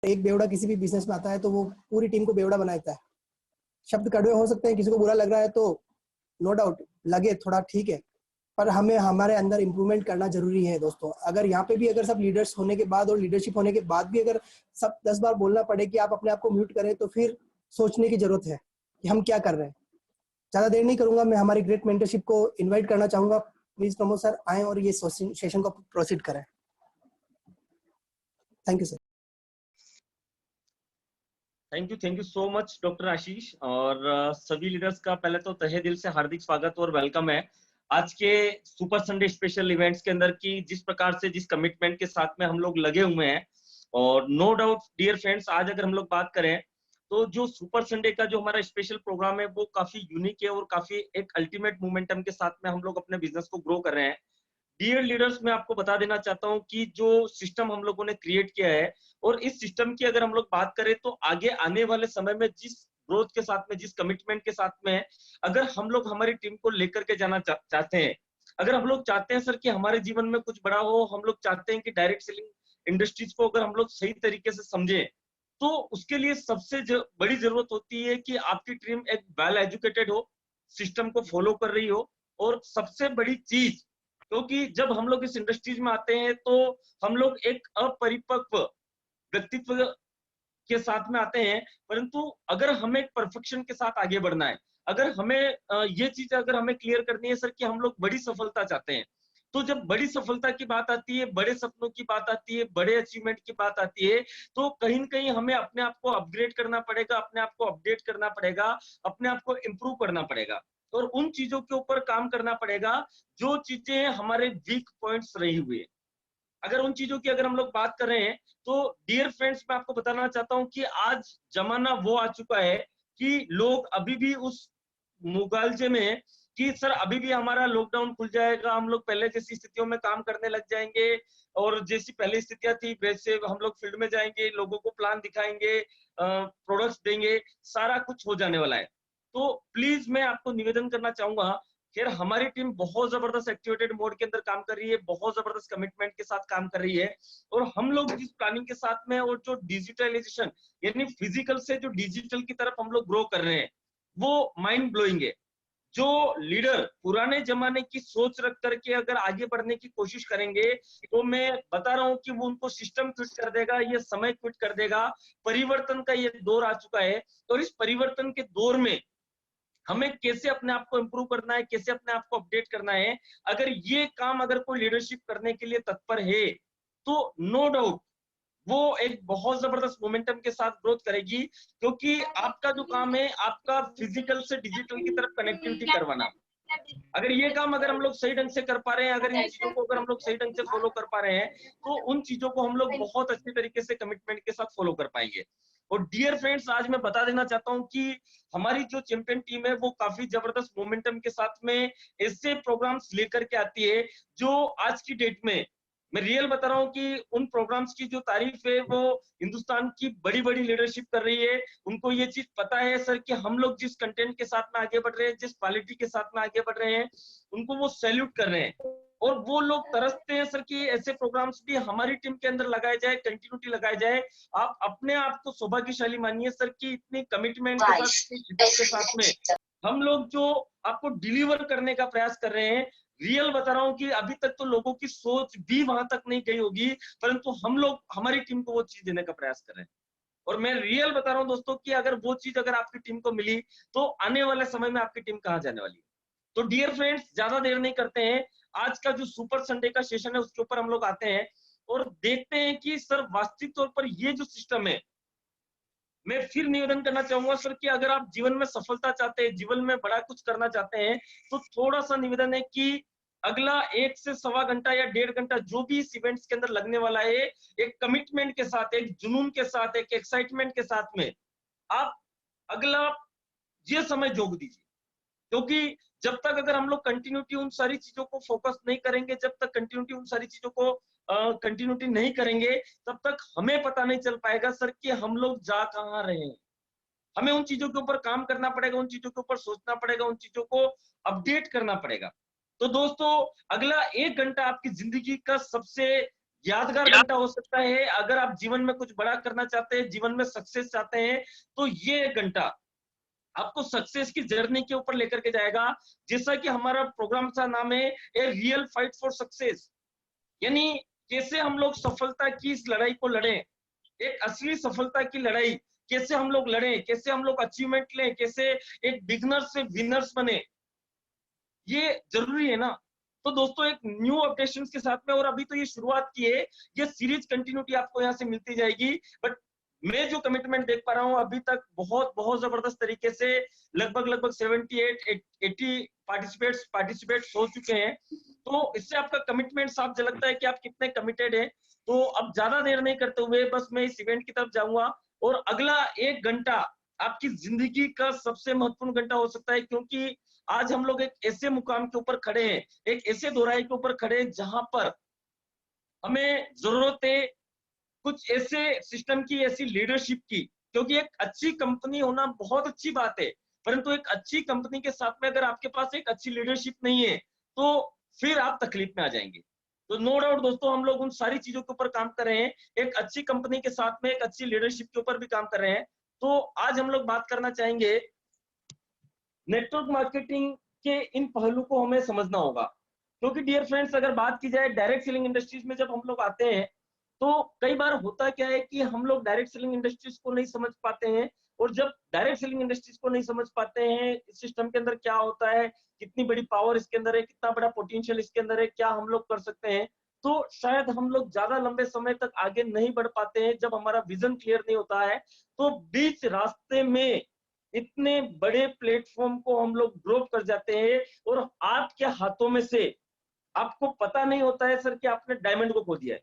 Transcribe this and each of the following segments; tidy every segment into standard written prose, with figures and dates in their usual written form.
एक बेवड़ा किसी भी बिजनेस में आता है तो वो पूरी टीम को बेवड़ा बना देता है। शब्द कड़वे हो सकते हैं, किसी को बुरा लग रहा है तो नो डाउट लगे थोड़ा, ठीक है, पर हमें हमारे अंदर इम्प्रूवमेंट करना जरूरी है दोस्तों। अगर यहाँ पे भी अगर सब लीडर्स होने के बाद और लीडरशिप होने के बाद भी अगर सब 10 बार बोलना पड़े कि आप अपने आप को म्यूट करें, तो फिर सोचने की जरूरत है कि हम क्या कर रहे हैं। ज़्यादा देर नहीं करूंगा, मैं हमारी ग्रेट मेंटरशिप को इन्वाइट करना चाहूंगा। प्लीज प्रमोद सर आए और ये सेशन को प्रोसीड करें। Thank you sir. Thank you so much doctor Ashish. और सभी लीडर्स का पहले तो तहे दिल से हार्दिक स्वागत और वेलकम है आज के सुपर संडे स्पेशल इवेंट्स के अंदर की जिस प्रकार से जिस कमिटमेंट के साथ में हम लोग लगे हुए हैं। और नो डाउट डियर फ्रेंड्स, आज अगर हम लोग बात करें तो जो सुपर संडे का जो हमारा स्पेशल प्रोग्राम है वो काफी यूनिक है और काफी एक अल्टीमेट मोमेंटम के साथ में हम लोग अपने बिजनेस को ग्रो कर रहे हैं। डियर लीडर्स, मैं आपको बता देना चाहता हूं कि जो सिस्टम हम लोगों ने क्रिएट किया है और इस सिस्टम की अगर हम लोग बात करें तो आगे आने वाले समय में जिस ग्रोथ के साथ में, जिस कमिटमेंट के साथ में अगर हम लोग हमारी टीम को लेकर के जाना चाहते हैं, अगर हम लोग चाहते हैं सर कि हमारे जीवन में कुछ बड़ा हो, हम लोग चाहते हैं कि डायरेक्ट सेलिंग इंडस्ट्रीज को अगर हम लोग सही तरीके से समझें, तो उसके लिए सबसे बड़ी जरूरत होती है कि आपकी टीम एक वेल एजुकेटेड हो, सिस्टम को फॉलो कर रही हो। और सबसे बड़ी चीज, क्योंकि जब हम लोग इस इंडस्ट्रीज में आते हैं तो हम लोग एक अपरिपक्व व्यक्तित्व के साथ में आते हैं, परंतु अगर हमें परफेक्शन के साथ आगे बढ़ना है, अगर हमें ये चीज अगर हमें क्लियर करनी है सर कि हम लोग बड़ी सफलता चाहते हैं, तो जब बड़ी सफलता की बात आती है, बड़े सपनों की बात आती है, बड़े अचीवमेंट की बात आती है, तो कहीं न कहीं हमें अपने आप को अपग्रेड करना पड़ेगा, अपने आप को अपडेट करना पड़ेगा, अपने आप को इम्प्रूव करना पड़ेगा और उन चीजों के ऊपर काम करना पड़ेगा जो चीजें हमारे वीक पॉइंट्स रही हुई है। अगर उन चीजों की अगर हम लोग बात कर रहे हैं तो डियर फ्रेंड्स, मैं आपको बताना चाहता हूं कि आज जमाना वो आ चुका है कि लोग अभी भी उस मुगालजे में है कि सर अभी भी हमारा लॉकडाउन खुल जाएगा, हम लोग पहले जैसी स्थितियों में काम करने लग जाएंगे और जैसी पहले स्थितियां थी वैसे हम लोग फील्ड में जाएंगे, लोगों को प्लान दिखाएंगे, प्रोडक्ट्स देंगे, सारा कुछ हो जाने वाला है। तो प्लीज मैं आपको निवेदन करना चाहूंगा, खैर हमारी टीम बहुत जबरदस्त एक्टिवेटेड मोड के अंदर काम कर रही है, बहुत जबरदस्त कमिटमेंट के साथ काम कर रही है और हम लोग जिस प्लानिंग के साथ में और जो डिजिटलाइजेशन यानी फिजिकल से जो डिजिटल की तरफ हम लोग ग्रो कर रहे हैं वो माइंड ब्लोइंग है। जो लीडर पुराने जमाने की सोच रख करके अगर आगे बढ़ने की कोशिश करेंगे तो मैं बता रहा हूं कि वो उनको सिस्टम क्विट कर देगा, ये समय क्विट कर देगा। परिवर्तन का ये दौर आ चुका है और इस परिवर्तन के दौर में हमें कैसे अपने आप को इम्प्रूव करना है, कैसे अपने आप को अपडेट करना है, अगर ये काम अगर कोई लीडरशिप करने के लिए तत्पर है तो नो डाउट वो एक बहुत जबरदस्त मोमेंटम के साथ ग्रोथ करेगी, क्योंकि आपका जो काम है आपका फिजिकल से डिजिटल की तरफ कनेक्टिविटी करवाना। अगर ये काम अगर हम लोग सही ढंग से कर पा रहे हैं, अगर इन चीजों को अगर हम लोग सही ढंग से फॉलो कर पा रहे हैं तो उन चीजों को हम लोग बहुत अच्छे तरीके से कमिटमेंट के साथ फॉलो कर पाएंगे। और डियर फ्रेंड्स, आज मैं बता देना चाहता हूं कि हमारी जो चैंपियन टीम है वो काफी जबरदस्त मोमेंटम के साथ में ऐसे प्रोग्राम्स लेकर के आती है जो आज की डेट में मैं रियल बता रहा हूँ कि उन प्रोग्राम्स की जो तारीफ है वो हिंदुस्तान की बड़ी बड़ी लीडरशिप कर रही है। उनको ये चीज पता है सर कि हम लोग जिस कंटेंट के साथ में आगे बढ़ रहे हैं, जिस क्वालिटी के साथ में आगे बढ़ रहे हैं, उनको वो सैल्यूट कर रहे हैं और वो लोग तरसते हैं सर कि ऐसे प्रोग्राम्स भी हमारी टीम के अंदर लगाए जाए, कंटिन्यूटी लगाए जाए। आप अपने आप को सौभाग्यशाली मानिए सर कि इतनी कमिटमेंट के साथ, इतनी शिद्दत के साथ में हम लोग जो आपको डिलीवर करने का प्रयास कर रहे हैं। रियल बता रहा हूं कि अभी तक तो लोगों की सोच भी वहां तक नहीं गई होगी, परंतु हम लोग हमारी टीम को वो चीज देने का प्रयास कर रहे हैं। और मैं रियल बता रहा हूं दोस्तों कि अगर वो चीज अगर आपकी टीम को मिली तो आने वाले समय में आपकी टीम कहां जाने वाली है। तो डियर फ्रेंड्स, ज्यादा देर नहीं करते हैं, आज का जो सुपर संडे का सेशन है उसके ऊपर हम लोग आते हैं और देखते हैं कि सर वास्तविक तौर पर ये जो सिस्टम है, मैं फिर निवेदन करना चाहूंगा सर कि अगर आप जीवन में सफलता चाहते हैं, जीवन में बड़ा कुछ करना चाहते हैं, तो थोड़ा सा निवेदन है कि अगला 1 से सवा घंटा या 1.5 घंटा जो भी इस इवेंट्स के अंदर लगने वाला है, एक कमिटमेंट के साथ, एक जुनून के साथ, एक एक्साइटमेंट के साथ में आप अगला ये समय जोग दीजिए। क्योंकि जब तक अगर हम लोग कंटिन्यूटी उन सारी चीजों को फोकस नहीं करेंगे, जब तक कंटिन्यूटी उन सारी चीजों को कंटिन्यूटी नहीं करेंगे, तब तक हमें पता नहीं चल पाएगा सर कि हम लोग जा कहाँ रहे हैं। हमें उन चीजों के ऊपर काम करना पड़ेगा, उन चीजों के ऊपर सोचना पड़ेगा, उन चीजों को अपडेट करना पड़ेगा। तो दोस्तों, अगला 1 घंटा आपकी जिंदगी का सबसे यादगार घंटा हो सकता है। अगर आप जीवन में कुछ बड़ा करना चाहते हैं, जीवन में सक्सेस चाहते हैं, तो ये घंटा आपको सक्सेस की जर्नी के ऊपर लेकर के जाएगा। जैसा कि हमारा प्रोग्राम का नाम है a real fight for success, यानी कैसे हम लोग सफलता की इस लड़ाई को लड़े, एक असली सफलता की लड़ाई कैसे हम लोग लड़े, कैसे हम लोग अचीवमेंट लें, कैसे एक बिगनर से विनर्स बने, ये जरूरी है ना। तो दोस्तों एक न्यू अपडेशन के साथ में, और अभी तो ये शुरुआत की है, ये सीरीज कंटिन्यूटी आपको यहाँ से मिलती जाएगी। बट मैं जो कमिटमेंट देख पा रहा हूँ अभी तक बहुत बहुत जबरदस्त तरीके से लगभग 78-80 पार्टिसिपेट्स हो चुके हैं। तो इससे आपका कमिटमेंट साफ झलकता है कि आप कितने कमिटेड है। तो अब ज्यादा देर नहीं करते हुए बस मैं इस इवेंट की तरफ जाऊंगा, और अगला 1 घंटा आपकी जिंदगी का सबसे महत्वपूर्ण घंटा हो सकता है, क्योंकि आज हम लोग एक ऐसे मुकाम के ऊपर खड़े हैं, एक ऐसे दोराहे के ऊपर खड़े हैं जहां पर हमें जरूरत है कुछ ऐसे सिस्टम की, ऐसी लीडरशिप की। क्योंकि एक अच्छी कंपनी होना बहुत अच्छी बात है, परंतु एक अच्छी कंपनी के साथ में अगर आपके पास एक अच्छी लीडरशिप नहीं है तो फिर आप तकलीफ में आ जाएंगे। तो नो डाउट दोस्तों हम लोग उन सारी चीजों के ऊपर काम कर रहे हैं, एक अच्छी कंपनी के साथ में एक अच्छी लीडरशिप के ऊपर भी काम कर रहे हैं। तो आज हम लोग बात करना चाहेंगे नेटवर्क मार्केटिंग के इन पहलू को हमें समझना होगा। क्योंकि डियर फ्रेंड्स अगर बात की जाए डायरेक्ट सेलिंग इंडस्ट्रीज में जब हम लोग आते हैं तो कई बार होता क्या है कि हम लोग डायरेक्ट सेलिंग इंडस्ट्रीज को नहीं समझ पाते हैं। और जब डायरेक्ट सेलिंग इंडस्ट्रीज को नहीं समझ पाते हैं, इस सिस्टम के अंदर क्या होता है, कितनी बड़ी पावर इसके अंदर है, कितना बड़ा पोटेंशियल इसके अंदर है, क्या हम लोग कर सकते हैं, तो शायद हम लोग ज्यादा लंबे समय तक आगे नहीं बढ़ पाते हैं। जब हमारा विजन क्लियर नहीं होता है तो बीच रास्ते में इतने बड़े प्लेटफॉर्म को हम लोग ड्रॉप कर जाते हैं, और आपके हाथों में से आपको पता नहीं होता है सर कि आपने डायमंड को खो दिया है।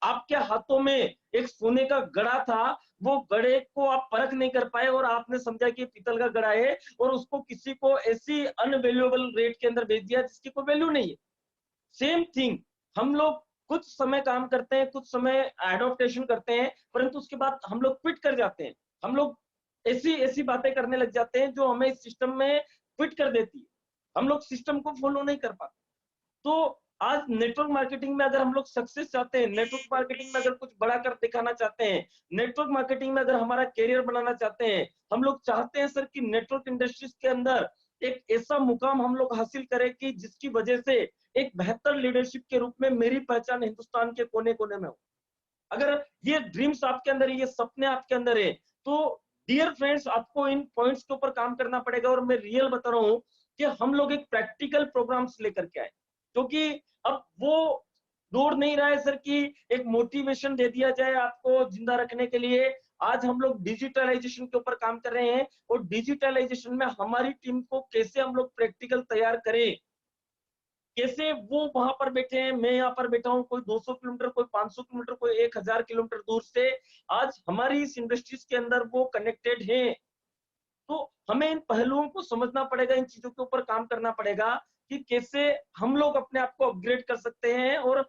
आपके हाथों में एक सोने का गड़ा था, वो गड़े को आप परख नहीं कर पाए और आपने समझा कि पीतल का गड़ा है, और उसको किसी को ऐसी अनवैल्यूएबल रेट के अंदर बेच दिया जिसकी कोई वैल्यू नहीं है। सेम थिंग, हम लोग कुछ समय काम करते हैं, कुछ समय एडॉप्टेशन करते हैं, परंतु उसके बाद हम लोग क्विट कर जाते हैं। हम लोग ऐसी ऐसी बातें करने लग जाते हैं जो हमें इस सिस्टम में क्विट कर देती है। हम लोग सिस्टम को फॉलो नहीं कर पाते। तो आज नेटवर्क मार्केटिंग में अगर हम लोग सक्सेस चाहते हैं, नेटवर्क मार्केटिंग में अगर कुछ बड़ा कर दिखाना चाहते हैं, नेटवर्क मार्केटिंग में अगर हमारा कैरियर बनाना चाहते हैं, हम लोग चाहते हैं सर कि नेटवर्क इंडस्ट्रीज के अंदर एक ऐसा मुकाम हम लोग हासिल करें कि जिसकी वजह से एक बेहतर लीडरशिप के रूप में मेरी पहचान हिंदुस्तान के कोने कोने में हो। अगर ये ड्रीम्स आपके अंदर है, ये सपने आपके अंदर है, तो डियर फ्रेंड्स आपको इन पॉइंट्स के ऊपर काम करना पड़ेगा। और मैं रियल बता रहा हूं कि हम लोग एक प्रैक्टिकल प्रोग्राम्स लेकर के आए, क्योंकि अब वो दौर नहीं रहा है सर कि एक मोटिवेशन दे दिया जाए आपको जिंदा रखने के लिए। आज हम लोग डिजिटलाइजेशन के ऊपर काम कर रहे हैं, और डिजिटलाइजेशन में हमारी टीम को कैसे हम लोग प्रैक्टिकल तैयार करें, कैसे वो वहां पर बैठे हैं, मैं यहाँ पर बैठा हूँ, कोई 200 किलोमीटर, कोई 500 किलोमीटर, कोई 1000 किलोमीटर दूर से आज हमारी इस इंडस्ट्रीज के अंदर वो कनेक्टेड हैं। तो हमें इन पहलुओं को समझना पड़ेगा, इन चीजों के ऊपर काम करना पड़ेगा कि कैसे हम लोग अपने आप को अपग्रेड कर सकते हैं और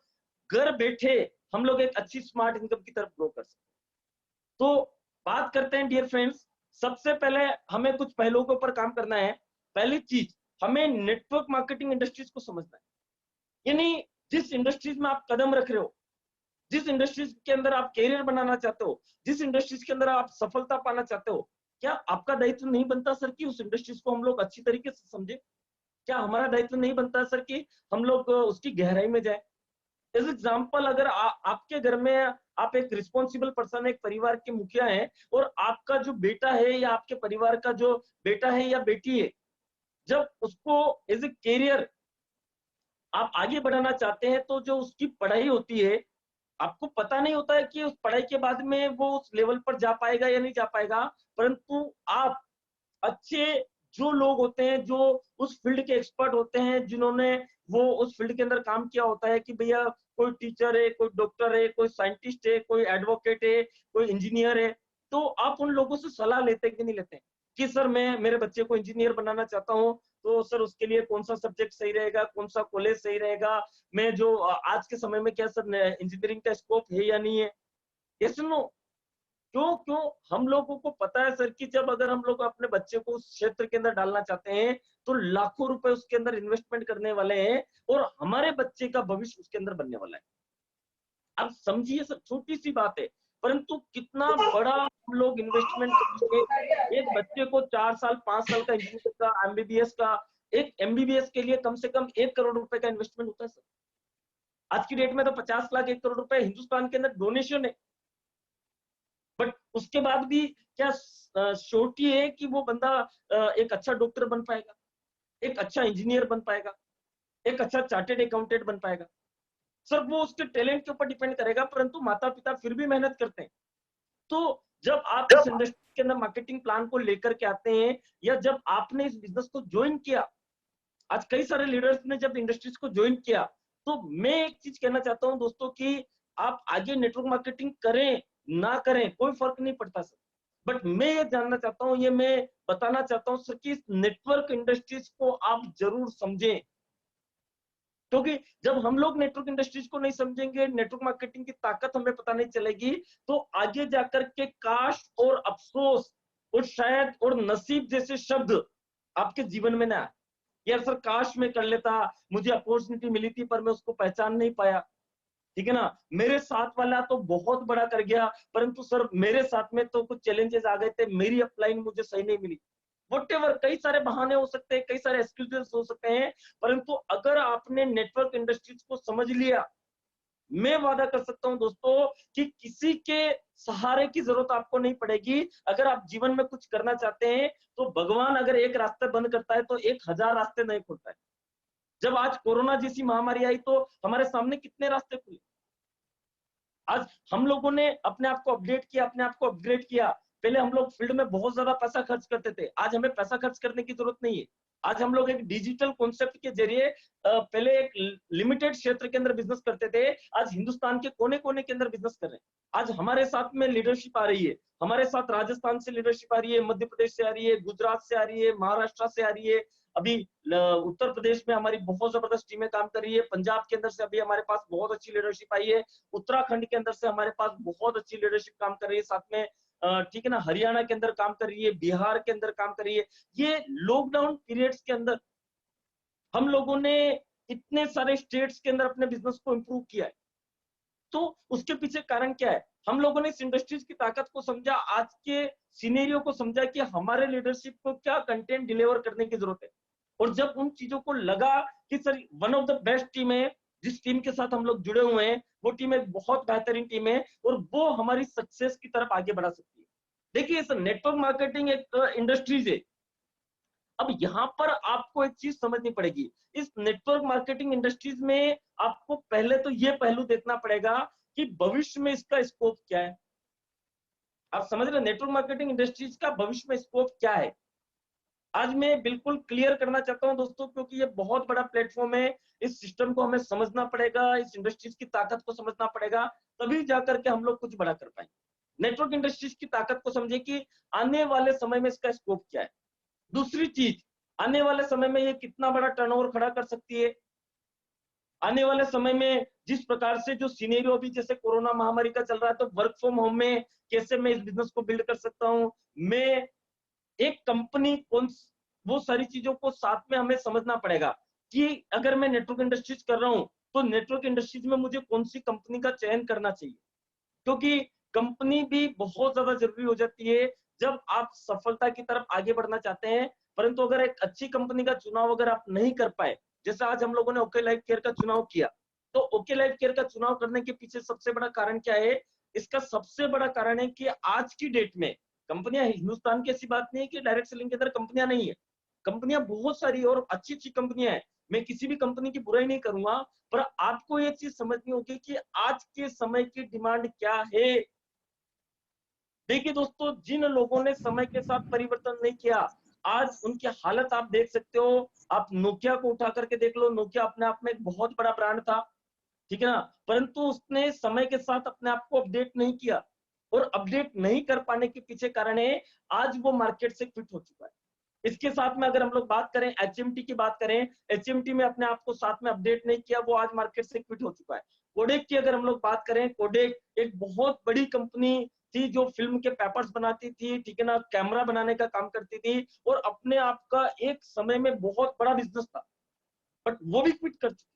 घर बैठे हम लोग एक अच्छी स्मार्ट इनकम की तरफ ग्रो कर सकते हैं। तो बात करते हैं डियर फ्रेंड्स, सबसे पहले हमें कुछ पहलुओं के ऊपर काम करना है। पहली चीज, हमें नेटवर्क मार्केटिंग इंडस्ट्रीज को समझना है। यानी जिस इंडस्ट्रीज में आप कदम रख रहे हो, जिस इंडस्ट्रीज के अंदर आप कैरियर बनाना चाहते हो, जिस इंडस्ट्रीज के अंदर आप सफलता पाना चाहते हो, क्या आपका दायित्व नहीं बनता सर कि उस इंडस्ट्रीज को हम लोग अच्छी तरीके से समझे? क्या हमारा दायित्व नहीं बनता सर कि हम लोग उसकी गहराई में जाए? एज एग्जाम्पल, अगर आपके घर में आप एक रिस्पॉन्सिबल पर्सन, एक परिवार के मुखिया हैं, और आपका जो बेटा है या आपके परिवार का जो बेटा है या बेटी है, जब उसको एज ए कैरियर आप आगे बढ़ाना चाहते हैं, तो जो उसकी पढ़ाई होती है, आपको पता नहीं होता है कि उस पढ़ाई के बाद में वो उस लेवल पर जा पाएगा या नहीं जा पाएगा, परंतु आप अच्छे जो लोग होते हैं, जो उस फील्ड के एक्सपर्ट होते हैं, जिन्होंने वो उस फील्ड के अंदर काम किया होता है कि भैया कोई टीचर है, कोई डॉक्टर है, कोई साइंटिस्ट है, कोई एडवोकेट है, कोई इंजीनियर है, तो आप उन लोगों से सलाह लेते कि नहीं लेते कि सर मैं मेरे बच्चे को इंजीनियर बनाना चाहता हूँ, तो सर उसके लिए कौन सा सब्जेक्ट सही रहेगा, कौन सा कॉलेज सही रहेगा, मैं जो आज के समय में क्या सर इंजीनियरिंग का स्कोप है या नहीं है? Yes no? क्यों क्यों हम लोगों को पता है सर कि जब अगर हम लोग अपने बच्चे को उस क्षेत्र के अंदर डालना चाहते हैं तो लाखों रुपए उसके अंदर इन्वेस्टमेंट करने वाले हैं, और हमारे बच्चे का भविष्य उसके अंदर बनने वाला है। आप समझिए, सब छोटी सी बात है, परंतु कितना बड़ा हम लोग इन्वेस्टमेंट करेंगे। एक बच्चे को 4 साल 5 साल का इंजीनियर का, एमबीबीएस का, एक एमबीबीएस के लिए कम से कम 1 करोड़ रुपए का इन्वेस्टमेंट होता है सर। आज की डेट में तो 50 लाख 1 करोड़ रुपए हिंदुस्तान के अंदर डोनेशन है। बट उसके बाद भी क्या श्योरिटी है कि वो बंदा एक अच्छा डॉक्टर बन पाएगा, एक अच्छा इंजीनियर बन पाएगा, एक अच्छा चार्टेड अकाउंटेंट बन पाएगा? सर वो उसके टैलेंट के ऊपर डिपेंड करेगा, परंतु माता पिता फिर भी मेहनत करते हैं। तो जब आप इस इंडस्ट्री के अंदर मार्केटिंग प्लान को लेकर के आते हैं, या जब आपने इस बिजनेस को ज्वाइन किया, आज कई सारे लीडर्स ने जब इंडस्ट्रीज को ज्वाइन किया, तो मैं एक चीज कहना चाहता हूं दोस्तों कि आप आगे नेटवर्क मार्केटिंग करें ना करें कोई फर्क नहीं पड़ता सर, बट मैं ये जानना चाहता हूं, ये मैं बताना चाहता हूं सर कि इस नेटवर्क इंडस्ट्रीज को आप जरूर समझें। क्योंकि जब हम लोग नेटवर्क इंडस्ट्रीज को नहीं समझेंगे, नेटवर्क मार्केटिंग की ताकत हमें पता नहीं चलेगी, तो आगे जाकर के काश और अफसोस और शायद और नसीब जैसे शब्द आपके जीवन में ना आए। यार सर काश मैं कर लेता, मुझे अपॉर्चुनिटी मिली थी पर मैं उसको पहचान नहीं पाया, ठीक है ना, मेरे साथ वाला तो बहुत बड़ा कर गया, परंतु सर मेरे साथ में तो कुछ चैलेंजेस आ गए थे, मेरी अपलाइन मुझे सही नहीं मिली। व्हाटएवर, कई सारे बहाने हो सकते हैं, कई सारे एक्सक्यूजेस हो सकते हैं, परंतु अगर आपने नेटवर्क इंडस्ट्रीज को समझ लिया, मैं वादा कर सकता हूं दोस्तों कि किसी के सहारे की जरूरत आपको नहीं पड़ेगी। अगर आप जीवन में कुछ करना चाहते हैं, तो भगवान अगर एक रास्ता बंद करता है तो 1000 रास्ते नहीं खोलता है। जब आज कोरोना जैसी महामारी आई तो हमारे सामने कितने रास्ते खुले। आज हम लोगों ने अपने आप को अपडेट किया, अपने आप को अपग्रेड किया। पहले हम लोग फील्ड में बहुत ज्यादा पैसा खर्च करते थे, आज हमें पैसा खर्च करने की जरूरत नहीं है। आज हम लोग एक डिजिटल कॉन्सेप्ट के जरिए पहले एक लिमिटेड क्षेत्र के अंदर बिजनेस करते थे, आज हिंदुस्तान के कोने कोने के अंदर बिजनेस कर रहे हैं। आज हमारे साथ में लीडरशिप आ रही है, हमारे साथ राजस्थान से लीडरशिप आ रही है, मध्य प्रदेश से आ रही है, गुजरात से आ रही है, महाराष्ट्र से आ रही है, अभी उत्तर प्रदेश में हमारी बहुत जबरदस्त टीमें काम कर रही है, पंजाब के अंदर से अभी हमारे पास बहुत अच्छी लीडरशिप आई है, उत्तराखंड के अंदर से हमारे पास बहुत अच्छी लीडरशिप काम कर रही है, साथ में ठीक है ना, हरियाणा के अंदर काम कर रही है, बिहार के अंदर काम कर रही है। ये लॉकडाउन पीरियड्स के अंदर हम लोगों ने इतने सारे स्टेट्स के अंदर अपने बिजनेस को इंप्रूव किया है। तो उसके पीछे कारण क्या है? हम लोगों ने इस इंडस्ट्रीज की ताकत को समझा, आज के सिनेरियो को समझा कि हमारे लीडरशिप को क्या कंटेंट डिलीवर करने की जरूरत है। और जब उन चीजों को लगा कि sir one of the best team है, जिस टीम के साथ हम लोग जुड़े हुए हैं वो टीम एक बहुत बेहतरीन टीम है और वो हमारी सक्सेस की तरफ आगे बढ़ा सकती है। देखिए सर, नेटवर्क मार्केटिंग एक इंडस्ट्रीज है। अब यहाँ पर आपको एक चीज समझनी पड़ेगी, इस नेटवर्क मार्केटिंग इंडस्ट्रीज में आपको पहले तो ये पहलू देखना पड़ेगा कि भविष्य में इसका स्कोप क्या है। आप समझ रहे, नेटवर्क मार्केटिंग इंडस्ट्रीज का भविष्य में स्कोप क्या है? आज मैं बिल्कुल क्लियर करना चाहता हूं दोस्तों, क्योंकि ये बहुत बड़ा प्लेटफॉर्म है, इस सिस्टम को हमें समझना पड़ेगा, इस इंडस्ट्रीज की ताकत को समझना पड़ेगा, तभी जाकर के हम लोग कुछ बड़ा कर पाएंगे। नेटवर्क इंडस्ट्रीज की ताकत को समझे कि आने वाले समय में इसका स्कोप क्या है। दूसरी चीज, आने वाले समय में ये कितना बड़ा टर्नओवर खड़ा कर सकती है। आने वाले समय में जिस प्रकार से जो सिनेरियो भी जैसे कोरोना महामारी का चल रहा है, तो वर्क फ्रॉम होम में कैसे मैं इस बिजनेस को बिल्ड कर सकता हूं, मैं एक कंपनी कौन, वो सारी चीजों को साथ में हमें समझना पड़ेगा कि अगर मैं नेटवर्क इंडस्ट्रीज कर रहा हूं तो नेटवर्क इंडस्ट्रीज में मुझे कौन सी कंपनी का चयन करना चाहिए, क्योंकि कंपनी भी बहुत ज्यादा जरूरी हो जाती है जब आप सफलता की तरफ आगे बढ़ना चाहते हैं। परंतु अगर एक अच्छी कंपनी का चुनाव अगर आप नहीं कर पाए, जैसे आज हम लोगों ने ओके लाइफ केयर का चुनाव किया, तो ओके लाइफ केयर का चुनाव करने के पीछे सबसे बड़ा कारण क्या है? इसका सबसे बड़ा कारण है कि आज की डेट में कंपनियां, हिंदुस्तान की ऐसी बात नहीं है कि डायरेक्ट सेलिंग के अंदर कंपनियां नहीं है, कंपनियां बहुत सारी और अच्छी अच्छी कंपनियां हैं, मैं किसी भी कंपनी की बुराई नहीं करूंगा, पर आपको ये चीज समझनी होगी कि आज के समय की डिमांड क्या है। देखिए दोस्तों, जिन लोगों ने समय के साथ परिवर्तन नहीं किया, आज उनकी हालत आप देख सकते हो। आप नोकिया को उठा करके देख लो, नोकिया अपने आप में एक बहुत बड़ा ब्रांड था, ठीक है ना, परंतु उसने समय के साथ अपने आप को अपडेट नहीं किया, और अपडेट नहीं कर पाने के पीछे कारण है आज वो मार्केट से क्विट हो चुका है। इसके साथ में अगर हम लोग बात करें एचएमटी की बात करें, एचएमटी में अपने आप को साथ में अपडेट नहीं किया, वो आज मार्केट से क्विट हो चुका है। कोडेक की अगर हम लोग बात करें, कोडेक एक बहुत बड़ी कंपनी थी जो फिल्म के पेपर्स बनाती थी, ठीक है ना, कैमरा बनाने का काम करती थी, और अपने आप का एक समय में बहुत बड़ा बिजनेस था, बट वो भी क्विट कर चुकी।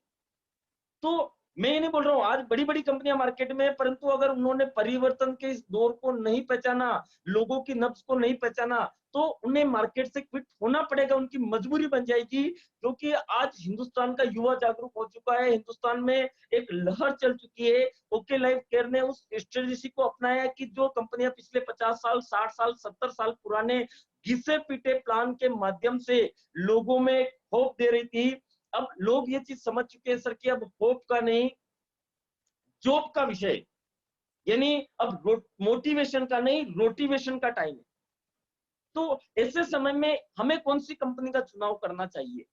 तो मैं ये नहीं बोल रहा हूँ आज बड़ी बड़ी कंपनियां मार्केट में है, परंतु अगर उन्होंने परिवर्तन के इस दौर को नहीं पहचाना, लोगों की नब्ज को नहीं पहचाना, तो उन्हें मार्केट से क्विट होना पड़ेगा, उनकी मजबूरी बन जाएगी। क्योंकि आज हिंदुस्तान का युवा जागरूक हो चुका है, हिंदुस्तान में एक लहर चल चुकी है। ओके लाइफ केयर ने उस स्ट्रेटेजी को अपनाया कि जो कंपनियां पिछले 50 साल, 60 साल, 70 साल पुराने घिसे पीटे प्लान के माध्यम से लोगों में होप दे रही थी, अब लोग ये चीज समझ चुके हैं सर कि अब होप का नहीं, जॉब का विषय, यानी अब मोटिवेशन का नहीं, रोटिवेशन का टाइम है। तो ऐसे समय में हमें कौन सी कंपनी का चुनाव करना चाहिए?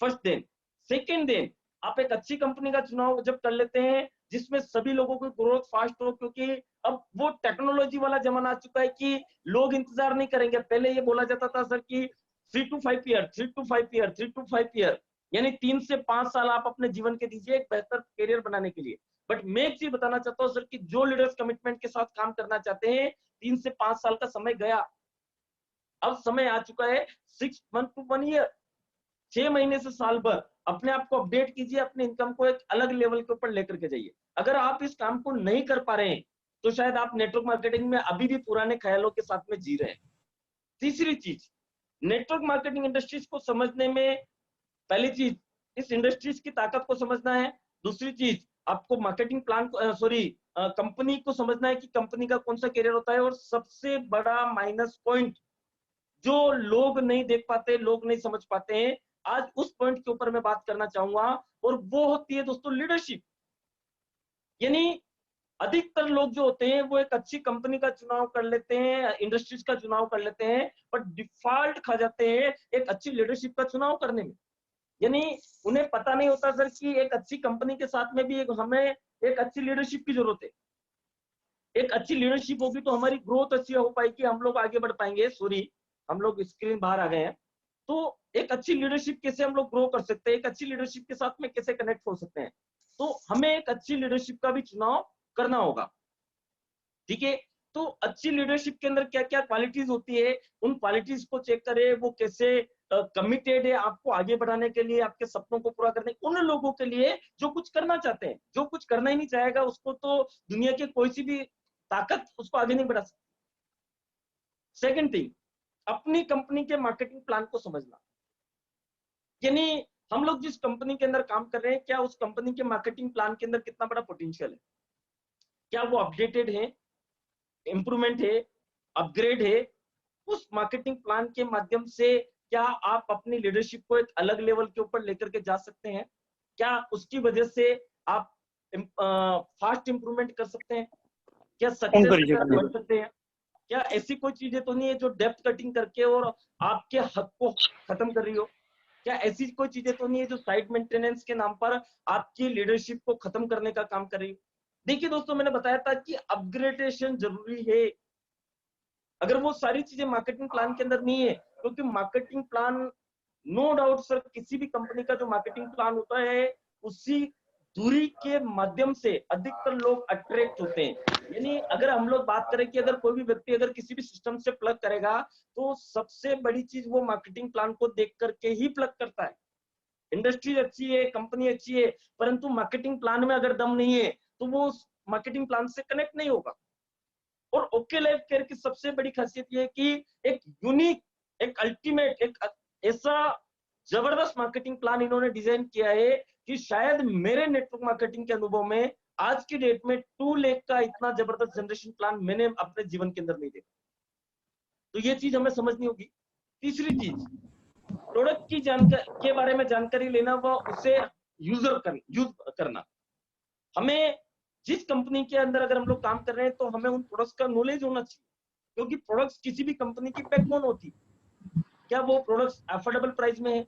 फर्स्ट दिन। सेकेंड दिन, आप एक अच्छी कंपनी का चुनाव जब कर लेते हैं जिसमें सभी लोगों की ग्रोथ फास्ट हो, क्योंकि अब वो टेक्नोलॉजी वाला जमाना आ चुका है कि लोग इंतजार नहीं करेंगे। पहले ये बोला जाता था सर कि 3 to 5 year, 3 to 5 year, 3 to 5 year, यानी 3 से 5 साल आप अपने जीवन के दीजिए एक बेहतर करियर बनाने के लिए। बट मैं एक चीज बताना चाहता हूँ सर कि जो लीडर्स कमिटमेंट के साथ काम करना चाहते हैं, 3 से 5 साल का समय गया, अब समय आ चुका है 6 month to 1 ईयर, 6 महीने से साल भर अपने आप को अपडेट कीजिए, अपने इनकम को एक अलग लेवल के ऊपर लेकर के जाइए। अगर आप इस काम को नहीं कर पा रहे हैं तो शायद आप नेटवर्क मार्केटिंग में अभी भी पुराने ख्यालों के साथ में जी रहे हैं। तीसरी चीज, नेटवर्क मार्केटिंग इंडस्ट्रीज को समझने में पहली चीज इस इंडस्ट्रीज की ताकत को समझना है। दूसरी चीज, आपको मार्केटिंग प्लान को कंपनी को समझना है कि कंपनी का कौन सा करियर होता है। और सबसे बड़ा माइनस पॉइंट जो लोग नहीं देख पाते, लोग नहीं समझ पाते हैं, आज उस पॉइंट के ऊपर मैं बात करना चाहूंगा, और वो होती है दोस्तों लीडरशिप। यानी अधिकतर लोग जो होते हैं वो एक अच्छी कंपनी का चुनाव कर लेते हैं, इंडस्ट्रीज का चुनाव कर लेते हैं, पर डिफॉल्ट खा जाते हैं एक अच्छी लीडरशिप का चुनाव करने में। यानी उन्हें पता नहीं होता सर कि एक अच्छी कंपनी के साथ में भी हमें एक अच्छी लीडरशिप की जरूरत है। एक अच्छी लीडरशिप होगी तो हमारी ग्रोथ अच्छी हो पाएगी, हम लोग आगे बढ़ पाएंगे। सॉरी, हम लोग स्क्रीन बाहर आ गए हैं। तो एक अच्छी लीडरशिप कैसे हम लोग ग्रो कर सकते हैं, एक अच्छी लीडरशिप के साथ में कैसे कनेक्ट हो सकते हैं, तो हमें एक अच्छी लीडरशिप का भी चुनाव करना होगा। ठीक है, तो अच्छी लीडरशिप के अंदर क्या क्या क्वालिटीज होती है, उन क्वालिटीज को चेक करें, वो कैसे कमिटेड है आपको आगे बढ़ाने के लिए, आपके सपनों को पूरा करने, उन लोगों के लिए जो कुछ करना चाहते हैं। जो कुछ करना ही नहीं चाहेगा उसको तो दुनिया की कोई सी भी ताकत उसको आगे नहीं बढ़ा सकती। सेकंड थिंग, अपनी कंपनी के मार्केटिंग प्लान को समझना। यानी हम लोग जिस कंपनी के अंदर काम कर रहे हैं, क्या उस कंपनी के मार्केटिंग प्लान के अंदर कितना बड़ा पोटेंशियल है, क्या वो अपडेटेड है, इंप्रूवमेंट है, अपग्रेड है। उस मार्केटिंग प्लान के माध्यम से क्या आप अपनी लीडरशिप को एक अलग लेवल के ऊपर लेकर के जा सकते हैं? क्या उसकी वजह से आप फास्ट इंप्रूवमेंट कर सकते हैं? क्या सक्सेस बढ़ सकते हैं? क्या ऐसी कोई चीजें तो नहीं है जो डेप्थ कटिंग करके और आपके हक को खत्म कर रही हो? क्या ऐसी कोई चीजें तो नहीं है जो साइड मेंटेनेंस के नाम पर आपकी लीडरशिप को खत्म करने का काम कर रही हो? देखिए दोस्तों, मैंने बताया था कि अपग्रेडेशन जरूरी है। अगर वो सारी चीजें मार्केटिंग प्लान के अंदर नहीं है, क्योंकि marketing plan, no doubt sir, किसी भी कंपनी का जो मार्केटिंग प्लान होता है उसी दूरी के माध्यम से अधिकतर लोग अट्रैक्ट होते हैं। यानी अगर हम लोग बात करें कि अगर कोई भी व्यक्ति अगर किसी भी सिस्टम से प्लग करेगा तो सबसे बड़ी चीज वो मार्केटिंग प्लान को देख करके ही प्लग करता है। इंडस्ट्री अच्छी है, कंपनी अच्छी है, परंतु मार्केटिंग प्लान में अगर दम नहीं है तो वो मार्केटिंग प्लान से कनेक्ट नहीं होगा। और ओके लाइफ केयर की सबसे बड़ी खासियत ये है कि एक यूनिक, एक अल्टीमेट, एक ऐसा जबरदस्त मार्केटिंग प्लान इन्होंने डिजाइन किया है कि शायद मेरे नेटवर्क मार्केटिंग के अनुभव में आज की डेट में 2 लाख का इतना जबरदस्त जनरेशन प्लान मैंने अपने जीवन के अंदर नहीं देखा। तो ये चीज हमें समझनी होगी। तीसरी चीज, प्रोडक्ट की जानकारी के बारे में जानकारी लेना व उसे यूज करना। हमें जिस कंपनी के अंदर अगर हम लोग काम कर रहे हैं तो हमें उन प्रोडक्ट्स का नॉलेज होना चाहिए, क्योंकि प्रोडक्ट्स किसी भी कंपनी की बैकबोन होती है। क्या वो प्रोडक्ट्स अफोर्डेबल प्राइस में है?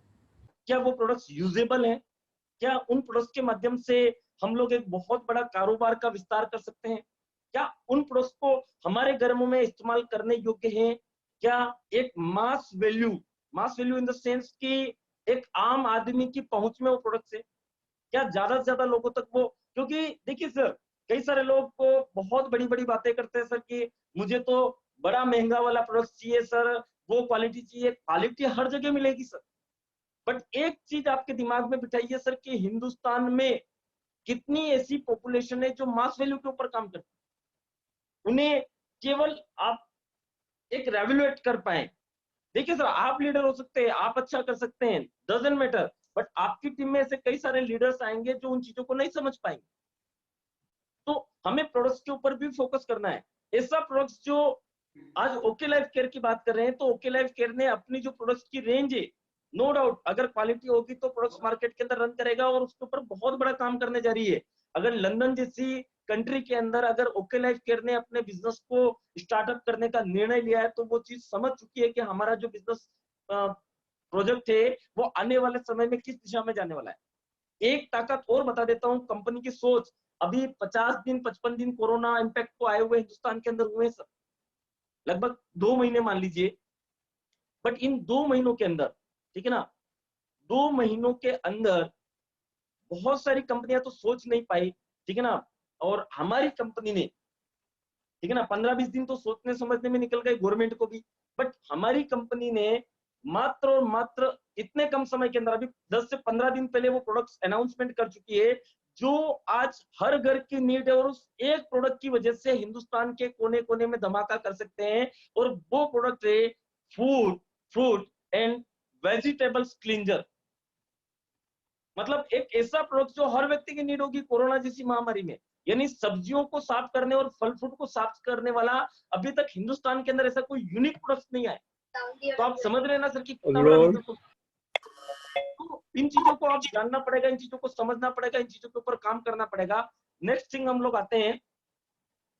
क्या वो प्रोडक्ट्स यूजेबल है? क्या उन प्रोडक्ट्स के माध्यम से हम लोग एक बहुत बड़ा कारोबार का विस्तार कर सकते हैं? क्या उन प्रोडक्ट्स को हमारे घरों में इस्तेमाल करने योग्य है? क्या एक मास वैल्यू इन द सेंस कि एक आम आदमी की पहुंच में वो प्रोडक्ट्स है? क्या ज्यादा से ज्यादा लोगों तक वो, क्योंकि देखिए सर, कई सारे लोग को बहुत बड़ी बड़ी बातें करते हैं सर कि मुझे तो बड़ा महंगा वाला प्रोडक्ट चाहिए सर, वो क्वालिटी चाहिए। क्वालिटी हर जगह मिलेगी सर, बट एक चीज आपके दिमाग में बिठाइए सर कि हिंदुस्तान में कितनी ऐसी पॉपुलेशन है जो मास वैल्यू के ऊपर काम करती है, उन्हें केवल आप एक रेवुलेट कर पाए। देखिए सर, आप लीडर हो सकते हैं, आप अच्छा कर सकते हैं, डजंट मैटर, बट आपकी टीम में ऐसे कई सारे लीडर्स आएंगे जो उन चीजों को नहीं समझ पाएंगे। तो हमें प्रोडक्ट्स के ऊपर भी फोकस करना है। ऐसा प्रोडक्ट्स जो आज ओके लाइफ केयर की बात कर रहे हैं, तो ओके लाइफ केयर ने अपनी जो प्रोडक्ट्स की रेंज है, नो डाउट अगर क्वालिटी होगी तो प्रोडक्ट्स मार्केट के अंदर रन करेगा और उसके ऊपर बहुत बड़ा काम करने जा रही है। अगर लंदन जैसी कंट्री के अंदर अगर ओके लाइफ केयर ने अपने बिजनेस को स्टार्टअप करने का निर्णय लिया है, तो वो चीज समझ चुकी है कि हमारा जो बिजनेस प्रोजेक्ट है वो आने वाले समय में किस दिशा में जाने वाला है। एक ताकत और बता देता हूँ, कंपनी की सोच। अभी 50 दिन 55 दिन कोरोना इम्पैक्ट को आए हुए हिंदुस्तान के अंदर हुए सर, लगभग 2 महीने मान लीजिए। बट इन 2 महीनों के अंदर, ठीक है ना, 2 महीनों के अंदर बहुत सारी कंपनियां तो सोच नहीं पाई, ठीक है ना, और हमारी कंपनी ने, ठीक है ना, 15-20 दिन तो सोचने समझने में निकल गए गवर्नमेंट को भी, बट हमारी कंपनी ने मात्र और मात्र इतने कम समय के अंदर, अभी 10 से 15 दिन पहले वो प्रोडक्ट्स अनाउंसमेंट कर चुकी है जो आज हर घर की नीड है, और उस एक प्रोडक्ट की वजह से हिंदुस्तान के कोने कोने में धमाका कर सकते हैं। और वो प्रोडक्ट है food fruit and vegetables cleanser. मतलब एक ऐसा प्रोडक्ट जो हर व्यक्ति की नीड होगी कोरोना जैसी महामारी में, यानी सब्जियों को साफ करने और फल फ्रूट को साफ करने वाला अभी तक हिंदुस्तान के अंदर ऐसा कोई यूनिक प्रोडक्ट नहीं आया। तो आप समझ रहे हैं ना सर कि कितना बड़ा बिजनेस हो। तो इन चीजों को आप जानना पड़ेगा, इन चीजों को समझना पड़ेगा, इन चीजों के ऊपर काम करना पड़ेगा। नेक्स्ट थिंग हम लोग आते हैं,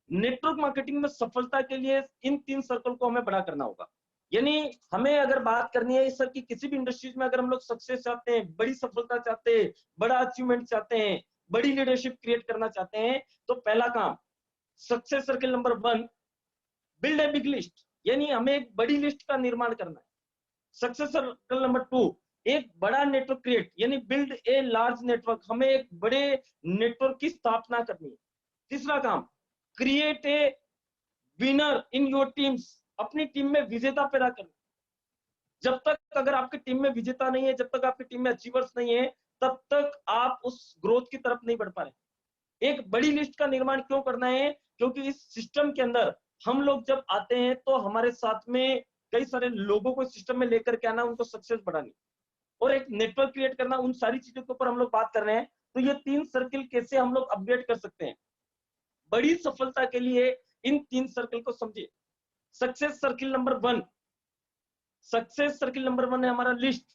नेटवर्क मार्केटिंग में सफलता के लिए इन 3 सर्कल को हमें बड़ा करना होगा। यानी हमें अगर बात करनी है सर कि किसी भी इंडस्ट्रीज में अगर हम लोग सक्सेस चाहते हैं, बड़ी सफलता चाहते हैं, बड़ा अचीवमेंट चाहते हैं, बड़ी लीडरशिप क्रिएट करना चाहते हैं, तो पहला काम, success circle number 1, build a big list. यानी हमें एक बड़ी लिस्ट का निर्माण करना है। सक्सेस सर्कल नंबर 2, एक बड़ा नेटवर्क क्रिएट, यानी बिल्ड ए लार्ज नेटवर्क, हमें एक बड़े नेटवर्क की स्थापना करनी है। तीसरा काम, create a winner in your teams, अपनी टीम में विजेता पैदा करना। जब तक अगर आपकी टीम में विजेता नहीं है, जब तक आपकी टीम में अचीवर्स नहीं है, तब तक आप उस ग्रोथ की तरफ नहीं बढ़ पा रहे। एक बड़ी लिस्ट का निर्माण क्यों करना है? क्योंकि इस सिस्टम के अंदर हम लोग जब आते हैं तो हमारे साथ में कई सारे लोगों को इस सिस्टम में लेकर के आना, उनको सक्सेस बढ़ानी और एक नेटवर्क क्रिएट करना, उन सारी चीजों के ऊपर हम लोग बात कर रहे हैं। तो ये 3 सर्किल कैसे हम लोग अपडेट कर सकते हैं बड़ी सफलता के लिए, इन 3 सर्किल को समझिए। Success circle number 1, success circle number 1 है हमारा लिस्ट,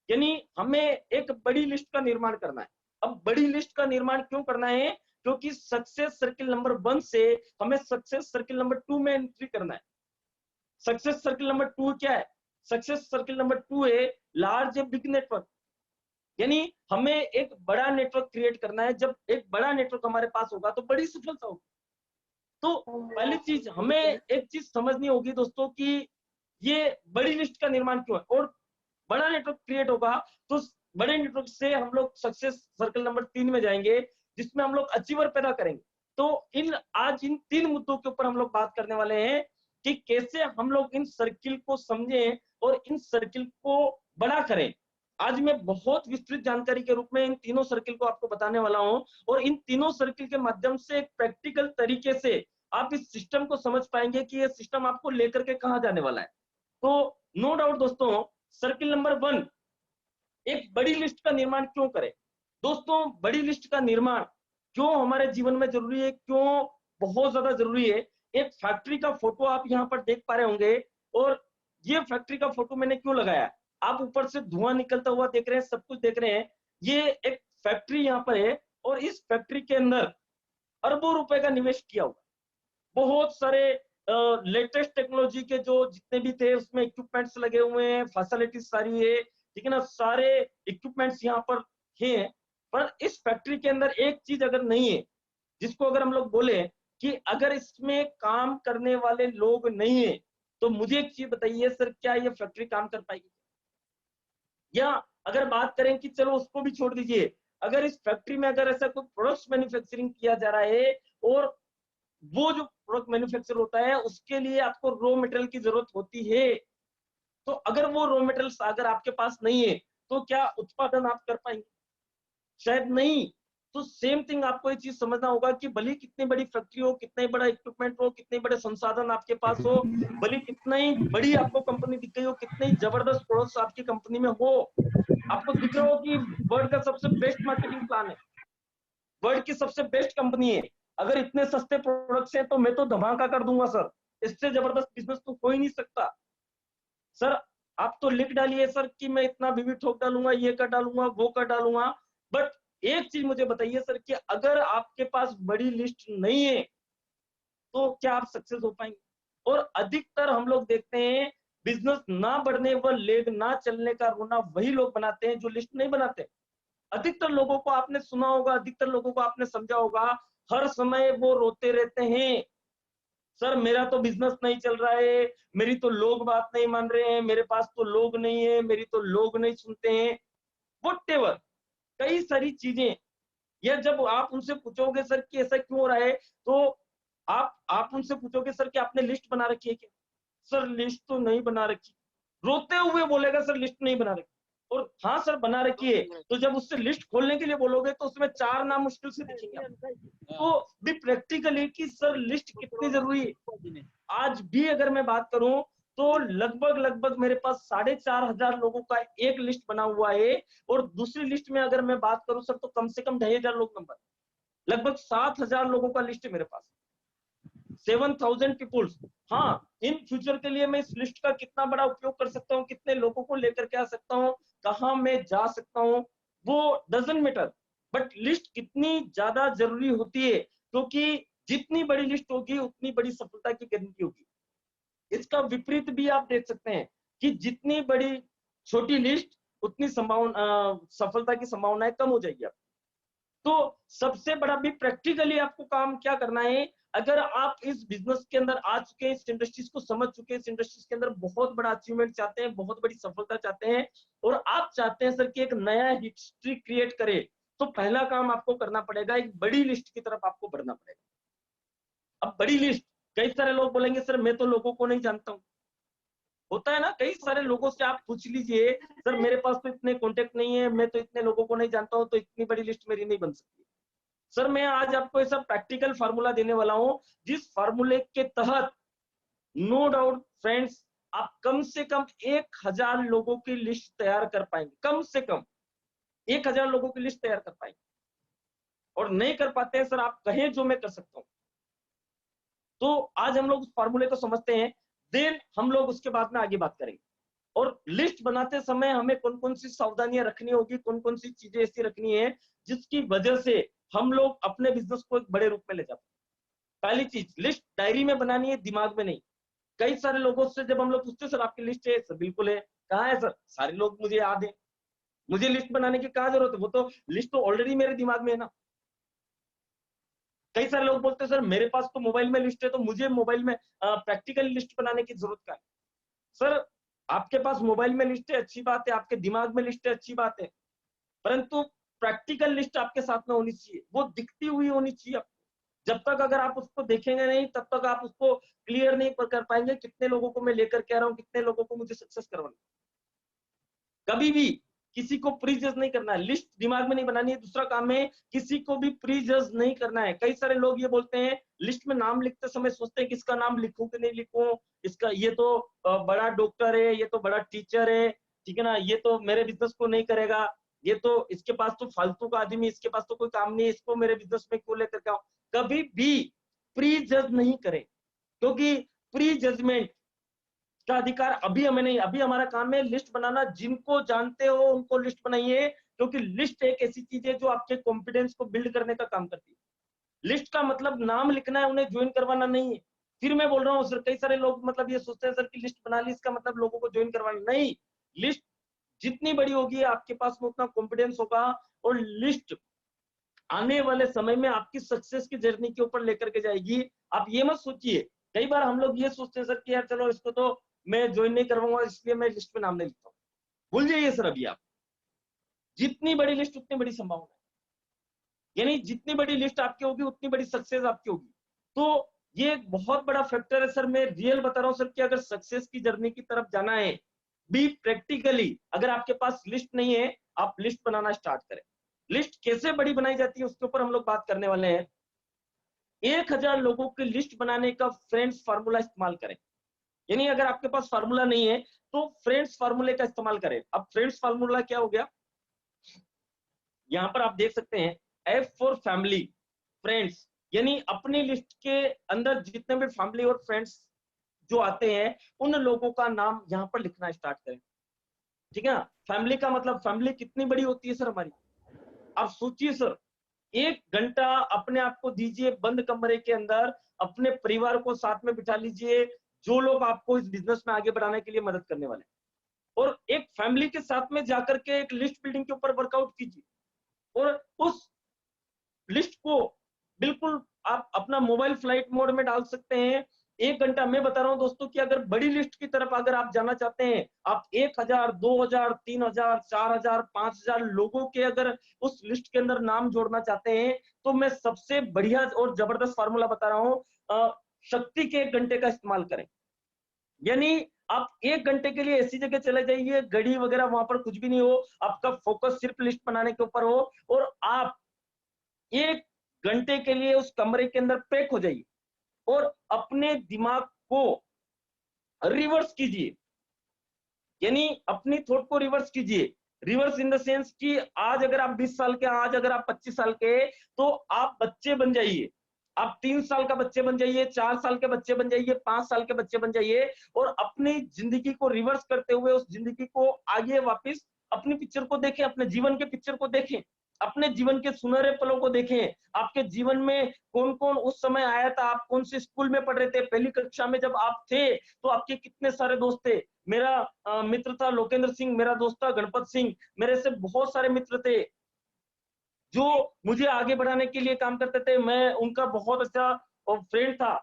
यानी हमें एक बड़ी लिस्ट का निर्माण करना है। अब बड़ी लिस्ट का निर्माण क्यों करना है? क्योंकि सक्सेस सर्किल नंबर 1 से हमें सक्सेस सर्किल नंबर 2 में एंट्री करना है। सक्सेस सर्किल नंबर 2 क्या है? सक्सेस सर्किल नंबर 2 है लार्ज ए बिग नेटवर्क, यानी हमें एक बड़ा नेटवर्क क्रिएट करना है। जब एक बड़ा नेटवर्क हमारे पास होगा तो बड़ी सफलता होगी। तो पहली चीज हमें एक चीज समझनी होगी दोस्तों कि ये बड़ी लिस्ट का निर्माण क्यों है, और बड़ा नेटवर्क क्रिएट होगा तो बड़े नेटवर्क से हम लोग सक्सेस सर्कल नंबर 3 में जाएंगे, जिसमें हम लोग अचीवर पैदा करेंगे। तो आज इन 3 मुद्दों के ऊपर हम लोग बात करने वाले हैं कि कैसे हम लोग इन सर्किल को समझें और इन सर्किल को बड़ा करें। आज मैं बहुत विस्तृत जानकारी के रूप में इन तीनों सर्किल को आपको बताने वाला हूं, और इन तीनों सर्किल के माध्यम से एक प्रैक्टिकल तरीके से आप इस सिस्टम को समझ पाएंगे कि ये सिस्टम आपको लेकर के कहां जाने वाला है। तो नो डाउट दोस्तों, सर्किल नंबर 1, एक बड़ी लिस्ट का निर्माण क्यों करें? दोस्तों, बड़ी लिस्ट का निर्माण क्यों हमारे जीवन में जरूरी है, क्यों बहुत ज्यादा जरूरी है? एक फैक्ट्री का फोटो आप यहाँ पर देख पा रहे होंगे, और ये फैक्ट्री का फोटो मैंने क्यों लगाया? आप ऊपर से धुआं निकलता हुआ देख रहे हैं, सब कुछ देख रहे हैं। ये एक फैक्ट्री यहाँ पर है, और इस फैक्ट्री के अंदर अरबों रुपए का निवेश किया हुआ, बहुत सारे लेटेस्ट टेक्नोलॉजी के जो जितने भी थे उसमें इक्विपमेंट्स लगे हुए हैं, फैसिलिटीज सारी है, ठीक है ना, सारे इक्विपमेंट्स यहाँ पर हैं। पर इस फैक्ट्री के अंदर एक चीज अगर नहीं है, जिसको अगर हम लोग बोले कि अगर इसमें काम करने वाले लोग नहीं है, तो मुझे एक चीज बताइए सर, क्या ये फैक्ट्री काम कर पाएगी? या अगर बात करें कि चलो उसको भी छोड़ दीजिए, अगर इस फैक्ट्री में अगर ऐसा कोई प्रोडक्ट्स मैन्युफैक्चरिंग किया जा रहा है, और वो जो प्रोडक्ट मैन्युफैक्चर होता है उसके लिए आपको रॉ मटेरियल की जरूरत होती है, तो अगर वो रॉ मटेरियल्स अगर आपके पास नहीं है, तो क्या उत्पादन आप कर पाएंगे? शायद नहीं। तो सेम थिंग आपको ये चीज समझना होगा कि भले कितनी बड़ी फैक्ट्री हो, कितना ही बड़ा इक्विपमेंट हो, कितने बड़े संसाधन आपके पास हो, भले कितना ही बड़ी आपको कंपनी दिख गई हो, कितने ही जबरदस्त प्रोडक्ट्स आपकी कंपनी में हो, आपको दिख रहा हो कि वर्ल्ड का सबसे बेस्ट मार्केटिंग प्लान है, वर्ल्ड की सबसे बेस्ट कंपनी है, अगर इतने सस्ते प्रोडक्ट्स हैं तो मैं तो धमाका कर दूंगा सर, इससे जबरदस्त बिजनेस तो हो ही नहीं सकता सर। आप तो लिख डालिए सर कि मैं इतना बीवी ठोक डालूंगा, ये कर डालूंगा, वो कर डालूंगा, बट एक चीज मुझे बताइए सर कि अगर आपके पास बड़ी लिस्ट नहीं है तो क्या आप सक्सेस हो पाएंगे? और अधिकतर हम लोग देखते हैं बिजनेस ना बढ़ने व लेग ना चलने का रोना वही लोग बनाते हैं जो लिस्ट नहीं बनाते। अधिकतर लोगों को आपने सुना होगा, अधिकतर लोगों को आपने समझा होगा, हर समय वो रोते रहते हैं, सर मेरा तो बिजनेस नहीं चल रहा है, मेरी तो लोग बात नहीं मान रहे हैं, मेरे पास तो लोग नहीं है, मेरी तो लोग नहीं सुनते हैं, व्हाटएवर कई सारी चीजें। या जब आप उनसे पूछोगे सर कि ऐसा क्यों हो रहा है, तो आप उनसे पूछोगे सर कि आपने लिस्ट बना रखी है क्या? सर लिस्ट तो नहीं बना रखी। रोते हुए बोलेगा सर लिस्ट नहीं बना रखी। और हाँ सर बना रखी है, तो जब उससे लिस्ट खोलने के लिए बोलोगे तो उसमें 4 नाम मुश्किल से दिखेंगे आपको। तो भी प्रैक्टिकली कि सर लिस्ट कितनी जरूरी है। आज भी अगर मैं बात करूं तो लगभग लगभग मेरे पास 4,500 लोगों का एक लिस्ट बना हुआ है, और दूसरी लिस्ट में अगर मैं बात करूं सर तो कम से कम 2,500 लोग नंबर, लगभग 7,000 लोगों का लिस्ट है मेरे पास, 7,000 पीपुल्स। हाँ, इन फ्यूचर के लिए मैं इस लिस्ट का कितना बड़ा उपयोग कर सकता हूँ, कितने लोगों को लेकर के आ सकता हूँ, कहाँ मैं जा सकता हूँ, वो डजंट मैटर, बट लिस्ट कितनी ज्यादा जरूरी होती है, क्योंकि जितनी बड़ी लिस्ट होगी उतनी बड़ी सफलता की गारंटी होगी। इसका विपरीत भी आप देख सकते हैं कि जितनी बड़ी छोटी लिस्ट उतनी संभावना सफलता की संभावनाएं कम हो जाएगी आप। तो सबसे बड़ा भी प्रैक्टिकली आपको काम क्या करना है, अगर आप इस बिजनेस के अंदर आ चुके हैं, इस इंडस्ट्रीज को समझ चुके हैं, इस इंडस्ट्रीज के अंदर बहुत बड़ा अचीवमेंट चाहते हैं, बहुत बड़ी सफलता चाहते हैं, और आप चाहते हैं सर कि एक नया हिस्ट्री क्रिएट करे, तो पहला काम आपको करना पड़ेगा, एक बड़ी लिस्ट की तरफ आपको बढ़ना पड़ेगा। अब बड़ी लिस्ट, कई सारे लोग बोलेंगे सर मैं तो लोगों को नहीं जानता हूँ, होता है ना, कई सारे लोगों से आप पूछ लीजिए, सर मेरे पास तो इतने कॉन्टेक्ट नहीं है, मैं तो इतने लोगों को नहीं जानता हूँ, तो इतनी बड़ी लिस्ट मेरी नहीं बन सकती। सर मैं आज आपको ऐसा प्रैक्टिकल फार्मूला देने वाला हूं, जिस फार्मूले के तहत नो डाउट फ्रेंड्स आप कम से कम 1,000 लोगों की लिस्ट तैयार कर पाएंगे, कम से कम 1,000 लोगों की लिस्ट तैयार कर पाएंगे। और नहीं कर पाते हैं सर, आप कहें जो मैं कर सकता हूं। तो आज हम लोग उस फार्मूले को समझते हैं, देन हम लोग उसके बाद में आगे बात करेंगे। और लिस्ट बनाते समय हमें कौन कौन सी सावधानियां रखनी होगी, कौन कौन सी चीजें ऐसी रखनी है जिसकी वजह से हम लोग अपने बिजनेस को एक बड़े रूप में ले जाते हैं। पहली चीज, लिस्ट डायरी में बनानी है, दिमाग में नहीं। कई सारे लोगों से जब हम लोग पूछते हैं सर आपकी लिस्ट है, सर बिल्कुल है, कहाँ है सर, सारे लोग मुझे याद है, मुझे लिस्ट बनाने की कहाँ जरूरत है, वो तो लिस्ट तो ऑलरेडी मेरे दिमाग में है ना। कई सारे लोग बोलते हैं सर मेरे पास तो मोबाइल में लिस्ट है, तो मुझे मोबाइल में प्रैक्टिकल लिस्ट बनाने की जरूरत क्या है? सर आपके पास मोबाइल में लिस्ट है, अच्छी बात है, आपके दिमाग में लिस्ट है, अच्छी बात है, परंतु प्रैक्टिकल लिस्ट आपके साथ में होनी चाहिए, वो दिखती हुई होनी चाहिए आपको। जब तक अगर आप उसको देखेंगे नहीं, तब तक आप उसको क्लियर नहीं कर पाएंगे कितने लोगों को मैं लेकर के आ रहा हूँ, कितने लोगों को मुझे सक्सेस करवाना। कभी भी किसी को प्री जज नहीं करना है, लिस्ट दिमाग में नहीं बनानी है। दूसरा काम है, किसी को भी प्री जज नहीं करना है। कई सारे लोग ये बोलते हैं, लिस्ट में नाम लिखते समय सोचते हैं कि इसका नाम लिखूं कि नहीं लिखूं, इसका ये तो बड़ा डॉक्टर है, ये तो बड़ा टीचर है, ठीक है ना, ये तो मेरे बिजनेस को नहीं करेगा, ये तो इसके पास तो फालतू का आदमी, इसके पास तो कोई काम नहीं है, इसको मेरे बिजनेस में क्यों लेकर के आऊं। कभी भी प्री जज नहीं करें, क्योंकि प्री जजमेंट का अधिकार अभी हमें नहीं। अभी हमारा काम है लिस्ट बनाना, जिनको जानते हो उनको लिस्ट बनाइए, क्योंकि लिस्ट एक ऐसी चीज है जो आपके कॉन्फिडेंस को बिल्ड करने का काम करती है। लिस्ट का मतलब नाम लिखना है, उन्हें ज्वाइन करवाना नहीं है। फिर मैं बोल रहा हूँ सर, कई सारे लोग मतलब ये सोचते हैं सर कि लिस्ट बना ली, इसका मतलब लोगों को ज्वाइन करवाना नहीं। लिस्ट जितनी बड़ी होगी आपके पास में उतना कॉन्फिडेंस होगा, और लिस्ट आने वाले समय में आपकी सक्सेस की जर्नी के ऊपर लेकर के जाएगी। आप ये मत सोचिए, कई बार हम लोग ये सोचते हैं सर कि यार चलो इसको तो मैं ज्वाइन नहीं करवाऊंगा, इसलिए मैं लिस्ट में नाम नहीं लिखता हूँ। भूल जाइए सर, अभी आप जितनी बड़ी लिस्ट उतनी बड़ी संभावना है, यानी जितनी बड़ी लिस्ट आपकी होगी उतनी बड़ी सक्सेस आपकी होगी। तो ये एक बहुत बड़ा फैक्टर है सर, मैं रियल बता रहा हूँ सर कि अगर सक्सेस की जर्नी की तरफ जाना है, बी प्रैक्टिकली, अगर आपके पास लिस्ट नहीं है, आप लिस्ट बनाना स्टार्ट करें। लिस्ट कैसे बड़ी बनाई जाती है उसके ऊपर हम लोग बात करने वाले हैं। 1000 लोगों की लिस्ट बनाने का फ्रेंड्स फार्मूला इस्तेमाल करें। यानी अगर आपके पास फार्मूला नहीं है तो फ्रेंड्स फार्मूले का इस्तेमाल करें। अब फ्रेंड्स फार्मूला क्या हो गया, यहां पर आप देख सकते हैं F फॉर फैमिली, फ्रेंड्स, यानी अपनी लिस्ट के अंदर जितने भी फैमिली और फ्रेंड्स जो आते हैं उन लोगों का नाम यहां पर लिखना स्टार्ट करें। ठीक है ना, फैमिली का मतलब फैमिली कितनी बड़ी होती है सर हमारी, आप सोचिए सर, 1 घंटा अपने आप को दीजिए बंद कमरे के अंदर, अपने परिवार को साथ में बिठा लीजिए, जो लोग आपको इस बिजनेस में आगे बढ़ाने के लिए मदद करने वाले, और एक फैमिली के साथ में जाकर के एक लिस्ट बिल्डिंग के ऊपर वर्कआउट कीजिए। और उस लिस्ट को बिल्कुल आप अपना मोबाइल फ्लाइट मोड में डाल सकते हैं। 1 घंटा, मैं बता रहा हूं दोस्तों कि अगर बड़ी लिस्ट की तरफ अगर आप जाना चाहते हैं, आप 1000, 2000, 3000, 4000, 5000 लोगों के अगर उस लिस्ट के अंदर नाम जोड़ना चाहते हैं, तो मैं सबसे बढ़िया और जबरदस्त फार्मूला बता रहा हूं, शक्ति के 1 घंटे का इस्तेमाल करें। यानी आप 1 घंटे के लिए ऐसी जगह चले जाइए, घड़ी वगैरह वहां पर कुछ भी नहीं हो, आपका फोकस सिर्फ लिस्ट बनाने के ऊपर हो, और आप 1 घंटे के लिए उस कमरे के अंदर पैक हो जाइए और अपने दिमाग को रिवर्स कीजिए। यानी अपनी थॉट को रिवर्स कीजिए। रिवर्स इन द सेंस कि आज अगर आप 20 साल के, आज अगर आप 25 साल के, तो आप बच्चे बन जाइए। आप 3 साल का बच्चे बन जाइए, 4 साल के बच्चे बन जाइए, 5 साल के बच्चे बन जाइए, और अपनी जिंदगी को रिवर्स करते हुए उस जिंदगी को आगे वापस अपनी पिक्चर को देखें, अपने जीवन के पिक्चर को देखें, अपने जीवन के सुनहरे पलों को देखें। आपके जीवन में कौन कौन उस समय आया था, आप कौन से स्कूल में पढ़ रहे थे, पहली कक्षा में जब आप थे तो आपके कितने सारे दोस्त थे। मेरा मित्र था लोकेंद्र सिंह, मेरा दोस्त था गणपत सिंह, मेरे से बहुत सारे मित्र थे जो मुझे आगे बढ़ाने के लिए काम करते थे, मैं उनका बहुत अच्छा फ्रेंड था।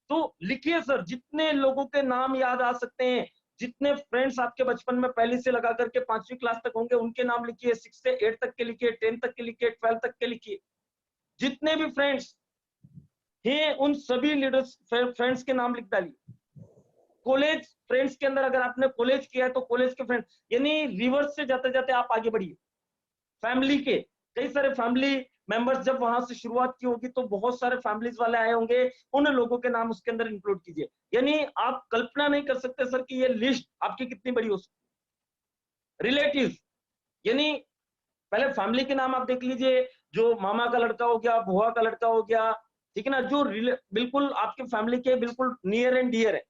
तो लिखिए सर, जितने लोगों के नाम याद आ सकते हैं, जितने फ्रेंड्स आपके बचपन में पहली से लगा करके 5वीं क्लास तक होंगे, उनके नाम लिखिए, 6 से 8 तक के लिखिए, 10 तक के लिखिए, 12 तक के लिखिए। जितने भी फ्रेंड्स हैं उन सभी लीडर्स फ्रेंड्स के नाम लिख डालिए। कॉलेज फ्रेंड्स के अंदर अगर आपने कॉलेज किया है तो कॉलेज के फ्रेंड, यानी रिवर्स से जाते जाते आप आगे बढ़िए। फैमिली के कई सारे फैमिली मेंबर्स जब वहां से शुरुआत की होगी तो बहुत सारे फैमिलीज वाले आए होंगे, उन लोगों के नाम उसके अंदर इंक्लूड कीजिए। यानी आप कल्पना नहीं कर सकते सर कि ये लिस्ट आपकी कितनी बड़ी हो सकती है। रिलेटिव्स, यानी पहले फैमिली के नाम आप देख लीजिए, जो मामा का लड़का हो गया, बुआ का लड़का हो गया, ठीक है ना, जो बिल्कुल आपके फैमिली के बिल्कुल नियर एंड डियर है।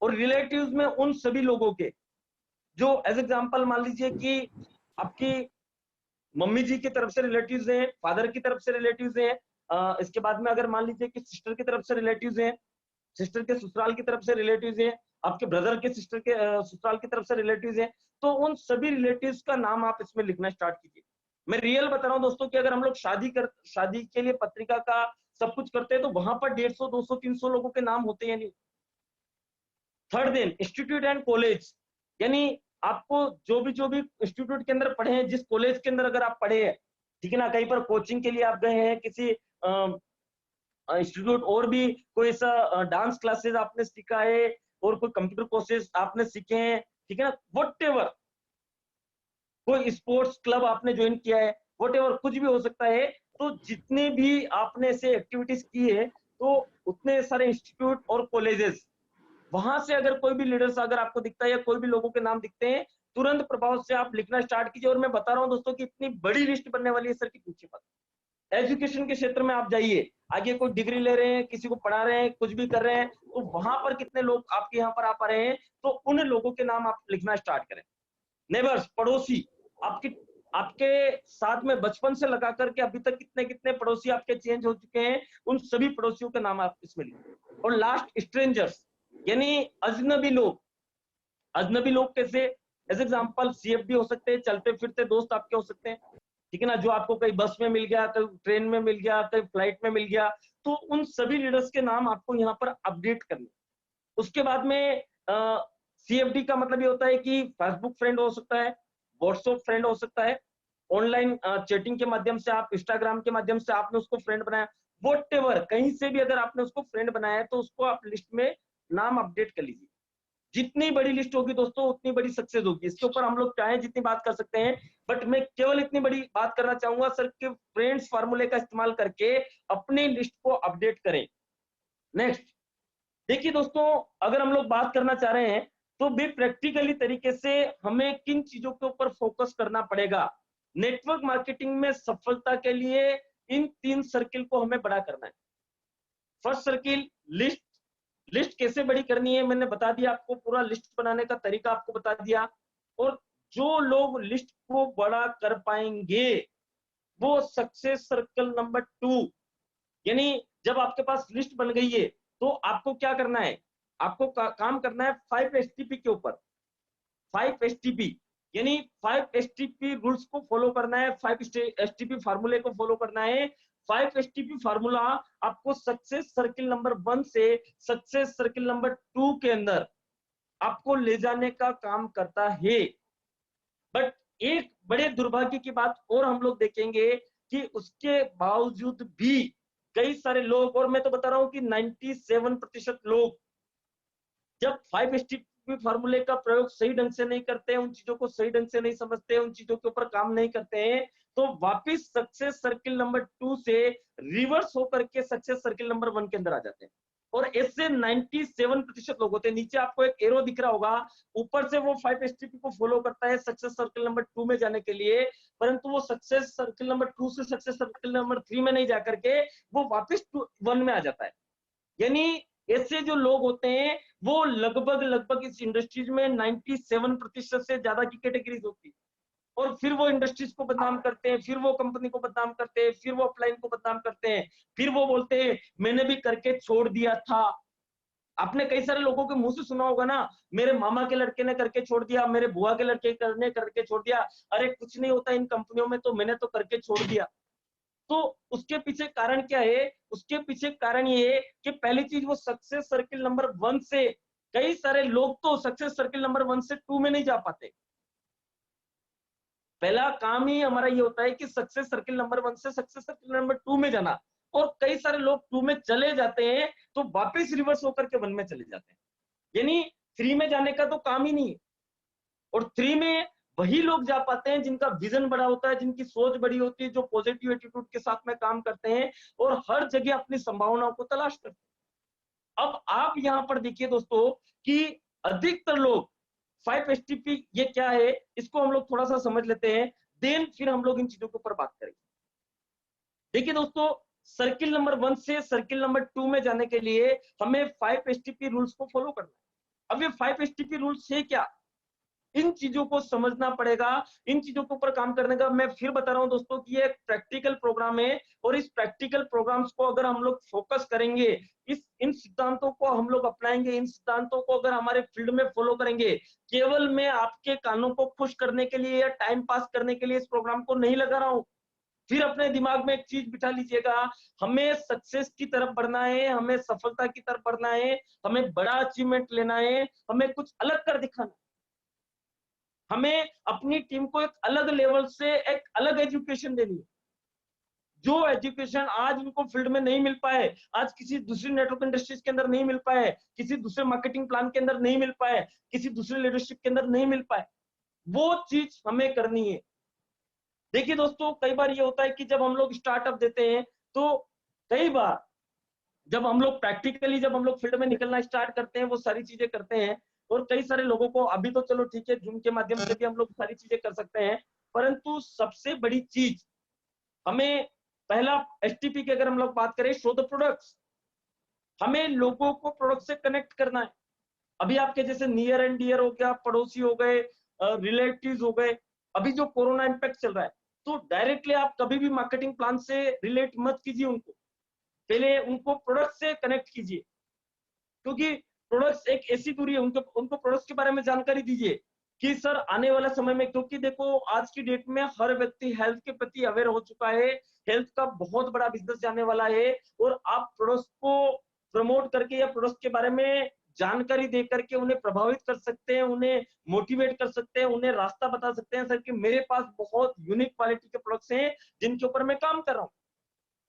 और रिलेटिव्स में उन सभी लोगों के जो एज एग्जांपल मान लीजिए कि आपकी मम्मी जी की तरफ से रिलेटिव्स हैं, फादर की तरफ से रिलेटिव्स हैं, इसके बाद में अगर मान लीजिए कि सिस्टर की तरफ से रिलेटिव्स हैं, सिस्टर के ससुराल की तरफ से रिलेटिव्स हैं, आपके ब्रदर के सिस्टर के ससुराल की तरफ से रिलेटिव्स हैं, तो उन सभी रिलेटिव्स का नाम आप इसमें लिखना स्टार्ट कीजिए। मैं रियल बता रहा हूं दोस्तों कि अगर हम लोग शादी के लिए पत्रिका का सब कुछ करते हैं तो वहां पर 150, 200, 300 लोगों के नाम होते हैं नहीं। थर्ड दिन इंस्टीट्यूट एंड कॉलेज, यानी आपको जो भी इंस्टीट्यूट के अंदर पढ़े हैं, जिस कॉलेज के अंदर अगर आप पढ़े हैं, ठीक है ना, कहीं पर कोचिंग के लिए आप गए हैं, किसी इंस्टीट्यूट, और भी कोई ऐसा डांस क्लासेस आपने सीखा है, और कोई कंप्यूटर कोर्सेज आपने सीखे हैं, ठीक है ना, व्हाटएवर, कोई स्पोर्ट्स क्लब आपने ज्वाइन किया है, व्हाटएवर, कुछ भी हो सकता है। तो जितने भी आपने ऐसे एक्टिविटीज की है, तो उतने सारे इंस्टीट्यूट और कॉलेजेस, वहां से अगर कोई भी लीडर्स अगर आपको दिखता है या कोई भी लोगों के नाम दिखते हैं, तुरंत प्रभाव से आप लिखना स्टार्ट कीजिए। और मैं बता रहा हूं दोस्तों कि इतनी बड़ी लिस्ट बनने वाली है सर की पूछिए मत। एजुकेशन के क्षेत्र में आप जाइए, आगे कोई डिग्री ले रहे हैं, किसी को पढ़ा रहे हैं, कुछ भी कर रहे हैं, तो वहां पर कितने लोग आपके यहाँ पर आ पा रहे हैं, तो उन लोगों के नाम आप लिखना स्टार्ट करें। नेबर्स, पड़ोसी, आपके आपके साथ में बचपन से लगा करके अभी तक कितने कितने पड़ोसी आपके चेंज हो चुके हैं, उन सभी पड़ोसियों के नाम आप इसमें लिखें। और लास्ट, स्ट्रेंजर्स, यानी अजनबी लोग। अजनबी लोग कैसे, एज एग्जांपल सीएफडी हो सकते हैं, चलते फिरते दोस्त आपके हो सकते हैं, ठीक है ना, जो आपको कहीं बस में मिल गया, कहीं ट्रेन में मिल गया, कहीं फ्लाइट में मिल गया, तो उन सभी लीडर्स के नाम आपको यहाँ पर अपडेट करने। उसके बाद में सीएफडी का मतलब ये होता है कि फेसबुक फ्रेंड हो सकता है, व्हाट्सएप फ्रेंड हो सकता है, ऑनलाइन चैटिंग के माध्यम से, आप इंस्टाग्राम के माध्यम से आपने उसको फ्रेंड बनाया, व्हाटएवर, कहीं से भी अगर आपने उसको फ्रेंड बनाया है तो उसको आप लिस्ट में नाम अपडेट कर लीजिए। जितनी बड़ी लिस्ट होगी दोस्तों उतनी बड़ी सक्सेस होगी। इसके ऊपर हम लोग चाहे जितनी बात कर सकते हैं, बट मैं केवल इतनी बड़ी बात करना चाहूंगा सर कि फ्रेंड्स फार्मूले का इस्तेमाल करके अपनी लिस्ट को अपडेट करें। नेक्स्ट देखिए दोस्तों, अगर हम लोग बात करना चाह रहे हैं तो भी प्रैक्टिकली तरीके से हमें किन चीजों के ऊपर फोकस करना पड़ेगा। नेटवर्क मार्केटिंग में सफलता के लिए इन 3 सर्किल को हमें बड़ा करना है। First circle list. लिस्ट कैसे बड़ी करनी है मैंने बता दिया आपको, पूरा लिस्ट बनाने का तरीका आपको बता दिया। और जो लोग लिस्ट को बड़ा कर पाएंगे वो सक्सेस सर्कल नंबर 2, यानी जब आपके पास लिस्ट बन गई है तो आपको क्या करना है, आपको काम करना है 5 एसटीपी के ऊपर। 5 एसटीपी यानी 5 एसटीपी रूल्स को फॉलो करना है, 5 एसटीपी फार्मूले को फॉलो करना है। 5 एसटीपी फार्मूला आपको सक्सेस सर्किल नंबर 1 से सक्सेस सर्किल नंबर 2 के अंदर आपको ले जाने का काम करता है। बट एक बड़े दुर्भाग्य की बात और हम लोग देखेंगे कि उसके बावजूद भी कई सारे लोग, और मैं तो बता रहा हूं कि 97% लोग जब 5 एसटीपी फार्मूले का प्रयोग सही ढंग से नहीं करते हैं, उन चीजों को सही ढंग से नहीं समझते हैं, उन चीजों के ऊपर काम नहीं करते हैं, तो वापिस सक्सेस सर्किल नंबर 2 से रिवर्स होकर के सक्सेस सर्किल नंबर 1 के अंदर आ जाते हैं। और ऐसे 97% लोग होते हैं। नीचे आपको एक एरो दिख रहा होगा, ऊपर से वो 5 एसटीपी को फॉलो करता है सक्सेस सर्किल नंबर 2 में जाने के लिए, परंतु वो सक्सेस सर्किल नंबर 2 से सक्सेस सर्किल नंबर 3 में नहीं जाकर के वो वापिस 1 में आ जाता है। यानी ऐसे जो लोग होते हैं वो लगभग इस इंडस्ट्रीज में 97% से ज्यादा की कैटेगरीज होती है। और फिर वो इंडस्ट्रीज को बदनाम करते हैं, फिर वो कंपनी को बदनाम करते हैं, फिर वो अपलाइन को बदनाम करते हैं, फिर वो बोलते हैं मैंने भी करके छोड़ दिया था। आपने कई सारे लोगों के मुंह से सुना होगा ना, मेरे मामा के लड़के ने करके छोड़ दिया, मेरे बुआ के लड़के ने करके छोड़ दिया, अरे कुछ नहीं होता इन कंपनियों में, तो मैंने तो करके छोड़ दिया। तो उसके पीछे कारण क्या है? उसके पीछे कारण ये है कि पहली चीज वो सक्सेस सर्किल नंबर 1 से, कई सारे लोग तो सक्सेस सर्किल नंबर 1 से 2 में नहीं जा पाते। पहला काम ही हमारा ये होता है कि सक्सेस सर्किल नंबर 1 से सक्सेस सर्किल नंबर 2 में जाना, और कई सारे लोग 2 में चले जाते हैं तो वापस रिवर्स होकर के 1 में चले जाते हैं। यानी 3 में जाने का तो काम ही नहीं है। और 3 में वही लोग जा पाते हैं जिनका विजन बड़ा होता है, जिनकी सोच बड़ी होती है, जो पॉजिटिव एटीट्यूड के साथ में काम करते हैं और हर जगह अपनी संभावनाओं को तलाश करते हैं। अब आप यहां पर देखिए दोस्तों कि अधिकतर लोग 5 एसटीपी ये क्या है, इसको हम लोग थोड़ा सा समझ लेते हैं, देन फिर हम लोग इन चीजों के ऊपर बात करेंगे। देखिए दोस्तों, सर्किल नंबर 1 से सर्किल नंबर 2 में जाने के लिए हमें 5 एसटीपी रूल्स को फॉलो करना है। अब ये 5 एसटीपी रूल्स है क्या, इन चीजों को समझना पड़ेगा, इन चीजों के ऊपर काम करने का। मैं फिर बता रहा हूं दोस्तों कि ये एक प्रैक्टिकल प्रोग्राम है, और इस प्रैक्टिकल प्रोग्राम्स को अगर हम लोग फोकस करेंगे, इन सिद्धांतों को हम लोग अपनाएंगे, इन सिद्धांतों को अगर हमारे फील्ड में फॉलो करेंगे, केवल मैं आपके कानों को खुश करने के लिए या टाइम पास करने के लिए इस प्रोग्राम को नहीं लगा रहा हूं। फिर अपने दिमाग में एक चीज बिठा लीजिएगा, हमें सक्सेस की तरफ बढ़ना है, हमें सफलता की तरफ बढ़ना है, हमें बड़ा अचीवमेंट लेना है, हमें कुछ अलग कर दिखाना, हमें अपनी टीम को एक अलग लेवल से एक अलग एजुकेशन देनी है। जो एजुकेशन आज उनको फील्ड में नहीं मिल पाए, आज किसी दूसरी नेटवर्क इंडस्ट्रीज के अंदर नहीं मिल पाए, किसी दूसरे मार्केटिंग प्लान के अंदर नहीं मिल पाए, किसी दूसरे लीडरशिप के अंदर नहीं मिल पाए, वो चीज हमें करनी है। देखिए दोस्तों, कई बार ये होता है कि जब हम लोग स्टार्टअप देते हैं तो कई बार जब हम लोग प्रैक्टिकली जब हम लोग फील्ड में निकलना स्टार्ट करते हैं, वो सारी चीजें करते हैं, और कई सारे लोगों को अभी तो चलो ठीक है, जूम के माध्यम से भी हम लोग सारी चीजें कर सकते हैं, परंतु सबसे बड़ी चीज हमें पहला एसटीपी की अगर हम लोग बात करें, शो द प्रोडक्ट्स, हमें लोगों को प्रोडक्ट से कनेक्ट करना है। अभी आपके जैसे नियर एंड डियर हो गया, पड़ोसी हो गए, रिलेटिव्स हो गए, अभी जो कोरोना इंपैक्ट चल रहा है, तो डायरेक्टली आप कभी भी मार्केटिंग प्लान से रिलेट मत कीजिए उनको, पहले उनको प्रोडक्ट से कनेक्ट कीजिए, क्योंकि प्रोडक्ट्स एक ऐसी दूरी है, उनको प्रोडक्ट्स के बारे में जानकारी दीजिए कि सर आने वाला समय में, क्योंकि देखो आज की डेट में हर व्यक्ति हेल्थ के प्रति अवेयर हो चुका है, हेल्थ का बहुत बड़ा बिजनेस जाने वाला है, और आप प्रोडक्ट्स को प्रमोट करके या प्रोडक्ट्स के बारे में जानकारी दे करके उन्हें प्रभावित कर सकते हैं, उन्हें मोटिवेट कर सकते हैं, उन्हें रास्ता बता सकते हैं सर कि मेरे पास बहुत यूनिक क्वालिटी के प्रोडक्ट्स हैं जिनके ऊपर मैं काम कर रहा हूँ।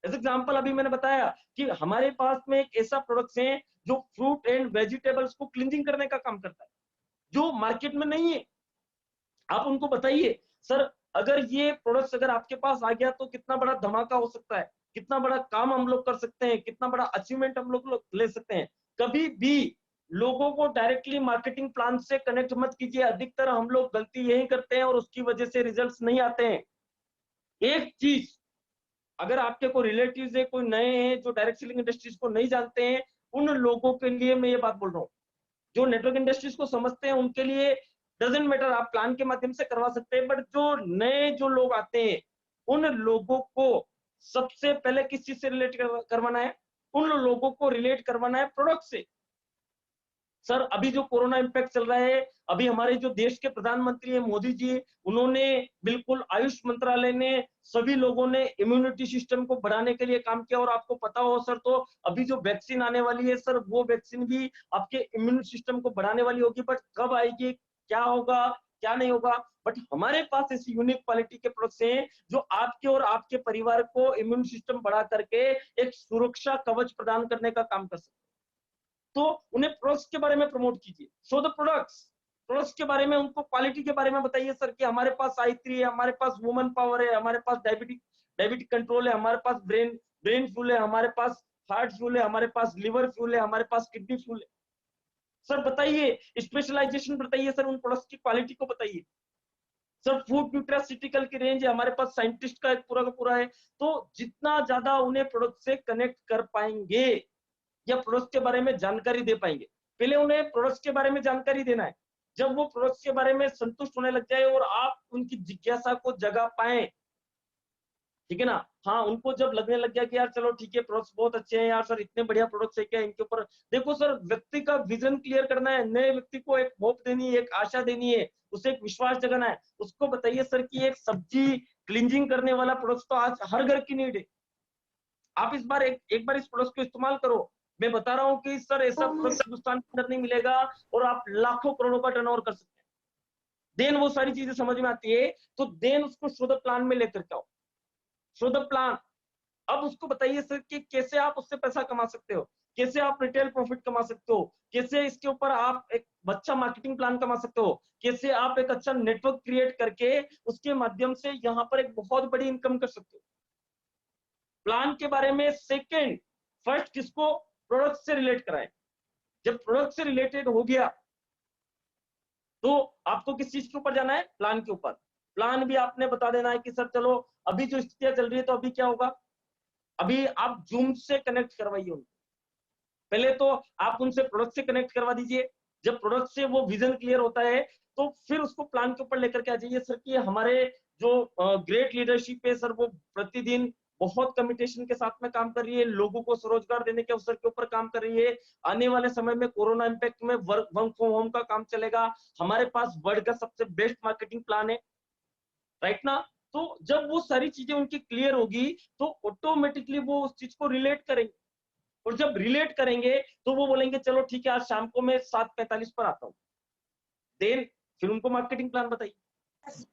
एज एग्जाम्पल अभी मैंने बताया कि हमारे पास में एक ऐसा प्रोडक्ट है जो फ्रूट एंड वेजिटेबल्स को क्लींजिंग करने का काम करता है। जो मार्केट में नहीं है। आप उनको बताइए सर, अगर ये प्रोडक्ट्स अगर आपके पास आ गया तो कितना बड़ा धमाका हो सकता है, कितना बड़ा काम हम लोग कर सकते हैं, कितना बड़ा अचीवमेंट हम लोग ले सकते हैं। कभी भी लोगों को डायरेक्टली मार्केटिंग प्लान से कनेक्ट मत कीजिए। अधिकतर हम लोग गलती यही करते हैं और उसकी वजह से रिजल्ट्स नहीं आते हैं। एक चीज, अगर आपके कोई रिलेटिव्स है, कोई नए हैं जो डायरेक्ट सेलिंग इंडस्ट्रीज को नहीं जानते हैं, उन लोगों के लिए मैं ये बात बोल रहा हूँ। जो नेटवर्क इंडस्ट्रीज को समझते हैं उनके लिए डजेंट मैटर, आप प्लान के माध्यम से करवा सकते हैं। बट जो नए जो लोग आते हैं, उन लोगों को सबसे पहले किस चीज से रिलेट करवाना है? उन लोगों को रिलेट करवाना है प्रोडक्ट से। सर, अभी जो कोरोना इंपैक्ट चल रहा है, अभी हमारे जो देश के प्रधानमंत्री है मोदी जी, उन्होंने बिल्कुल आयुष मंत्रालय ने सभी लोगों ने इम्यूनिटी सिस्टम को बढ़ाने के लिए काम किया। और आपको पता हो सर, तो अभी जो वैक्सीन आने वाली है सर, वो वैक्सीन भी आपके इम्यून सिस्टम को बढ़ाने वाली होगी। बट कब आएगी, क्या होगा, क्या नहीं होगा, बट हमारे पास ऐसी यूनिक क्वालिटी के प्रोडक्ट्स हैं जो आपके और आपके परिवार को इम्यून सिस्टम बढ़ा करके एक सुरक्षा कवच प्रदान करने का काम कर सकते हैं। तो उन्हें प्रोडक्ट्स के बारे में प्रमोट कीजिए, शो द प्रोडक्ट्स के बारे में, उनको क्वालिटी के बारे में बताइए सर कि हमारे पास i3 है, हमारे पास वुमन पावर है, हमारे पास डायबिटिक कंट्रोल है, हमारे पास ब्रेन फ्यूल है, हमारे पास हार्ट फ्यूल है, हमारे पास लिवर फ्यूल है, हमारे पास किडनी फ्यूल है। सर बताइए, स्पेशलाइजेशन बताइए सर, उन प्रोडक्ट्स की क्वालिटी को बताइए सर। फूड न्यूट्रासिटिकल की रेंज है, हमारे पास साइंटिस्ट का एक पूरा का पूरा है। तो जितना ज्यादा उन्हें प्रोडक्ट से कनेक्ट कर पाएंगे या प्रोडक्ट्स के बारे में जानकारी दे पाएंगे, पहले उन्हें प्रोडक्ट्स के बारे में जानकारी देना है। जब वो प्रोडक्ट्स के बारे में संतुष्ट होने लग जाए और आप उनकी जिज्ञासा को जगा पाए, ठीक है ना, हाँ, उनको जब लगने लग गया कि यार चलो ठीक है, प्रोडक्ट्स बहुत अच्छे हैं यार सर, इतने बढ़िया प्रोडक्ट्स है क्या इनके ऊपर। देखो सर, व्यक्ति का विजन क्लियर करना है, नए व्यक्ति को एक होप देनी है, एक आशा देनी है, उसे एक विश्वास जगाना है। उसको बताइए सर कि एक सब्जी क्लींजिंग करने वाला प्रोडक्ट तो आज हर घर की नीड है। आप इस बार एक बार इस प्रोडक्ट को इस्तेमाल करो। मैं बता रहा हूँ कि सर ऐसा प्रोडक्ट हिंदुस्तान के अंदर नहीं मिलेगा और आप लाखों करोड़ों का टर्नओवर कर सकते हैं। देन वो सारी चीजें समझ में आती है, तो देन उसको शो द प्लान में लेकर के आओ, शो द प्लान। अब उसको बताइए सर कि कैसे आप उससे पैसा कमा सकते हो, कैसे आप रिटेल प्रॉफिट कमा सकते हो, कैसे इसके ऊपर आप एक अच्छा मार्केटिंग प्लान कमा सकते हो, कैसे आप एक अच्छा नेटवर्क क्रिएट करके उसके माध्यम से यहाँ पर एक बहुत बड़ी इनकम कर सकते हो। प्लान के बारे में सेकंड, फर्स्ट किसको, प्रोडक्ट से रिलेट कराएं। जब प्रोडक्ट से रिलेटेड हो गया तो आपको किस चीज के ऊपर जाना है, प्लान के ऊपर। प्लान भी आपने बता देना है कि सर चलो अभी जो स्थितियां चल रही है तो अभी क्या होगा। अभी आप जूम से कनेक्ट करवाइए उनको, पहले तो आप उनसे प्रोडक्ट से कनेक्ट करवा दीजिए। जब प्रोडक्ट से वो विजन क्लियर होता है तो फिर उसको प्लान के ऊपर लेकर के आ जाइए सर कि हमारे जो ग्रेट लीडरशिप है सर, वो प्रतिदिन बहुत कमिटेशन के साथ में काम कर रही है, लोगों को स्वरोजगार देने के अवसर के ऊपर काम कर रही है। आने वाले समय में कोरोना इंपैक्ट में वर्क फ्रॉम होम का काम चलेगा। हमारे पास वर्ल्ड का सबसे बेस्ट मार्केटिंग प्लान है, राइट ना। तो जब वो सारी चीजें उनकी क्लियर होगी तो ऑटोमेटिकली वो उस चीज को रिलेट करेंगे, और जब रिलेट करेंगे तो वो बोलेंगे चलो ठीक है, आज शाम को मैं 7:45 पर आता हूँ। देन फिर उनको मार्केटिंग प्लान बताइए।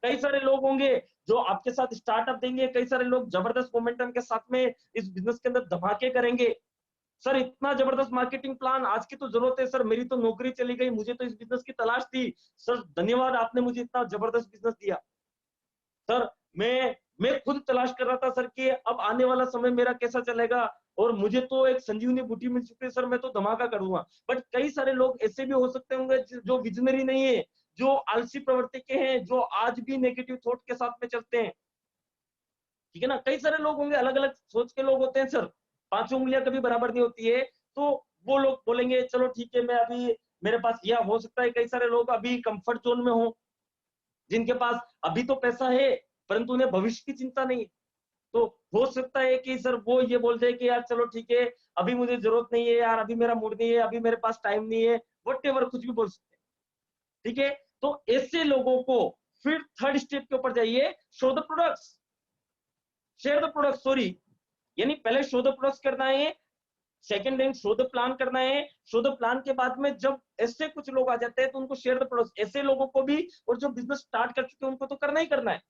कई सारे लोग होंगे जो आपके साथ स्टार्टअप देंगे, कई सारे लोग जबरदस्त मोमेंटम के साथ में इस बिजनेस के अंदर धमाके करेंगे। सर इतना जबरदस्त मार्केटिंग प्लान, आज की तो जरूरत है सर, मेरी तो नौकरी चली गई, मुझे तो इस बिजनेस की तलाश थी। सर धन्यवाद, आपने मुझे इतना जबरदस्त बिजनेस दिया। सर मैं खुद तलाश कर रहा था सर कि अब आने वाला समय मेरा कैसा चलेगा, और मुझे तो एक संजीवनी बूटी मिल चुकी है सर, मैं तो धमाका करूंगा। बट कई सारे लोग ऐसे भी हो सकते होंगे जो विजनरी नहीं है, जो आलसी प्रवृत्ति के हैं, जो आज भी नेगेटिव थॉट के साथ में चलते हैं, ठीक है ना। कई सारे लोग होंगे, अलग अलग सोच के लोग होते हैं सर, पांचों उंगलियां कभी बराबर नहीं होती है। तो वो लोग बोलेंगे चलो ठीक है, मैं अभी मेरे पास, यह हो सकता है कई सारे लोग अभी कंफर्ट जोन में हो, जिनके पास अभी तो पैसा है परंतु उन्हें भविष्य की चिंता नहीं है। तो हो सकता है कि सर वो ये बोल दे कि यार चलो ठीक है, अभी मुझे जरूरत नहीं है यार, अभी मेरा मूड नहीं है, अभी मेरे पास टाइम नहीं है, व्हाटएवर कुछ भी बोल सकते हैं, ठीक है। तो ऐसे लोगों को फिर थर्ड स्टेप के ऊपर जाइए, show the products, share the product, sorry, यानी पहले शो द प्रोडक्ट्स करना है, second hand show the plan करना है। शो द प्लान के बाद में जब ऐसे कुछ लोग आ जाते हैं तो उनको शेयर द प्रोडक्ट्स, ऐसे लोगों को भी, और जो बिजनेस स्टार्ट कर चुके हैं उनको तो करना ही करना है,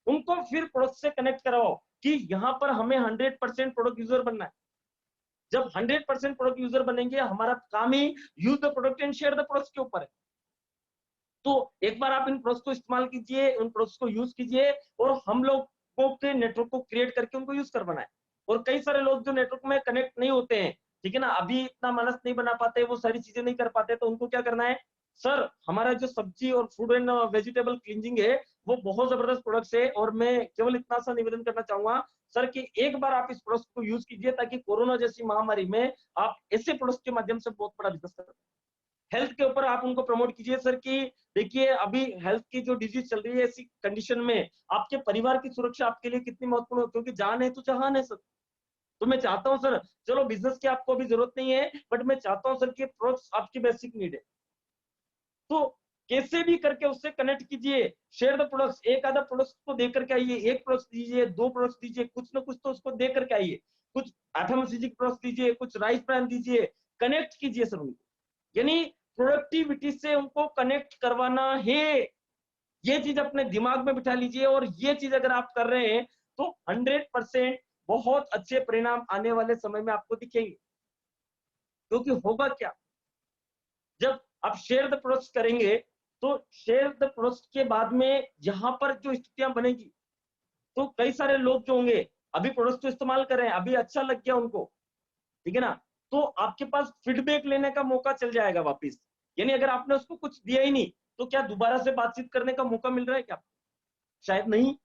उनको फिर प्रोडक्ट से कनेक्ट कराओ कि यहाँ पर हमें 100% प्रोडक्ट यूजर बनना है। जब 100% प्रोडक्ट यूजर बनेंगे, हमारा काम ही use the product and share the product के ऊपर है। तो एक बार आप इन प्रोडक्ट्स को इस्तेमाल कीजिए, उन प्रोडक्ट्स को यूज कीजिए और हम लोगों के नेटवर्क को क्रिएट करके उनको यूज कर बनाए। और कई सारे लोग जो नेटवर्क में कनेक्ट नहीं होते हैं, ठीक है ना, अभी इतना मनस नहीं बना पाते, वो सारी चीजें नहीं कर पाते, तो उनको क्या करना है, सर हमारा जो सब्जी और फूड एंड वेजिटेबल क्लींजिंग है वो बहुत जबरदस्त प्रोडक्ट्स है, और मैं केवल इतना सा निवेदन करना चाहूंगा सर कि एक बार आप इस प्रोडक्ट को यूज कीजिए, ताकि कोरोना जैसी महामारी में आप ऐसे प्रोडक्ट्स के माध्यम से बहुत बड़ा बिजनेस कर सकते हैं। हेल्थ के ऊपर आप उनको प्रमोट कीजिए सर कि देखिए अभी हेल्थ की जो डिजीज चल रही है, ऐसी कंडीशन में आपके परिवार की सुरक्षा आपके लिए कितनी महत्वपूर्ण है, क्योंकि जान है तो जहान है सर। तो मैं चाहता हूं सर, चलो बिजनेस की आपको अभी जरूरत नहीं है, बट मैं चाहता हूं सर कि प्रोडक्ट्स आपकी बेसिक नीड है, तो कैसे भी करके उससे कनेक्ट कीजिए, शेयर द प्रोडक्ट्स, एक आधा प्रोडक्ट्स को दे करके आइए, एक प्रोडक्ट दीजिए, दो प्रोडक्ट्स दीजिए, कुछ ना कुछ तो उसको दे करके आइए, कुछ एफएमसीजी प्रोडक्ट्स दीजिए, कुछ राइस ब्रांड दीजिए, कनेक्ट कीजिए सर उनको, यानी प्रोडक्टिविटी से उनको कनेक्ट करवाना है। ये चीज अपने दिमाग में बिठा लीजिए, और ये चीज अगर आप कर रहे हैं तो 100% बहुत अच्छे परिणाम आने वाले समय में आपको दिखेंगे। क्योंकि होगा क्या, जब आप शेयर द प्रोडक्ट्स करेंगे, तो शेयर द प्रोडक्ट्स के बाद में यहां पर जो स्थितियां बनेगी, तो कई सारे लोग जो होंगे अभी प्रोडक्ट्स तो इस्तेमाल कर रहे हैं, अभी अच्छा लग गया उनको, ठीक है ना, तो आपके पास फीडबैक लेने का मौका चल जाएगा वापिस। यानी अगर आपने उसको कुछ दिया ही नहीं, तो क्या दोबारा से बातचीत करने का मौका मिल रहा है क्या? शायद नहीं।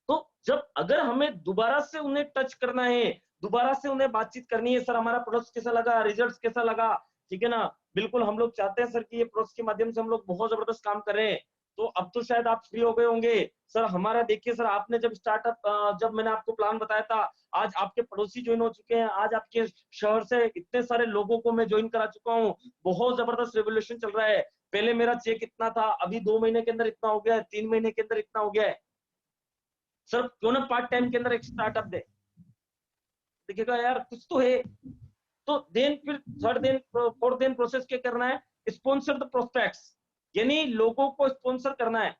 तो जब अगर हमें दोबारा से उन्हें टच करना है, दोबारा से उन्हें बातचीत करनी है, सर हमारा प्रोडक्ट कैसा लगा, रिजल्ट्स कैसा लगा, ठीक है ना, बिल्कुल हम लोग चाहते हैं सर कि ये प्रोडक्ट के माध्यम से हम लोग बहुत जबरदस्त काम कर रहे हैं। तो अब तो शायद आप फ्री हो गए होंगे सर, हमारा देखिए सर, आपने जब स्टार्टअप, जब मैंने आपको प्लान बताया था, आज आपके पड़ोसी ज्वाइन हो चुके हैं, आज आपके शहर से इतने सारे लोगों को मैं ज्वाइन करा चुका हूँ, बहुत जबरदस्त रेवोल्यूशन चल रहा है। पहले मेरा चेक इतना था, अभी 2 महीने के अंदर इतना हो गया है, 3 महीने के अंदर इतना हो गया है। सर क्यों ना पार्ट टाइम के अंदर एक स्टार्टअप दे, देखिएगा यार कुछ तो है। तो देन फिर थर्ड दिन फोर्थ दिन प्रोसेस क्या करना है, स्पॉन्सर द प्रोस्पेक्ट्स, यानी लोगों को स्पॉन्सर करना है,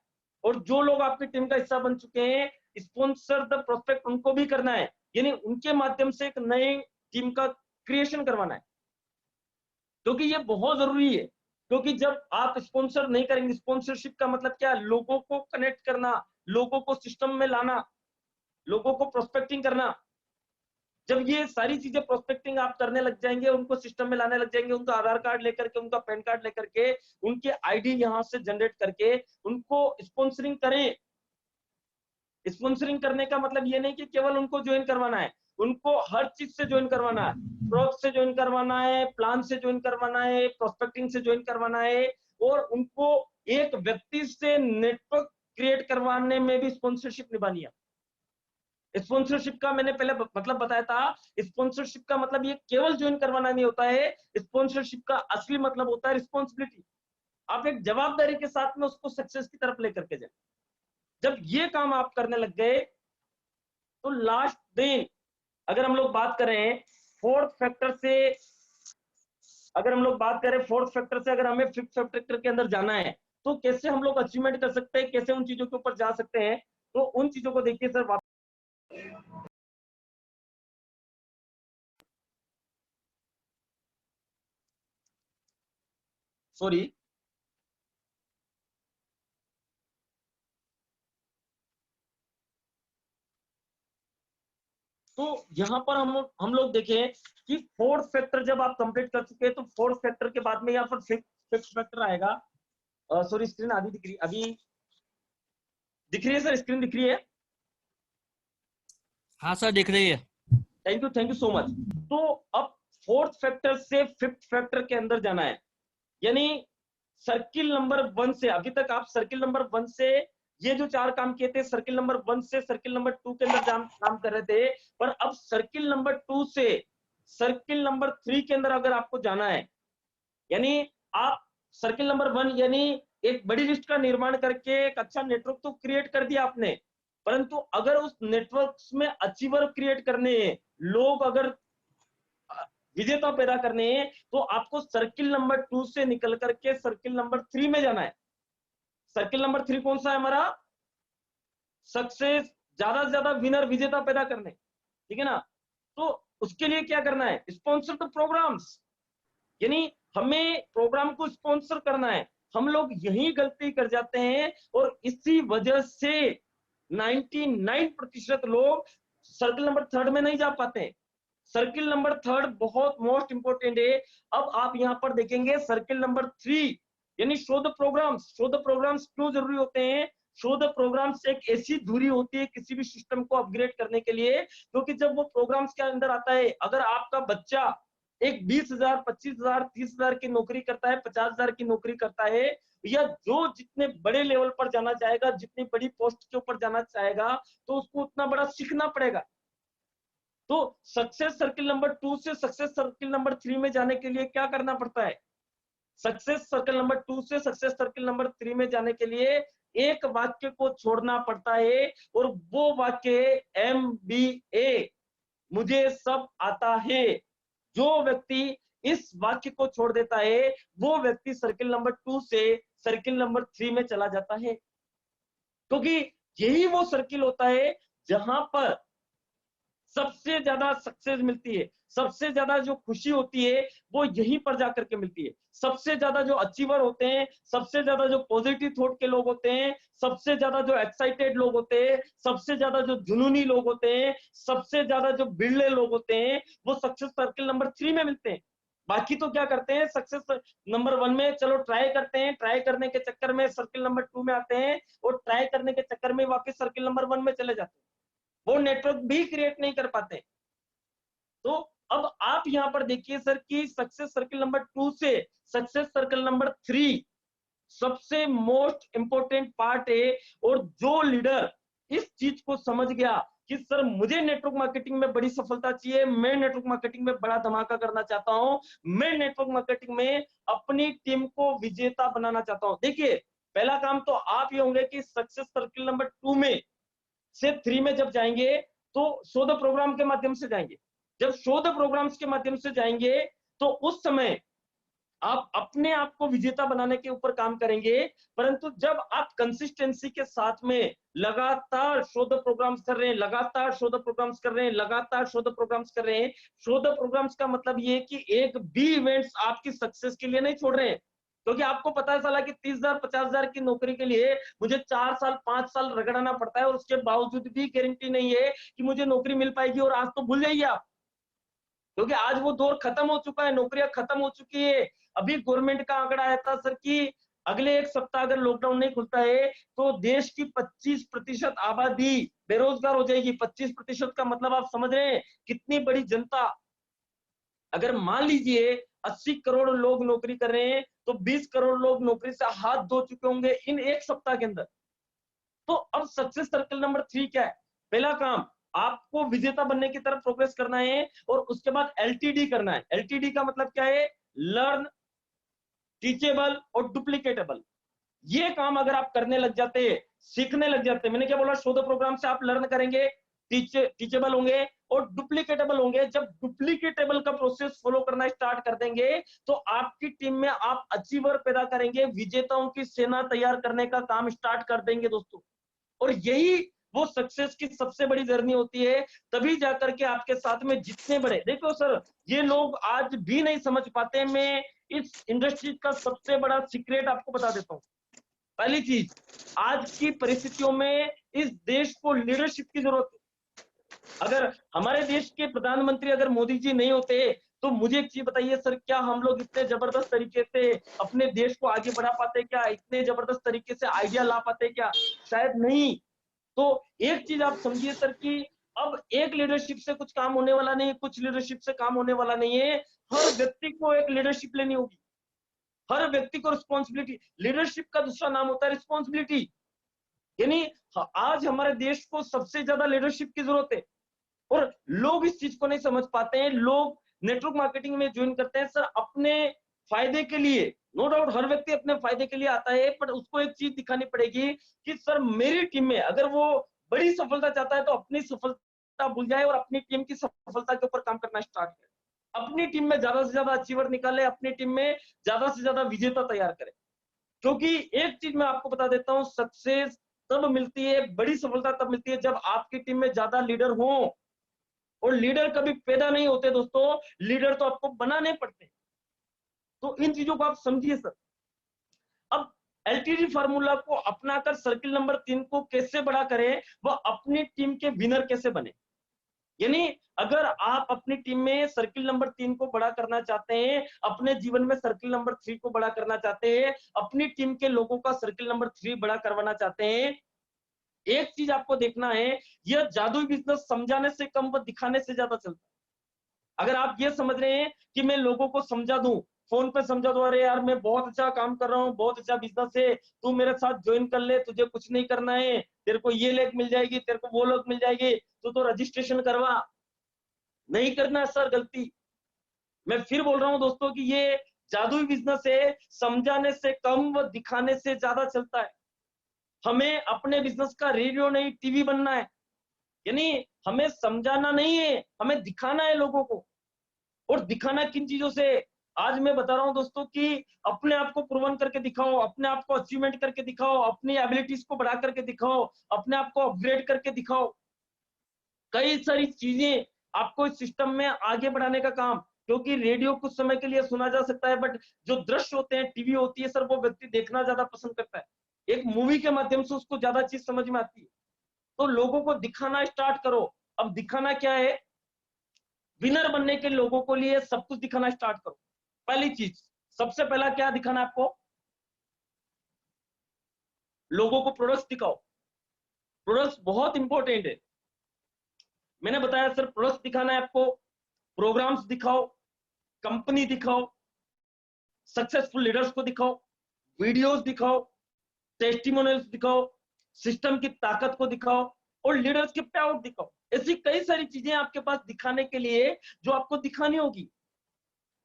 और जो लोग आपकी टीम का हिस्सा बन चुके हैं, स्पॉन्सर द प्रोस्पेक्ट उनको भी करना है, यानी उनके माध्यम से एक नई टीम का क्रिएशन करवाना है, क्योंकि ये बहुत जरूरी है। क्योंकि जब आप स्पॉन्सर नहीं करेंगे, स्पॉन्सरशिप का मतलब क्या, लोगों को कनेक्ट करना, लोगों को सिस्टम में लाना, लोगों को प्रोस्पेक्टिंग करना। जब ये सारी चीजें प्रोस्पेक्टिंग आप करने लग जाएंगे, उनको सिस्टम में लाने लग जाएंगे, उनका आधार कार्ड लेकर के, उनका पैन कार्ड लेकर के, उनके आईडी यहां से जनरेट करके उनको स्पॉन्सरिंग करें। स्पॉन्सरिंग करने का मतलब ये नहीं कि केवल उनको ज्वाइन करवाना है, उनको हर चीज से ज्वाइन करवाना है, प्रोडक्ट से ज्वाइन करवाना है, प्लान से ज्वाइन करवाना है, प्रोस्पेक्टिंग से ज्वाइन करवाना है, और उनको एक व्यक्ति से नेटवर्क क्रिएट करवाने में भी स्पॉन्सरशिप निभानी है। स्पॉन्सरशिप का मैंने पहले मतलब बताया था, स्पॉन्सरशिप का मतलब ये केवल ज्वाइन करवाना नहीं होता है, स्पॉन्सरशिप का असली मतलब होता है रिस्पॉन्सिबिलिटी। आप एक जवाबदारी के साथ में उसको सक्सेस की तरफ लेकर के जाए। जब ये काम आप करने लग गए, तो लास्ट दिन अगर हम लोग बात करें फोर्थ फैक्टर से, अगर हम लोग बात करें फोर्थ फैक्टर से, अगर हमें फिफ्थ फैक्टर के अंदर जाना है, तो कैसे हम लोग अचीवमेंट कर सकते हैं, कैसे उन चीजों के ऊपर जा सकते हैं, तो उन चीजों को देखिए सर। सॉरी, तो यहाँ पर हम लोग देखें कि फोर्थ फैक्टर जब आप कंप्लीट कर चुके हैं, तो फोर्थ फैक्टर के बाद में यहाँ पर फिफ्थ फैक्टर आएगा। सॉरी, स्क्रीन आधी दिख रही, अभी दिख रही है सर, स्क्रीन दिख रही है? हाँ सर दिख रही है। Thank you so much. तो अब फोर्थ फैक्टर से फिफ्थ फैक्टर के अंदर जाना है, यानी सर्किल नंबर 1 से, अभी तक आप सर्किल नंबर 1 से ये जो 4 काम किए थे, सर्किल नंबर 1 से सर्किल नंबर 2 के अंदर काम कर रहे थे, पर अब सर्किल नंबर 2 से सर्किल नंबर 3 के अंदर अगर आपको जाना है, यानी आप सर्किल नंबर 1 यानी एक बड़ी लिस्ट का निर्माण करके एक अच्छा नेटवर्क तो क्रिएट कर दिया आपने, परंतु अगर उस नेटवर्क में अचीवर क्रिएट करने हैं, लोग अगर विजेता पैदा करने हैं, तो आपको सर्किल नंबर 2 से निकल करके सर्किल नंबर 3 में जाना है। सर्किल नंबर 3 कौन सा है हमारा? सक्सेस, ज्यादा से ज्यादा विनर, विजेता पैदा करने, ठीक है ना। तो उसके लिए क्या करना है? स्पॉन्सर द प्रोग्राम्स, यानी हमें प्रोग्राम को स्पॉन्सर करना है, हम लोग यही गलती कर जाते हैं और इसी वजह से 99% लोग सर्किल नंबर 3 में नहीं जा पाते हैं। सर्किल नंबर 3 बहुत मोस्ट इंपोर्टेंट है। अब आप यहाँ पर देखेंगे सर्किल नंबर 3 यानी show the programmes. Show the programmes क्यों जरूरी होते हैं? शो द प्रोग्राम्स एक ऐसी धुरी होती है किसी भी सिस्टम को अपग्रेड करने के लिए, क्योंकि जब वो प्रोग्राम्स के अंदर आता है, अगर आपका बच्चा एक 20,000, 25,000, 30,000 की नौकरी करता है, 50,000 की नौकरी करता है, या जो जितने बड़े लेवल पर जाना चाहेगा, जितनी बड़ी पोस्ट के ऊपर जाना चाहेगा, तो उसको उतना बड़ा सीखना पड़ेगा। तो सक्सेस सर्किल नंबर 2 से सक्सेस सर्किल नंबर 3 में जाने के लिए क्या करना पड़ता है? सक्सेस सर्किल नंबर 2 से सक्सेस सर्किल नंबर 3 में जाने के लिए एक वाक्य को छोड़ना पड़ता है, और वो वाक्य है MBA, मुझे सब आता है। जो व्यक्ति इस वाक्य को छोड़ देता है, वो व्यक्ति सर्किल नंबर 2 से सर्किल नंबर 3 में चला जाता है, क्योंकि यही वो सर्किल होता है जहां पर सबसे ज्यादा सक्सेस मिलती है, सबसे ज्यादा जो खुशी होती है वो यहीं पर जाकर के मिलती है। सबसे ज्यादा जो अचीवर होते हैं, सबसे ज्यादा जो पॉजिटिव थॉट के लोग होते हैं, सबसे ज्यादा जो एक्साइटेड लोग होते हैं, सबसे ज्यादा जो जुनूनी लोग होते हैं, सबसे ज्यादा जो बिरले लोग होते हैं, वो सक्सेस सर्किल नंबर 3 में मिलते हैं। बाकी तो क्या करते हैं, सक्सेस नंबर 1 में चलो ट्राई करते हैं, ट्राई करने के चक्कर में सर्किल नंबर 2 में आते हैं, और ट्राई करने के चक्कर में वापस सर्किल नंबर 1 में चले जाते हैं, वो नेटवर्क भी क्रिएट नहीं कर पाते। तो अब आप यहां पर देखिए सर कि सक्सेस सर्किल नंबर 2 से सक्सेस सर्किल नंबर 3 सबसे मोस्ट इंपोर्टेंट पार्ट है। और जो लीडर इस चीज को समझ गया कि सर मुझे नेटवर्क मार्केटिंग में बड़ी सफलता चाहिए, मैं नेटवर्क मार्केटिंग में बड़ा धमाका करना चाहता हूं, मैं नेटवर्क मार्केटिंग में अपनी टीम को विजेता बनाना चाहता हूं। देखिए, पहला काम तो आप ये होंगे कि सक्सेस सर्किल नंबर 2 में से 3 में जब जाएंगे तो शो द प्रोग्राम के माध्यम से जाएंगे। जब शो द प्रोग्राम्स के माध्यम से जाएंगे तो उस समय आप अपने आप को विजेता बनाने के ऊपर काम करेंगे। परंतु जब आप कंसिस्टेंसी के साथ में लगातार शो द प्रोग्राम्स कर रहे हैं, लगातार शो द प्रोग्राम्स कर रहे हैं, लगातार शो द प्रोग्राम्स कर रहे हैं, शो द प्रोग्राम्स का मतलब ये है कि एक भी इवेंट्स आपकी सक्सेस के लिए नहीं छोड़ रहे हैं, क्योंकि आपको पता है साला कि 30,000, 50,000 की नौकरी के लिए मुझे 4 साल, 5 साल रगड़ाना पड़ता है, और उसके बावजूद भी गारंटी नहीं है कि मुझे नौकरी मिल पाएगी। और आज तो भूल जाइए आप, क्योंकि आज वो दौर खत्म हो चुका है, नौकरियां खत्म हो चुकी है। अभी गवर्नमेंट का आंकड़ा आया था सर कि अगले एक सप्ताह अगर लॉकडाउन नहीं खुलता है तो देश की 25% आबादी बेरोजगार हो जाएगी। 25% का मतलब आप समझ रहे हैं कितनी बड़ी जनता। अगर मान लीजिए 80 करोड़ लोग नौकरी कर रहे हैं, तो 20 करोड़ लोग नौकरी से हाथ धो चुके होंगे इन एक सप्ताह के अंदर। तो अब सक्सेस सर्कल नंबर 3 क्या है? पहला काम, आपको विजेता बनने की तरफ प्रोग्रेस करना है, और उसके बाद LTD करना है। LTD का मतलब क्या है? लर्न, टीचेबल और डुप्लीकेटेबल। ये काम अगर आप करने लग जाते हैं, सीखने लग जाते हैं, मैंने क्या बोला, शो द प्रोग्राम से आप लर्न करेंगे, टीचेबल होंगे और डुप्लीकेटेबल होंगे। जब डुप्लीकेटेबल का प्रोसेस फॉलो करना स्टार्ट कर देंगे तो आपकी टीम में आप अचीवर पैदा करेंगे, विजेताओं की सेना तैयार करने का काम स्टार्ट कर देंगे दोस्तों। और यही वो सक्सेस की सबसे बड़ी जर्नी होती है। तभी जाकर के आपके साथ में जितने बड़े, देखो सर, ये लोग आज भी नहीं समझ पाते। मैं इस इंडस्ट्री का सबसे बड़ा सीक्रेट आपको बता देता हूँ। पहली चीज, आज की परिस्थितियों में इस देश को लीडरशिप की जरूरत है। अगर हमारे देश के प्रधानमंत्री अगर मोदी जी नहीं होते, तो मुझे एक चीज बताइए सर, क्या हम लोग इतने जबरदस्त तरीके से अपने देश को आगे बढ़ा पाते? क्या इतने जबरदस्त तरीके से आइडिया ला पाते? क्या शायद नहीं। तो एक चीज आप समझिए सर कि अब एक लीडरशिप से कुछ काम होने वाला नहीं है, कुछ लीडरशिप से काम होने वाला नहीं है। हर व्यक्ति को एक लीडरशिप लेनी होगी, हर व्यक्ति को रिस्पॉन्सिबिलिटी। लीडरशिप का दूसरा नाम होता है रिस्पॉन्सिबिलिटी। यानी आज हमारे देश को सबसे ज्यादा लीडरशिप की जरूरत है, और लोग इस चीज को नहीं समझ पाते हैं। लोग नेटवर्क मार्केटिंग में ज्वाइन करते हैं सर अपने फायदे के लिए। नो डाउट हर व्यक्ति अपने फायदे के लिए आता है, पर उसको एक चीज दिखानी पड़ेगी कि सर मेरी टीम में अगर वो बड़ी सफलता चाहता है तो अपनी सफलता भूल जाए और अपनी टीम की सफलता के ऊपर काम करना स्टार्ट करे। अपनी टीम में ज्यादा से ज्यादा अचीवर निकाले, अपनी टीम में ज्यादा से ज्यादा विजेता तैयार करे। क्योंकि एक चीज मैं आपको बता देता हूँ, सक्सेस तब मिलती है, बड़ी सफलता तब मिलती है जब आपकी टीम में ज्यादा लीडर हो। और लीडर कभी पैदा नहीं होते दोस्तों, लीडर तो आपको बनाने पड़ते हैं। तो इन चीजों को आप समझिए सर। अब एलटीडी फार्मूला को अपनाकर सर्किल नंबर 3 को कैसे बड़ा करें, वह अपनी टीम के विनर कैसे बने। यानी अगर आप अपनी टीम में सर्किल नंबर 3 को बड़ा करना चाहते हैं, अपने जीवन में सर्किल नंबर 3 को बड़ा करना चाहते हैं, अपनी टीम के लोगों का सर्किल नंबर 3 बड़ा करवाना चाहते हैं, एक चीज आपको देखना है, यह जादुई बिजनेस समझाने से कम व दिखाने से ज्यादा चलता है। अगर आप ये समझ रहे हैं कि मैं लोगों को समझा दूं, फोन पे समझा दो, अरे यार मैं बहुत अच्छा काम कर रहा हूँ, बहुत अच्छा बिजनेस है, तू मेरे साथ ज्वाइन कर ले, तुझे कुछ नहीं करना है, तेरे को ये लेग मिल जाएगी, तेरे को वो लोग मिल जाएगी, तू तो रजिस्ट्रेशन करवा, नहीं करना सर गलती। मैं फिर बोल रहा हूँ दोस्तों कि ये जादुई बिजनेस है, समझाने से कम व दिखाने से ज्यादा चलता है। हमें अपने बिजनेस का रेडियो नहीं टीवी बनना है, यानी हमें समझाना नहीं है, हमें दिखाना है लोगों को। और दिखाना किन चीजों से, आज मैं बता रहा हूं दोस्तों कि अपने आप को प्रूवन करके दिखाओ, अपने आप को अचीवमेंट करके दिखाओ, अपनी एबिलिटीज को बढ़ा करके दिखाओ, अपने आप को अपग्रेड करके दिखाओ। कई सारी चीजें आपको इस सिस्टम में आगे बढ़ाने का काम, क्योंकि रेडियो कुछ समय के लिए सुना जा सकता है, बट जो दृश्य होते हैं, टीवी होती है सर, वो व्यक्ति देखना ज्यादा पसंद करता है। एक मूवी के माध्यम से उसको ज्यादा चीज समझ में आती है। तो लोगों को दिखाना स्टार्ट करो। अब दिखाना क्या है, विनर बनने के लोगों को लिए सब कुछ दिखाना स्टार्ट करो। पहली चीज, सबसे पहला क्या दिखाना है आपको, लोगों को प्रोडक्ट्स दिखाओ। प्रोडक्ट्स बहुत इंपॉर्टेंट है। मैंने बताया सर, प्रोडक्ट्स दिखाना है आपको, प्रोग्राम्स दिखाओ, कंपनी दिखाओ, सक्सेसफुल लीडर्स को दिखाओ, वीडियोस दिखाओ, टेस्टिमोनियल्स दिखाओ, सिस्टम की ताकत को दिखाओ और लीडर्स के पे आउट दिखाओ। ऐसी कई सारी चीजें आपके पास दिखाने के लिए जो आपको दिखानी होगी।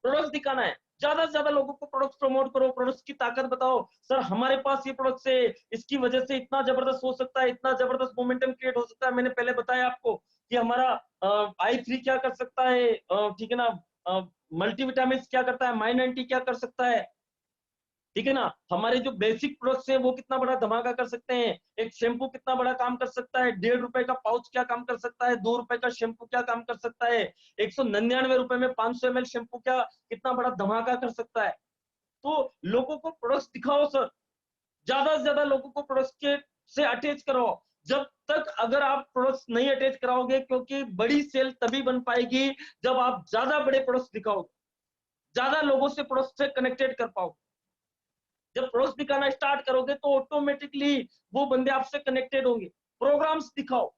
प्रोडक्ट्स दिखाना है, ज्यादा से ज्यादा लोगों को प्रोडक्ट्स प्रमोट करो, प्रोडक्ट्स की ताकत बताओ, सर हमारे पास ये प्रोडक्ट्स है, इसकी वजह से इतना जबरदस्त हो सकता है, इतना जबरदस्त मोमेंटम क्रिएट हो सकता है। मैंने पहले बताया आपको कि हमारा i3 क्या कर सकता है, ठीक है ना, मल्टीविटामिन क्या करता है, माइन90 क्या कर सकता है, ठीक है ना, हमारे जो बेसिक प्रोडक्ट्स है वो कितना बड़ा धमाका कर सकते हैं। एक शैम्पू कितना बड़ा काम कर सकता है, 1.5 रुपए का पाउच क्या काम कर सकता है, 2 रुपए का शैम्पू क्या काम कर सकता है, 199 रुपए में 500 ml शैम्पू क्या कितना बड़ा धमाका कर सकता है। तो लोगों को प्रोडक्ट्स दिखाओ सर, ज्यादा से ज्यादा लोगों को प्रोडक्ट्स के से अटैच कराओ। जब तक अगर आप प्रोडक्ट्स नहीं अटैच कराओगे, क्योंकि बड़ी सेल तभी बन पाएगी जब आप ज्यादा बड़े प्रोडक्ट्स दिखाओगे, ज्यादा लोगों से प्रोडक्ट्स से कनेक्टेड कर पाओगे। जब प्रोडक्ट्स दिखाना स्टार्ट करोगे तो ऑटोमेटिकली वो बंदे आपसे कनेक्टेड होंगे। प्रोग्राम्स दिखाओ,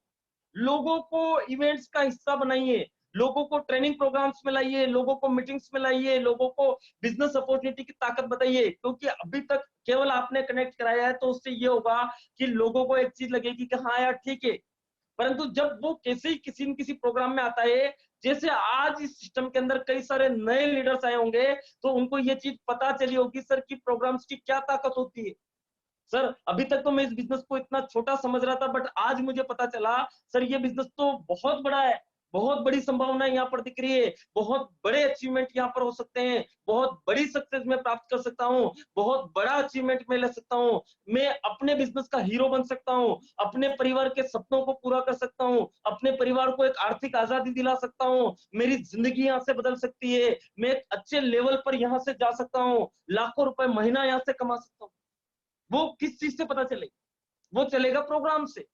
लोगों को इवेंट्स का हिस्सा बनाइए, लोगों को ट्रेनिंग प्रोग्राम्स में लाइए, लोगों को मीटिंग्स में लाइए, लोगों को बिजनेस अपॉर्चुनिटी की ताकत बताइए। क्योंकि अभी तक केवल आपने कनेक्ट कराया है, तो उससे ये होगा कि लोगों को एक चीज लगेगी कि हाँ यार ठीक है, परंतु जब वो कैसे ही किसी न किसी प्रोग्राम में आता है, जैसे आज इस सिस्टम के अंदर कई सारे नए लीडर्स आए होंगे, तो उनको ये चीज पता चली होगी सर कि प्रोग्राम्स की क्या ताकत होती है। सर अभी तक तो मैं इस बिजनेस को इतना छोटा समझ रहा था, बट आज मुझे पता चला सर ये बिजनेस तो बहुत बड़ा है, बहुत बड़ी संभावना यहाँ पर दिख रही है, बहुत बड़े अचीवमेंट यहाँ पर हो सकते हैं, बहुत बड़ी सक्सेस मैं प्राप्त कर सकता हूँ, बहुत बड़ा अचीवमेंट मैं ले सकता हूँ, मैं अपने बिजनेस का हीरो बन सकता हूँ, अपने परिवार के सपनों को पूरा कर सकता हूँ, अपने परिवार को एक आर्थिक आजादी दिला सकता हूँ, मेरी जिंदगी यहाँ से बदल सकती है, मैं एक अच्छे लेवल पर यहाँ से जा सकता हूँ, लाखों रुपए महीना यहाँ से कमा सकता हूँ। वो किस चीज से पता चलेगा, वो चलेगा प्रोग्राम से,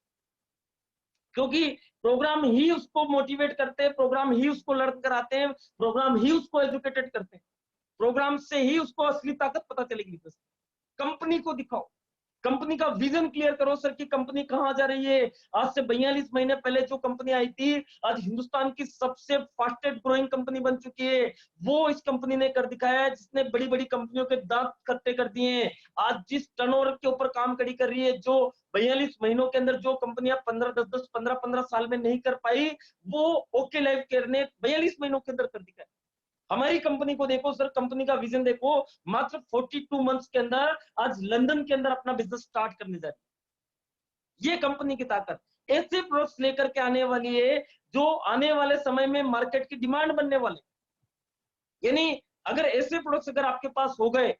क्योंकि प्रोग्राम ही उसको मोटिवेट करते हैं, प्रोग्राम ही उसको लर्न कराते हैं, प्रोग्राम ही उसको एजुकेटेड करते हैं, प्रोग्राम से ही उसको असली ताकत पता चलेगी। कंपनी को दिखाओ, कंपनी का विजन क्लियर करो सर कि कंपनी कहां जा रही है। आज से 42 महीने पहले जो कंपनी आई थी, आज हिंदुस्तान की सबसे फास्टेस्ट ग्रोइंग कंपनी बन चुकी है। वो इस कंपनी ने कर दिखाया है, जिसने बड़ी बड़ी कंपनियों के दांत खट्टे कर दिए हैं। आज जिस टर्नओवर के ऊपर काम खड़ी कर रही है, जो 42 महीनों के अंदर जो कंपनियां 15 साल में नहीं कर पाई, वो ओके लाइफ केयर ने 42 महीनों के अंदर कर दिखाया। हमारी कंपनी को देखो सर, कंपनी का विजन देखो, मात्र 42 मंथ्स के अंदर आज लंदन के अंदर अपना बिजनेस स्टार्ट करने जा रही है। ये कंपनी की ताकत, ऐसे प्रोडक्ट्स लेकर के आने वाली है जो आने वाले समय में मार्केट की डिमांड बनने वाले। यानी अगर ऐसे प्रोडक्ट्स अगर आपके पास हो गए,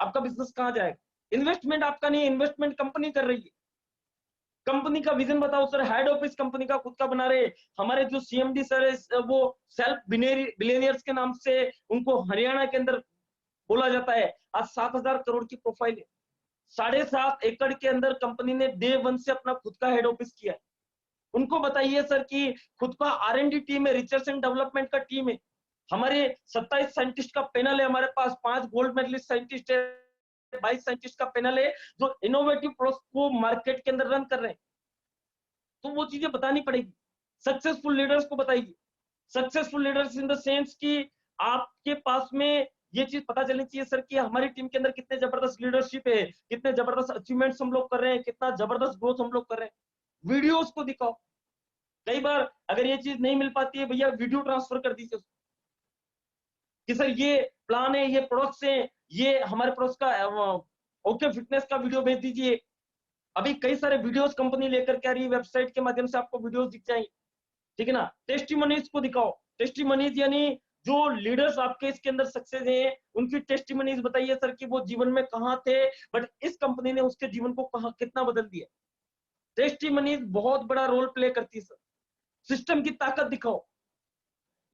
आपका बिजनेस कहां जाएगा। इन्वेस्टमेंट आपका नहीं, इन्वेस्टमेंट कंपनी कर रही है। कंपनी का विजन बताओ सर, हेड ऑफिस कंपनी का खुद का बना रहे। हमारे जो सीएमडी सर है, वो सेल्फ बिलियनियर्स के नाम से उनको हरियाणा के अंदर बोला जाता है। आज 7,000 करोड़ की प्रोफाइल है। 7.5 एकड़ के अंदर कंपनी ने डे 1 से अपना खुद का हेड ऑफिस किया है। उनको बताइए सर कि खुद का R&D टीम है, रिसर्च एंड डेवलपमेंट का टीम है, हमारे 27 साइंटिस्ट का पैनल है, हमारे पास 5 गोल्ड मेडलिस्ट साइंटिस्ट है, 22 साइंटिस्ट का पैनल है जो इनोवेटिव प्रोडक्ट को मार्केट के अंदर रन कर रहे हैं। तो वो चीजें बतानी पड़ेगी, सक्सेसफुल लीडर्स को बताइए। Successful leaders in the sense कि आपके पास में ये चीज पता चलनी चाहिए सर कि हमारी टीम के अंदर कितने जबरदस्त लीडरशिप है, कितने जबरदस्त अचीवमेंट्स हम लोग कर रहे हैं, कितना जबरदस्त ग्रोथ हम लोग कर रहे हैं। वीडियोस को दिखाओ। कई बार अगर ये चीज नहीं मिल पाती है, भैया वीडियो ट्रांसफर कर दीजिए कि सर ये प्लान है, ये प्रोडक्ट्स हैं, ये हमारे प्रोडक्ट्स का ओके फिटनेस का वीडियो भेज दीजिए। अभी कई सारे वीडियोस कंपनी लेकर के आ रही है, वेबसाइट के माध्यम से आपको वीडियोस दिख जाएंगे, ठीक है ना। टेस्टिमनीज को दिखाओ। टेस्टिमनीज यानी जो लीडर्स आपके इसके अंदर सक्सेस हैं, उनकी टेस्टिमनीज बताइए सर कि वो जीवन में कहां थे, बट इस कंपनी ने उसके जीवन को कहां कितना बदल दिया। टेस्टिमनीज बहुत बड़ा रोल प्ले करती है सर। सिस्टम की ताकत दिखाओ,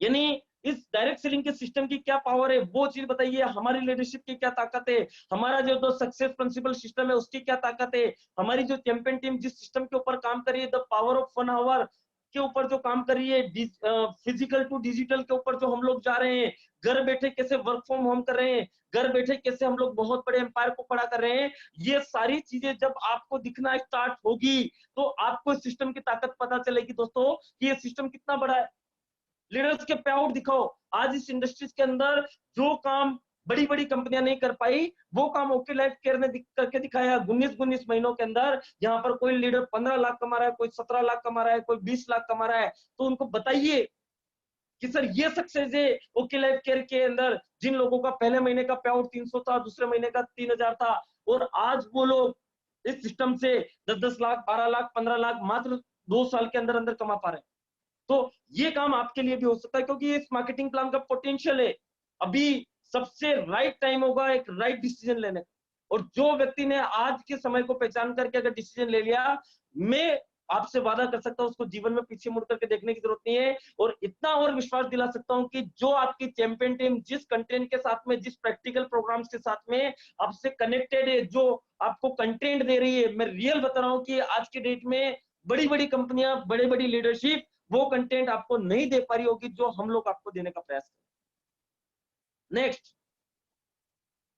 यानी इस डायरेक्ट सेलिंग के सिस्टम की क्या पावर है वो चीज बताइए। हमारी लीडरशिप की क्या ताकत है, हमारा जो सक्सेस प्रिंसिपल सिस्टम है उसकी क्या ताकत है, हमारी जो चैंपियन टीम जिस सिस्टम के ऊपर काम कर रही है, द पावर ऑफ 1 आवर के ऊपर जो काम कर रही है, फिजिकल टू डिजिटल के ऊपर जो हम लोग जा रहे हैं, घर बैठे कैसे वर्क फ्रॉम होम कर रहे हैं, घर बैठे कैसे हम लोग बहुत बड़े एम्पायर को खड़ा कर रहे हैं, ये सारी चीजें जब आपको दिखना स्टार्ट होगी तो आपको सिस्टम की ताकत पता चलेगी दोस्तों कि ये सिस्टम कितना बड़ा है। लीडर्स के पे आउट दिखाओ। आज इस इंडस्ट्रीज के अंदर जो काम बड़ी बड़ी कंपनियां नहीं कर पाई, वो काम ओके लाइफ केयर ने करके दिखाया 19 महीनों के अंदर। यहाँ पर कोई लीडर 15 लाख कमा रहा है, कोई 17 लाख कमा रहा है, कोई 20 लाख कमा रहा है, तो उनको बताइए कि सर ये सक्सेस है ओके लाइफ केयर के अंदर। जिन लोगों का पहले महीने का पे आउट 300 था, दूसरे महीने का 3000 था, और आज वो लोग इस सिस्टम से 10-10 लाख, 12 लाख, 15 लाख मात्र 2 साल के अंदर अंदर कमा पा रहे हैं। तो ये काम आपके लिए भी हो सकता है, क्योंकि इस मार्केटिंग प्लान का पोटेंशियल है। अभी सबसे राइट टाइम होगा एक राइट डिसीजन लेने का, और जो व्यक्ति ने आज के समय को पहचान करके अगर डिसीजन ले लिया, मैं आपसे वादा कर सकता हूं उसको जीवन में पीछे मुड़ करके देखने की जरूरत नहीं है। और इतना और विश्वास दिला सकता हूं कि जो आपकी चैंपियन टीम जिस कंटेंट के साथ में, जिस प्रैक्टिकल प्रोग्राम्स के साथ में आपसे कनेक्टेड है, जो आपको कंटेंट दे रही है, मैं रियल बता रहा हूं कि आज के डेट में बड़ी बड़ी कंपनियां, बड़ी बड़ी लीडरशिप वो कंटेंट आपको नहीं दे पा रही होगी जो हम लोग आपको देने का प्रयास करें। नेक्स्ट,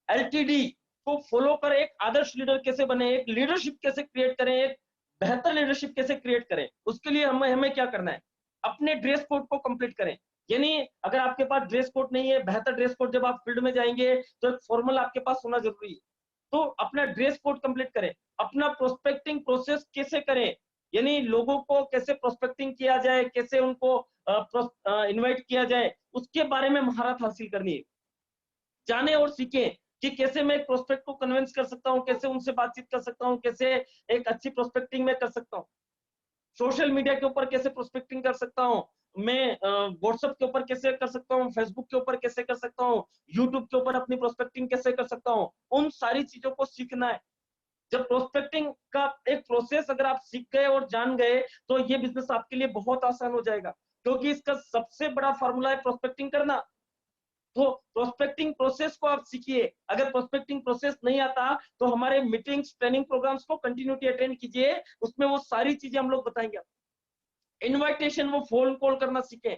एलटीडी को फॉलो कर एक आदर्श लीडर कैसे बने, एक लीडरशिप कैसे क्रिएट करें, एक बेहतर लीडरशिप कैसे क्रिएट करें। उसके लिए हमें क्या करना है, अपने ड्रेस कोड को कंप्लीट करें। यानी अगर आपके पास ड्रेस कोड नहीं है, बेहतर ड्रेस कोड, जब आप फील्ड में जाएंगे तो एक फॉर्मल आपके पास होना जरूरी है। तो अपना ड्रेस कोड कंप्लीट करें। अपना प्रोस्पेक्टिंग प्रोसेस कैसे करें, यानी लोगों को कैसे प्रोस्पेक्टिंग किया जाए, कैसे उनको इनवाइट किया जाए, उसके बारे में महारत हासिल करनी है। जाने और सीखें कि कैसे मैं एक प्रोस्पेक्ट को कन्विंस कर सकता हूं, कैसे उनसे बातचीत कर सकता हूं, कैसे एक अच्छी प्रोस्पेक्टिंग में कर सकता हूं, सोशल मीडिया के ऊपर कैसे प्रोस्पेक्टिंग कर सकता हूं, मैं व्हाट्सएप के ऊपर कैसे कर सकता हूं, फेसबुक के ऊपर कैसे कर सकता हूं, यूट्यूब के ऊपर अपनी प्रोस्पेक्टिंग कैसे कर सकता हूं, उन सारी चीजों को सीखना है। जब प्रोस्पेक्टिंग का एक प्रोसेस अगर आप सीख गए और जान गए तो ये बिजनेस आपके लिए बहुत आसान हो जाएगा, क्योंकि इसका सबसे बड़ा फॉर्मूला है प्रोस्पेक्टिंग करना। तो प्रोस्पेक्टिंग प्रोसेस को आप सीखिए। अगर प्रोस्पेक्टिंग प्रोसेस नहीं आता तो हमारे मीटिंग्स, ट्रेनिंग प्रोग्राम्स को कंटिन्यूटी अटेंड कीजिए, उसमें वो सारी चीजें हम लोग बताएंगे। इनविटेशन, वो फोन कॉल करना सीखें।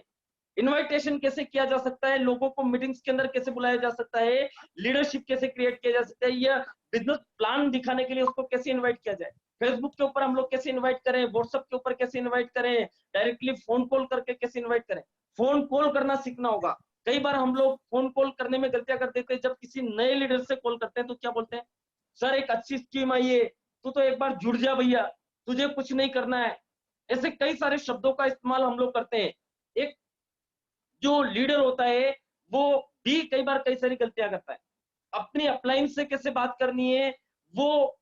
इनविटेशन कैसे किया जा सकता है, लोगों को मीटिंग्स के अंदर कैसे बुलाया जा सकता है, लीडरशिप कैसे क्रिएट किया जा सकता है, या बिजनेस प्लान दिखाने के लिए उसको कैसे इनवाइट किया जाए, फेसबुक के ऊपर हम लोग कैसे इनवाइट करें, व्हाट्सएप के ऊपर कैसे इनवाइट करें, डायरेक्टली फोन कॉल करके कैसे इनवाइट करें। फोन कॉल करना सीखना होगा। कई बार हम लोग फोन कॉल करने में गलतियां कर देते हैं। जब किसी नए लीडर से कॉल करते हैं तो क्या बोलते हैं, सर एक अच्छी स्कीम आई है, तू तो एक बार जुड़ जा भैया, तुझे कुछ नहीं करना है। ऐसे कई सारे शब्दों का इस्तेमाल हम लोग करते हैं। एक जो लीडर होता है वो भी कई बार कई सारी गलतियां करता है। अपनी अपलाइन से कैसे बात करनी है वो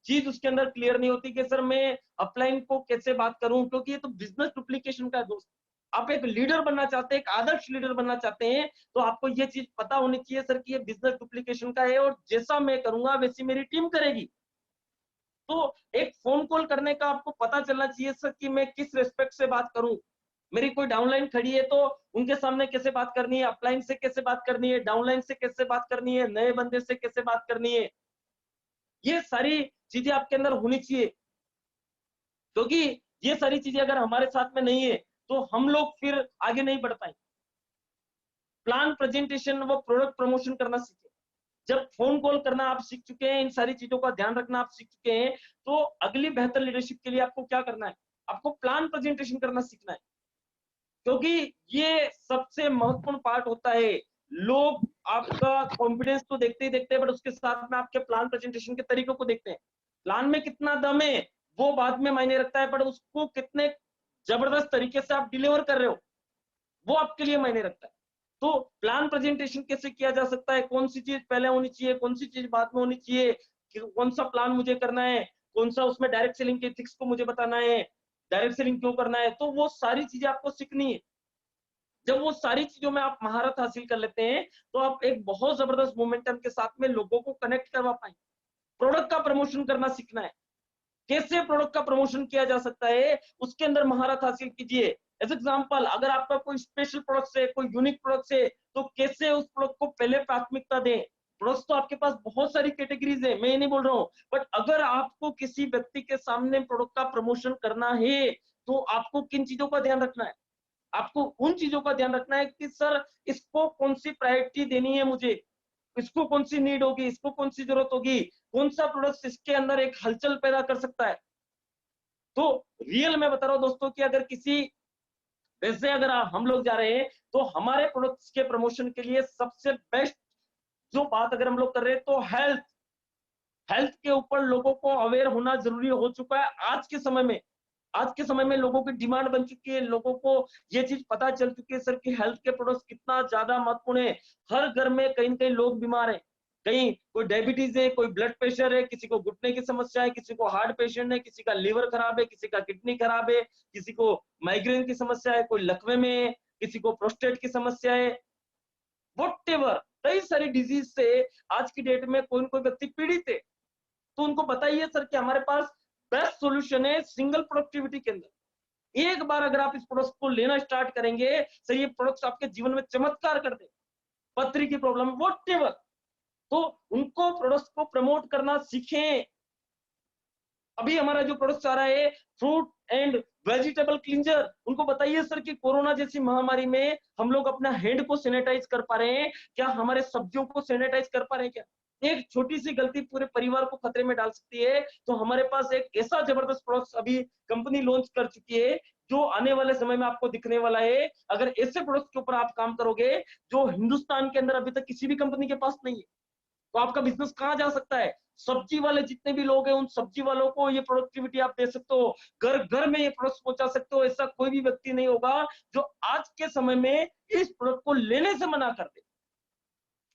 चीज उसके अंदर क्लियर नहीं होती कि सर मैं अपलाइन को कैसे बात करूं, क्योंकि ये तो बिजनेस डुप्लीकेशन का है दोस्त। आप एक लीडर बनना चाहते हैं, एक आदर्श लीडर बनना चाहते हैं, तो आपको ये चीज पता होनी चाहिए सर कि ये बिजनेस डुप्लीकेशन का है, और जैसा मैं करूंगा वैसी मेरी टीम करेगी। तो एक फोन कॉल करने का आपको पता चलना चाहिए सर कि मैं किस रेस्पेक्ट से बात करूं। मेरी कोई डाउनलाइन खड़ी है तो उनके सामने कैसे बात करनी है, अपलाइन से कैसे बात करनी है, डाउनलाइन से कैसे बात करनी है, नए बंदे से कैसे बात करनी है। ये सारी चीजें आपके अंदर होनी चाहिए, क्योंकि ये सारी चीजें अगर हमारे साथ में नहीं है तो हम लोग फिर आगे नहीं बढ़ पाएंगे। प्लान प्रेजेंटेशन व प्रोडक्ट प्रमोशन करना सीखे। जब फोन कॉल करना आप सीख चुके हैं, इन सारी चीजों का ध्यान रखना आप सीख चुके हैं, तो अगली बेहतर लीडरशिप के लिए आपको क्या करना है? आपको प्लान प्रेजेंटेशन करना सीखना है, क्योंकि ये सबसे महत्वपूर्ण पार्ट होता है। लोग आपका कॉन्फिडेंस तो देखते ही देखते हैं, बट उसके साथ में आपके प्लान प्रेजेंटेशन के तरीकों को देखते हैं। प्लान में कितना दम है वो बाद में मायने रखता है, बट उसको कितने जबरदस्त तरीके से आप डिलीवर कर रहे हो वो आपके लिए मायने रखता है। तो प्लान प्रेजेंटेशन कैसे किया जा सकता है, कौन सी चीज पहले होनी चाहिए, कौन सी चीज बाद में होनी चाहिए, कौन सा प्लान मुझे करना है, कौन सा उसमें डायरेक्ट सेलिंग के एथिक्स को मुझे बताना है, डायरेक्ट सेलिंग क्यों करना है, तो वो सारी चीजें आपको सीखनी है। जब वो सारी चीजों में आप महारत हासिल कर लेते हैं तो आप एक बहुत जबरदस्त मोमेंटम के साथ में लोगों को कनेक्ट करवा पाएंगे। प्रोडक्ट का प्रमोशन करना सीखना है, कैसे प्रोडक्ट का प्रमोशन किया जा सकता है उसके अंदर महारत हासिल कीजिए। एज एग्जांपल, अगर आपका कोई स्पेशल प्रोडक्ट है, कोई यूनिक प्रोडक्ट है, तो कैसे उस प्रोडक्ट को पहले प्राथमिकता दें। प्रोडक्ट्स तो आपके पास बहुत सारी कैटेगरीज है, मैं ये नहीं बोल रहा हूँ, बट अगर आपको किसी व्यक्ति के सामने प्रोडक्ट का प्रमोशन करना है तो आपको किन चीजों का ध्यान रखना है? आपको उन चीजों का ध्यान रखना है कि सर इसको कौन सी प्रायोरिटी देनी है मुझे, इसको कौन सी नीड होगी, इसको कौन सी जरूरत होगी, कौन सा प्रोडक्ट इसके अंदर एक हलचल पैदा कर सकता है। तो रियल में बता रहा हूं दोस्तों कि अगर किसी वैसे अगर हम लोग जा रहे हैं तो हमारे प्रोडक्ट्स के प्रमोशन के लिए सबसे बेस्ट जो बात अगर हम लोग कर रहे हैं तो हेल्थ हेल्थ के ऊपर लोगों को अवेयर होना जरूरी हो चुका है आज के समय में। आज के समय में लोगों की डिमांड बन चुकी है, लोगों को ये चीज पता चल चुकी है सर कि हेल्थ के प्रोडक्ट्स कितना ज्यादा महत्वपूर्ण है। हर घर में कहीं न कहीं लोग बीमार हैं, कहीं कोई डायबिटीज है, कोई ब्लड प्रेशर है, किसी को घुटने की समस्या है, किसी को हार्ट पेशेंट है, किसी का लिवर खराब है, किसी का किडनी खराब है, किसी को माइग्रेन की समस्या है, कोई लकवे में है, किसी को प्रोस्टेट की समस्या है, व्हाटएवर कई सारी डिजीज से आज की डेट में कोई न कोई व्यक्ति पीड़ित है। तो उनको बताइए सर कि हमारे पास बेस्ट सॉल्यूशन है सिंगल प्रोडक्टिविटी के अंदर। एक बार अगर आप इस प्रोडक्ट को लेना स्टार्ट करेंगे, सर ये प्रोडक्ट्स आपके जीवन में चमत्कार कर दे, पथरी की प्रॉब्लम व्हाटएवर, तो उनको प्रोडक्ट्स को प्रमोट करना सीखें। अभी हमारा जो प्रोडक्ट आ रहा है फ्रूट एंड वेजिटेबल क्लींजर, उनको बताइए सर कि कोरोना जैसी महामारी में हम लोग अपना हैंड को सैनिटाइज कर पा रहे हैं क्या, हमारे सब्जियों को सैनिटाइज कर पा रहे हैं क्या? एक छोटी सी गलती पूरे परिवार को खतरे में डाल सकती है। तो हमारे पास एक ऐसा जबरदस्त प्रोडक्ट अभी कंपनी लॉन्च कर चुकी है जो आने वाले समय में आपको दिखने वाला है। अगर ऐसे प्रोडक्ट के ऊपर आप काम करोगे जो हिंदुस्तान के अंदर अभी तक किसी भी कंपनी के पास नहीं है, तो आपका बिजनेस कहां जा सकता है? सब्जी वाले जितने भी लोग हैं उन सब्जी वालों को ये प्रोडक्टिविटी आप दे सकते हो, घर घर में ये प्रोडक्ट पहुंचा सकते हो। ऐसा कोई भी व्यक्ति नहीं होगा जो आज के समय में इस प्रोडक्ट को लेने से मना कर दे।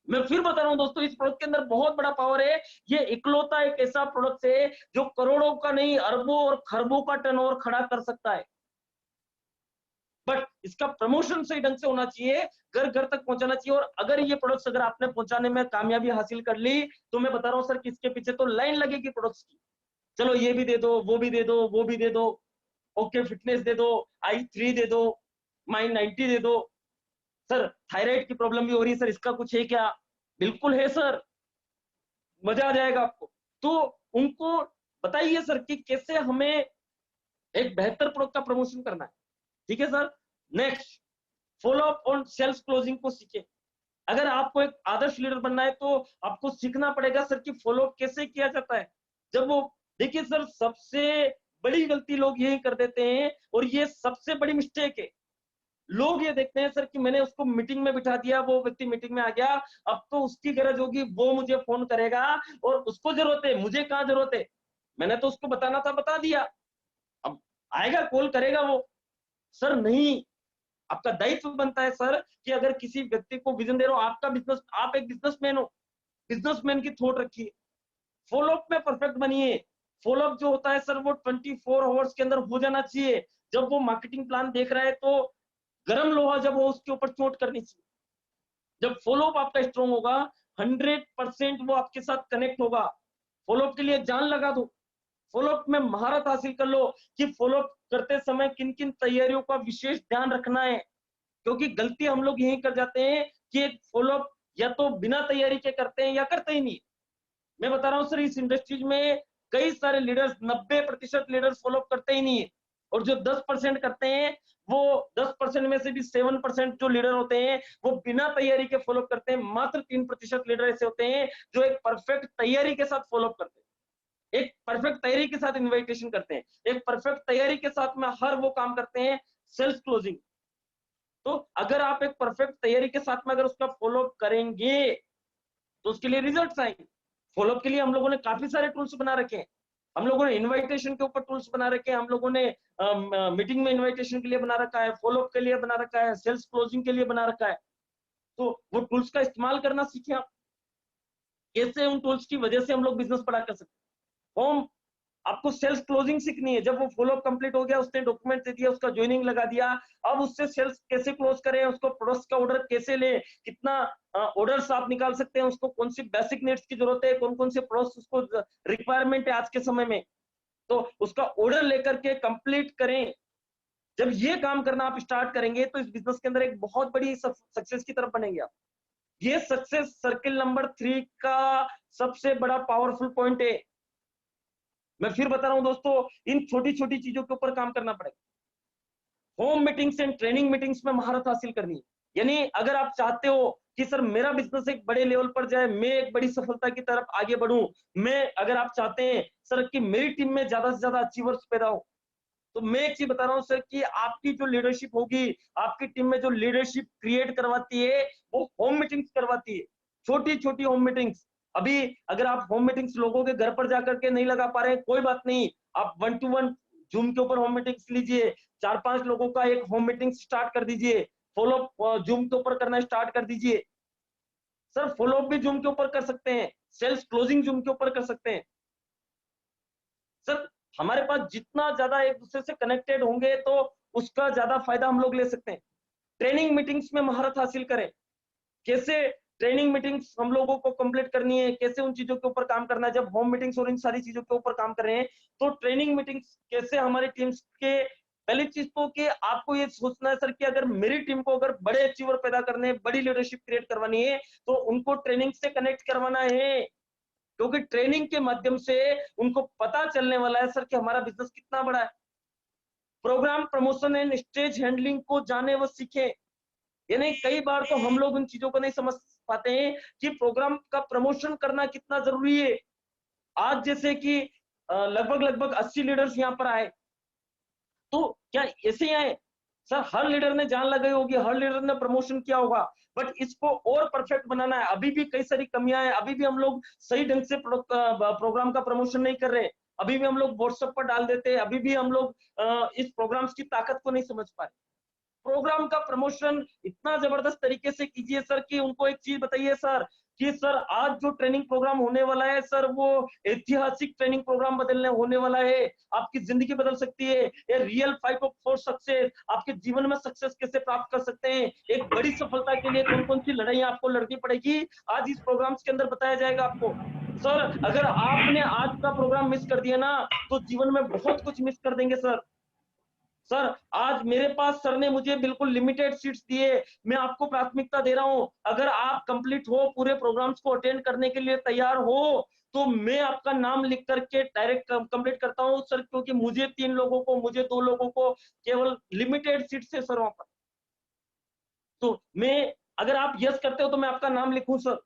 मैं फिर बता रहा हूं दोस्तों, इस प्रोडक्ट के अंदर बहुत बड़ा पावर है। ये इकलौता एक ऐसा प्रोडक्ट है जो करोड़ों का नहीं अरबों और खरबों का टर्नओवर खड़ा कर सकता है। बट इसका प्रमोशन सही ढंग से होना चाहिए, घर घर तक पहुंचाना चाहिए। और अगर ये प्रोडक्ट्स अगर आपने पहुंचाने में कामयाबी हासिल कर ली तो मैं बता रहा हूं सर कि इसके पीछे तो लाइन लगेगी प्रोडक्ट्स की। चलो ये भी दे दो, वो भी दे दो, वो भी दे दो, ओके फिटनेस दे दो, i3 दे दो, माइंड 90 दे दो। सर थायराइड की प्रॉब्लम भी हो रही है सर, इसका कुछ है क्या? बिल्कुल है सर, मजा आ जाएगा आपको। तो उनको बताइए सर कि कैसे हमें एक बेहतर प्रोडक्ट का प्रमोशन करना है। ठीक है sir. Next, follow up on sales closing को सीखें। अगर आपको एक आदर्श लीडर बनना है तो आपको सीखना पड़ेगा सर कि फॉलो अप कैसे किया जाता है। जब वो देखिए सर, सबसे बड़ी गलती लोग यही कर देते हैं और ये सबसे बड़ी मिस्टेक है। लोग ये देखते हैं सर कि मैंने उसको मीटिंग में बिठा दिया, वो व्यक्ति मीटिंग में आ गया, अब तो उसकी गरज होगी, वो मुझे फोन करेगा और उसको जरूरत है, मुझे कहाँ जरूरत है? मैंने तो उसको बताना था, बता दिया, अब आएगा कॉल करेगा वो। सर नहीं, आपका दायित्व बनता है सर कि अगर किसी व्यक्ति को विजन दे रहे हो, आपका बिजनेस, आप एक बिजनेसमैन हो, बिजनेसमैन की थॉट रखिए, फॉलोअप में परफेक्ट बनिए। फॉलोअप जो होता है सर वो 24 आवर्स के अंदर हो जाना चाहिए। जब वो मार्केटिंग प्लान देख रहा है तो गरम लोहा जब हो उसके ऊपर चोट करनी चाहिए। जब फॉलोअप आपका स्ट्रॉन्ग होगा 100% वो आपके साथ कनेक्ट होगा। फॉलोअप के लिए जान लगा दो, फॉलोअप में महारत हासिल कर लो कि फॉलोअप करते समय किन किन तैयारियों का विशेष ध्यान रखना है। क्योंकि गलती हम लोग यही कर जाते हैं कि एक फॉलोअप या तो बिना तैयारी के करते हैं या करते ही नहीं। मैं बता रहा हूँ सर, इस इंडस्ट्रीज में कई सारे लीडर्स, 90% लीडर्स फॉलो करते ही नहीं है, और जो 10% करते हैं, वो 10% में से भी 7% जो लीडर होते हैं वो बिना तैयारी के फॉलो करते हैं। मात्र 3% लीडर ऐसे होते हैं जो एक परफेक्ट तैयारी के साथ फॉलो करते हैं, एक परफेक्ट तैयारी के साथ इन्विटेशन करते हैं, एक परफेक्ट तैयारी के साथ में हर वो काम करते हैं, सेल्स क्लोजिंग। तो अगर आप एक परफेक्ट तैयारी के साथ में अगर उसका फॉलो करेंगे तो उसके लिए रिजल्ट्स आएंगे। फॉलोअप के लिए हम लोगों ने काफी सारे टूल्स बना रखे हैं, हम लोगों ने इनविटेशन के ऊपर टूल्स बना रखे हैं, हम लोगों ने मीटिंग में इनविटेशन के लिए बना रखा है, फॉलोअप के लिए बना रखा है, सेल्स क्लोजिंग के लिए बना रखा है। तो वो टूल्स का इस्तेमाल करना सीखे आप, कैसे उन टूल्स की वजह से हम लोग बिजनेस बढ़ा कर सकते हैं। हम आपको सेल्स क्लोजिंग सीखनी है, जब वो फॉलोअप कंप्लीट हो गया, उसने डॉक्यूमेंट दे दिया, उसका ज्वाइनिंग लगा दिया, अब उससे सेल्स कैसे क्लोज करें, उसको प्रोडक्ट्स का ऑर्डर कैसे ले, कितना ऑर्डर्स आप निकाल सकते हैं, उसको कौन सी बेसिक नीड्स की जरूरत है, कौन कौन से प्रोडक्ट्स उसको रिक्वायरमेंट है आज के समय में, तो उसका ऑर्डर लेकर के कंप्लीट करें। जब ये काम करना आप स्टार्ट करेंगे तो इस बिजनेस के अंदर एक बहुत बड़ी सक्सेस की तरफ बनेंगे आप। ये सक्सेस सर्किल नंबर 3 का सबसे बड़ा पावरफुल पॉइंट है। मैं फिर बता रहा हूं दोस्तों, इन छोटी छोटी चीजों के ऊपर काम करना पड़ेगा। Home meetings and training meetings में महारत हासिल करनी है। यानी अगर आप चाहते हो कि सर मेरा बिजनेस एक बड़े लेवल पर जाए, मैं एक बड़ी सफलता की तरफ आगे बढ़ूं, मैं अगर आप चाहते हैं सर कि मेरी टीम में ज्यादा से ज्यादा अचीवर्स पैदा हो, तो मैं एक चीज बता रहा हूं सर कि आपकी जो लीडरशिप होगी, आपकी टीम में जो लीडरशिप क्रिएट करवाती है वो होम मीटिंग्स करवाती है, छोटी छोटी होम मीटिंग्स। अभी अगर आप होम मीटिंग्स लोगों के घर पर जाकर के नहीं लगा पा रहे हैं, कोई बात नहीं, आप 1-to-1 जूम के ऊपर होम मीटिंग्स लीजिए, 4-5 लोगों का एक होम मीटिंग स्टार्ट कर दीजिए, फॉलो जूम के ऊपर करना स्टार्ट कर दीजिए। सर फॉलो भी जूम के ऊपर कर सकते हैं, सेल्स क्लोजिंग जूम के ऊपर कर सकते हैं। सर हमारे पास जितना ज्यादा एक दूसरे से कनेक्टेड होंगे तो उसका ज्यादा फायदा हम लोग ले सकते हैं। ट्रेनिंग मीटिंग्स में महारत हासिल करें, कैसे ट्रेनिंग मीटिंग्स हम लोगों को कंप्लीट करनी है, कैसे उन चीजों के ऊपर काम करना है। जब होम मीटिंग्स और इन सारी चीजों के ऊपर काम कर रहे हैं तो ट्रेनिंग मीटिंग्स कैसे हमारी टीम्स के, पहली चीज तो कि आपको ये सोचना है सर कि अगर मेरी टीम को अगर बड़े अचीवर पैदा करने हैं, बड़ी लीडरशिप क्रिएट करवानी है, तो उनको ट्रेनिंग से कनेक्ट करवाना है, क्योंकि ट्रेनिंग के माध्यम से उनको पता चलने वाला है सर कि हमारा बिजनेस कितना बड़ा है। Programme promotion and stage handling को जाने व सीखे। यानी कई बार तो हम लोग इन चीजों को नहीं समझ पाते हैं कि प्रोग्राम का प्रमोशन करना कितना जरूरी है। आज जैसे कि लगभग लगभग 80 लीडर्स यहाँ पर आए, तो क्या ऐसे ही आए? सर हर लीडर ने जान लगाई होगी, हर लीडर ने प्रमोशन किया होगा, बट इसको और परफेक्ट बनाना है। अभी भी कई सारी कमियां हैं, अभी भी हम लोग सही ढंग से प्रोग्राम का प्रमोशन नहीं कर रहे, अभी भी हम लोग व्हाट्सएप पर डाल देते हैं, अभी भी हम लोग इस प्रोग्राम्स की ताकत को नहीं समझ पा रहे। प्रोग्राम का प्रमोशन इतना जबरदस्त तरीके से कीजिए सर कि उनको एक चीज बताइए सर कि सर आज जो ट्रेनिंग प्रोग्राम होने वाला है सर वो ऐतिहासिक ट्रेनिंग प्रोग्राम बदलने होने वाला है, आपकी जिंदगी बदल सकती है, ये रियल 5 फॉर सक्सेस, आपके जीवन में सक्सेस कैसे प्राप्त कर सकते हैं, एक बड़ी सफलता के लिए कौन कौन सी लड़ाई आपको लड़नी पड़ेगी, आज इस प्रोग्राम्स के अंदर बताया जाएगा आपको। सर अगर आपने आज का प्रोग्राम मिस कर दिया ना तो जीवन में बहुत कुछ मिस कर देंगे सर। सर आज मेरे पास सर ने मुझे बिल्कुल लिमिटेड सीट्स दिए, मैं आपको प्राथमिकता दे रहा हूं, अगर आप कंप्लीट हो, पूरे प्रोग्राम्स को अटेंड करने के लिए तैयार हो, तो मैं आपका नाम लिख करके डायरेक्ट कंप्लीट करता हूं सर, क्योंकि मुझे 3 लोगों को, मुझे 2 लोगों को केवल लिमिटेड सीट्स है सर वहां पर। तो मैं, अगर आप यस करते हो तो मैं आपका नाम लिखूं सर,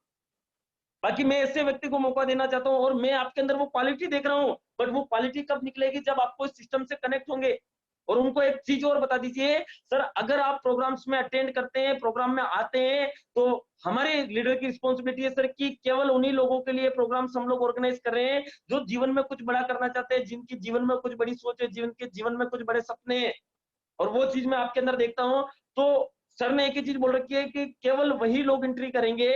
बाकी मैं ऐसे व्यक्ति को मौका देना चाहता हूं, और मैं आपके अंदर वो क्वालिटी देख रहा हूं, बट वो क्वालिटी कब निकलेगी जब आपको इस सिस्टम से कनेक्ट होंगे। और उनको एक चीज और बता दीजिए सर, अगर आप प्रोग्राम्स में अटेंड करते हैं, प्रोग्राम में आते हैं, तो हमारे लीडर की रिस्पॉन्सिबिलिटी है सर कि केवल उन्हीं लोगों के लिए प्रोग्राम्स हम लोग ऑर्गेनाइज कर रहे हैं जो जीवन में कुछ बड़ा करना चाहते हैं, जिनकी जीवन में कुछ बड़ी सोच है, जिनके जीवन में कुछ बड़े सपने हैं, और वो चीज मैं आपके अंदर देखता हूं। तो सर ने एक ही चीज बोल रखी है कि केवल वही लोग एंट्री करेंगे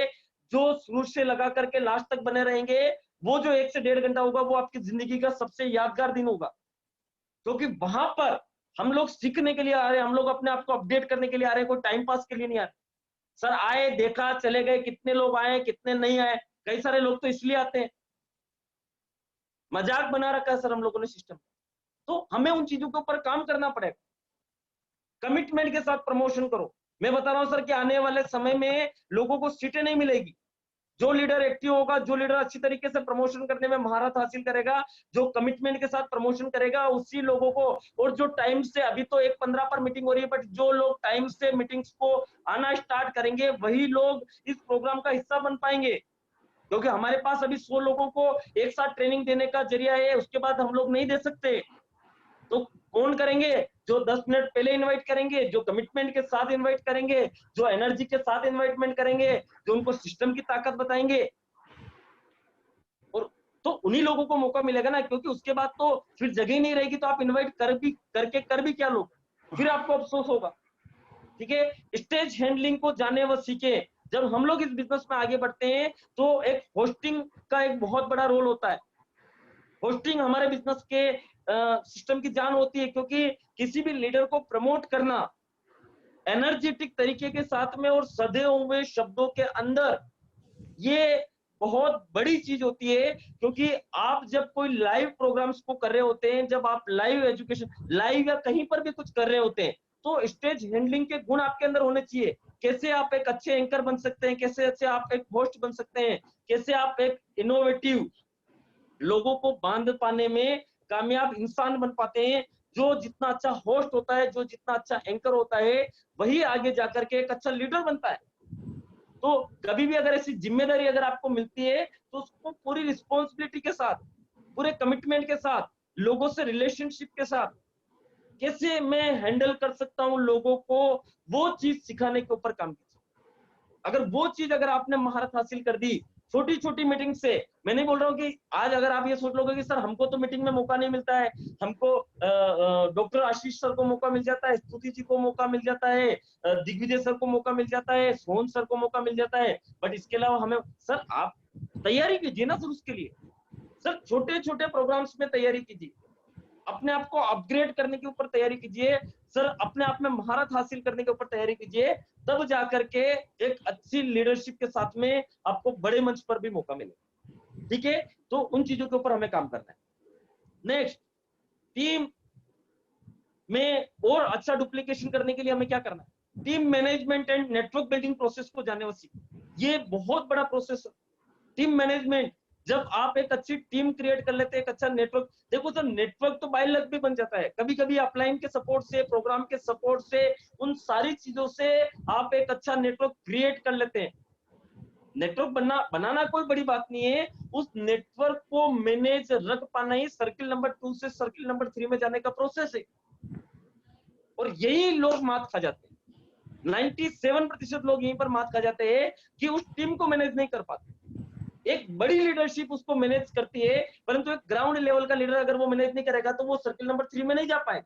जो शुरू से लगा करके लास्ट तक बने रहेंगे। वो जो 1 से 1.5 घंटा होगा वो आपकी जिंदगी का सबसे यादगार दिन होगा, क्योंकि वहां पर हम लोग सीखने के लिए आ रहे हैं, हम लोग अपने आप को अपडेट करने के लिए आ रहे हैं, कोई टाइम पास के लिए नहीं आ रहे। सर आए, देखा, चले गए, कितने लोग आए कितने नहीं आए, कई सारे लोग तो इसलिए आते हैं, मजाक बना रखा है सर हम लोगों ने सिस्टम। तो हमें उन चीजों के ऊपर काम करना पड़ेगा, कमिटमेंट के साथ प्रमोशन करो। मैं बता रहा हूं सर कि आने वाले समय में लोगों को सीटें नहीं मिलेगी, जो लीडर एक्टिव होगा, जो लीडर अच्छी तरीके से प्रमोशन करने में महारत हासिल करेगा, जो कमिटमेंट के साथ प्रमोशन करेगा, उसी लोगों को, और जो टाइम से, अभी तो 1:15 पर मीटिंग हो रही है, बट जो लोग टाइम से मीटिंग्स को आना स्टार्ट करेंगे वही लोग इस प्रोग्राम का हिस्सा बन पाएंगे। क्योंकि हमारे पास अभी 100 लोगों को एक साथ ट्रेनिंग देने का जरिया है, उसके बाद हम लोग नहीं दे सकते। तो कौन करेंगे? जो 10 मिनट पहले इनवाइट करेंगे, जो कमिटमेंट के साथ इनवाइट करेंगे, जो एनर्जी के साथ इनवाइटमेंट करेंगे, जो उनको सिस्टम की ताकत बताएंगे, और तो उन्हीं लोगों को मौका मिलेगा ना। क्योंकि उसके बाद तो फिर जगह ही नहीं रहेगी, तो आप इनवाइट कर भी क्या लोग, फिर आपको अफसोस होगा। ठीक है, स्टेज हैंडलिंग को जाने व सीखे। जब हम लोग इस बिजनेस में आगे बढ़ते हैं तो एक होस्टिंग का एक बहुत बड़ा रोल होता है। होस्टिंग हमारे बिजनेस के सिस्टम की जान होती है, क्योंकि किसी भी लीडर को प्रमोट करना एनर्जेटिक तरीके के साथ में और सधे हुए शब्दों के अंदर, ये बहुत बड़ी चीज होती है। क्योंकि आप जब कोई लाइव प्रोग्राम्स को कर रहे होते हैं, जब आप लाइव एजुकेशन, लाइव या कहीं पर भी कुछ कर रहे होते हैं, तो स्टेज हैंडलिंग के गुण आपके अंदर होने चाहिए। कैसे आप एक अच्छे एंकर बन सकते हैं, कैसे अच्छे आप एक होस्ट बन सकते हैं, कैसे आप एक इनोवेटिव, लोगों को बांध पाने में कामयाब इंसान बन पाते हैं। जो जितना अच्छा होस्ट होता है, जो जितना अच्छा एंकर होता है, वही आगे जाकर के एक अच्छा लीडर बनता है। तो कभी भी अगर ऐसी जिम्मेदारी अगर आपको मिलती है, तो उसको पूरी रिस्पॉन्सिबिलिटी के साथ, पूरे कमिटमेंट के साथ, लोगों से रिलेशनशिप के साथ, कैसे मैं हैंडल कर सकता हूं लोगों को, वो चीज सिखाने के ऊपर काम कीजिए। अगर वो चीज अगर आपने महारत हासिल कर दी छोटी छोटी मीटिंग से, मैं नहीं बोल रहा हूँ कि आज अगर आप ये सोच लोगे कि सर हमको तो मीटिंग में मौका नहीं मिलता है, हमको डॉक्टर आशीष सर को मौका मिल जाता है, स्तुति जी को मौका मिल जाता है, दिग्विजय सर को मौका मिल जाता है, सोहन सर को मौका मिल जाता है, बट इसके अलावा हमें, सर आप तैयारी कीजिए ना सर उसके लिए। सर छोटे छोटे प्रोग्राम्स में तैयारी कीजिए, अपने आप को अपग्रेड करने के ऊपर तैयारी कीजिए, सर अपने आप में महारत हासिल करने के ऊपर तैयारी कीजिए, तब जाकर के एक अच्छी लीडरशिप के साथ में आपको बड़े मंच पर भी मौका मिले। ठीक है, तो उन चीजों के ऊपर हमें काम करना है। नेक्स्ट, टीम में और अच्छा डुप्लीकेशन करने के लिए हमें क्या करना है? Team management and network building process को जाने व सीखें। ये बहुत बड़ा प्रोसेस है, टीम मैनेजमेंट। जब आप एक अच्छी टीम क्रिएट कर लेते हैं, एक अच्छा नेटवर्क, देखो सर नेटवर्क तो बाय लक भी बन जाता है, कभी कभी अपलाइन के सपोर्ट से, प्रोग्राम के सपोर्ट से, उन सारी चीजों से आप एक अच्छा नेटवर्क क्रिएट कर लेते हैं। नेटवर्क बनाना कोई बड़ी बात नहीं है, उस नेटवर्क को मैनेज रख पाना ही सर्किल नंबर 2 से सर्किल नंबर 3 में जाने का प्रोसेस है। और यही लोग मात खा जाते हैं, 97% लोग यहीं पर मात खा जाते हैं कि उस टीम को मैनेज नहीं कर पाते। एक बड़ी लीडरशिप उसको मैनेज करती है, परंतु एक ग्राउंड लेवल का लीडर अगर वो मैनेज नहीं करेगा तो वो सर्किल नंबर 3 में नहीं जा पाए।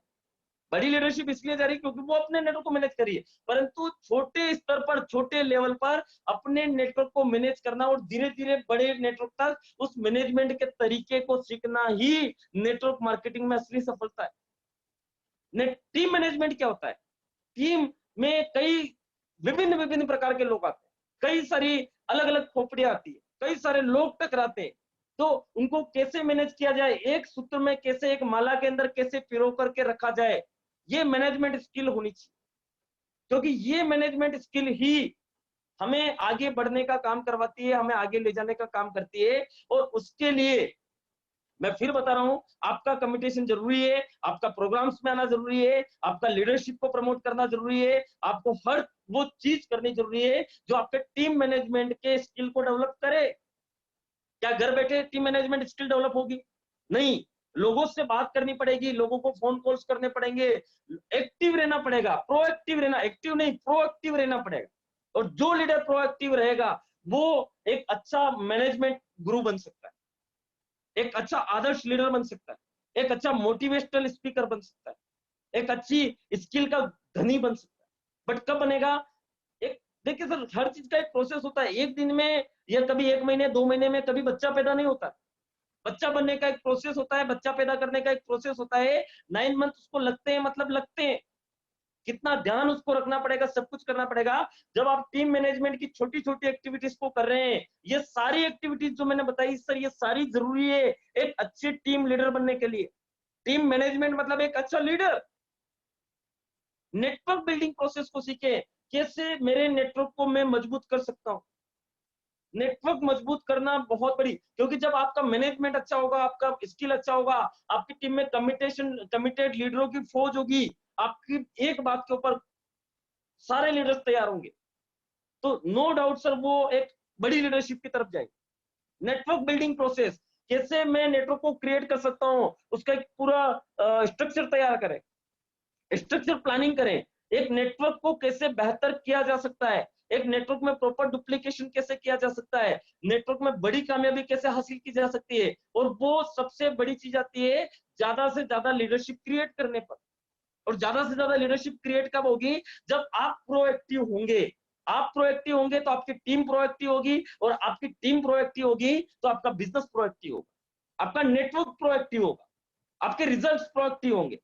बड़ी लीडरशिप इसलिए जा रही है क्योंकि वो अपने नेटवर्क को मैनेज करिए, परंतु छोटे स्तर पर, छोटे लेवल पर अपने नेटवर्क को मैनेज करना और धीरे धीरे बड़े नेटवर्क तक उस मैनेजमेंट के तरीके को सीखना ही नेटवर्क मार्केटिंग में असली सफलता है। टीम मैनेजमेंट क्या होता है? टीम में कई विभिन्न विभिन्न प्रकार के लोग आते हैं, कई सारी अलग अलग खोपड़ियां आती है, कई सारे लोग टकराते हैं, तो उनको कैसे मैनेज किया जाए, एक सूत्र में कैसे, एक माला के अंदर कैसे पिरो करके रखा जाए, ये मैनेजमेंट स्किल होनी चाहिए। क्योंकि ये मैनेजमेंट स्किल ही हमें आगे बढ़ने का काम करवाती है, हमें आगे ले जाने का काम करती है। और उसके लिए मैं फिर बता रहा हूं, आपका कम्युनिकेशन जरूरी है, आपका प्रोग्राम्स में आना जरूरी है, आपका लीडरशिप को प्रमोट करना जरूरी है, आपको हर वो चीज करनी जरूरी है जो आपके टीम मैनेजमेंट के स्किल को डेवलप करे। क्या घर बैठे टीम मैनेजमेंट स्किल डेवलप होगी? नहीं, लोगों से बात करनी पड़ेगी, लोगों को फोन कॉल्स करने पड़ेंगे, एक्टिव रहना पड़ेगा, प्रोएक्टिव रहना, एक्टिव नहीं प्रोएक्टिव रहना पड़ेगा। और जो लीडर प्रोएक्टिव रहेगा वो एक अच्छा मैनेजमेंट गुरु बन सकता है, एक अच्छा आदर्श लीडर बन सकता है, एक अच्छा मोटिवेशनल स्पीकर बन सकता है, एक अच्छी स्किल का धनी बन सकता है। बट कब बनेगा? एक, देखिए सर हर चीज का एक प्रोसेस होता है, एक दिन में या कभी 1 महीने 2 महीने में कभी बच्चा पैदा नहीं होता। बच्चा बनने का एक प्रोसेस होता है, बच्चा पैदा करने का एक प्रोसेस होता है, 9 मंथ उसको लगते हैं, मतलब लगते हैं, कितना ध्यान उसको रखना पड़ेगा, सब कुछ करना पड़ेगा। जब आप टीम मैनेजमेंट की छोटी छोटी एक्टिविटीज को कर रहे हैं, ये सारी एक्टिविटीज जो मैंने बताई सर, ये सारी जरूरी है एक अच्छे टीम लीडर बनने के लिए। टीम मैनेजमेंट मतलब एक अच्छा लीडर। नेटवर्क बिल्डिंग प्रोसेस को सीखे, कैसे मेरे नेटवर्क को मैं मजबूत कर सकता हूं, नेटवर्क मजबूत करना बहुत बड़ी, क्योंकि जब आपका मैनेजमेंट अच्छा होगा, आपका स्किल अच्छा होगा, आपकी टीम में कमिटेड लीडरों की फौज होगी, आपकी एक बात के ऊपर सारे लीडर्स तैयार होंगे, तो नो डाउट सर वो एक बड़ी लीडरशिप की तरफ जाएगी। नेटवर्क बिल्डिंग प्रोसेस, कैसे मैं नेटवर्क को क्रिएट कर सकता हूँ, उसका एक पूरा स्ट्रक्चर तैयार करें, स्ट्रक्चर प्लानिंग करें, एक नेटवर्क को कैसे बेहतर किया जा सकता है, एक नेटवर्क में प्रॉपर डुप्लीकेशन कैसे किया जा सकता है, नेटवर्क में बड़ी कामयाबी कैसे हासिल की जा सकती है, और वो सबसे बड़ी चीज आती है ज्यादा से ज्यादा लीडरशिप क्रिएट करने पर। और ज्यादा से ज्यादा लीडरशिप क्रिएट कब होगी, जब आप प्रोएक्टिव होंगे। आप प्रोएक्टिव होंगे तो आपकी टीम प्रोएक्टिव होगी, और आपकी टीम प्रोएक्टिव होगी तो आपका बिजनेस प्रोएक्टिव होगा, आपका नेटवर्क प्रोएक्टिव होगा, आपके रिजल्ट्स प्रोएक्टिव होंगे,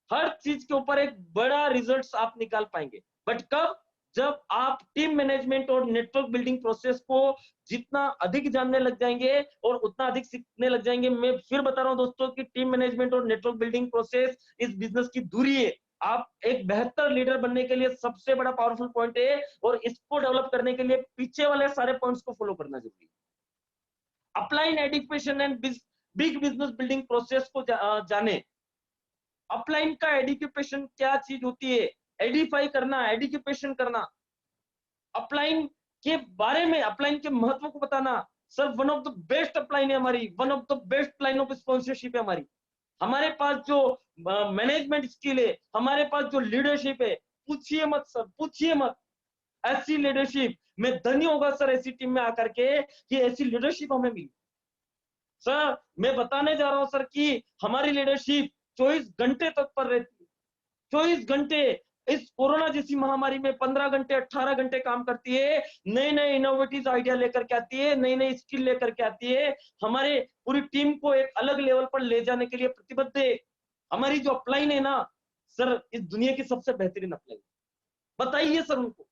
हर चीज के ऊपर एक बड़ा रिजल्ट्स आप निकाल पाएंगे। बट कब, जब आप टीम मैनेजमेंट और नेटवर्क बिल्डिंग प्रोसेस को जितना अधिक जानने लग जाएंगे और उतना अधिक सीखने लग जाएंगे। मैं फिर बता रहा हूं दोस्तों कि टीम मैनेजमेंट और नेटवर्क बिल्डिंग प्रोसेस इस बिजनेस की धुरी है। आप एक बेहतर लीडर बनने के लिए सबसे बड़ा पावरफुल पॉइंट है, और इसको डेवलप करने के लिए पीछे वाले सारे पॉइंट्स को फॉलो करना जरूरी है। Upline education and big business building process को जाने। अपलाइन का एडुकेशन क्या चीज होती है, एडिफाई करना, एडुकेशन करना, अपलाइन के बारे में, अपलाइन के महत्व को बताना। Sir one of the best upline है हमारी, one of the best line of sponsorship है हमारी। हमारे पास जो मैनेजमेंट स्किल है, हमारे पास जो लीडरशिप है, पूछिए मत सर, पूछिए मत। ऐसी लीडरशिप, मैं धन्य होगा सर ऐसी टीम में आकर के कि ऐसी लीडरशिप हमें मिली। सर मैं बताने जा रहा हूं सर कि हमारी लीडरशिप 24 घंटे तत्पर रहती है, 24 घंटे। इस कोरोना जैसी महामारी में 15 घंटे 18 घंटे काम करती है, नए नए इनोवेटिव आइडिया लेकर के आती है, नई नई स्किल लेकर के आती है, हमारे पूरी टीम को एक अलग लेवल पर ले जाने के लिए प्रतिबद्ध है। हमारी जो अपलाइन है ना सर, इस दुनिया की सबसे बेहतरीन अपलाइन। बताइए सर उनको,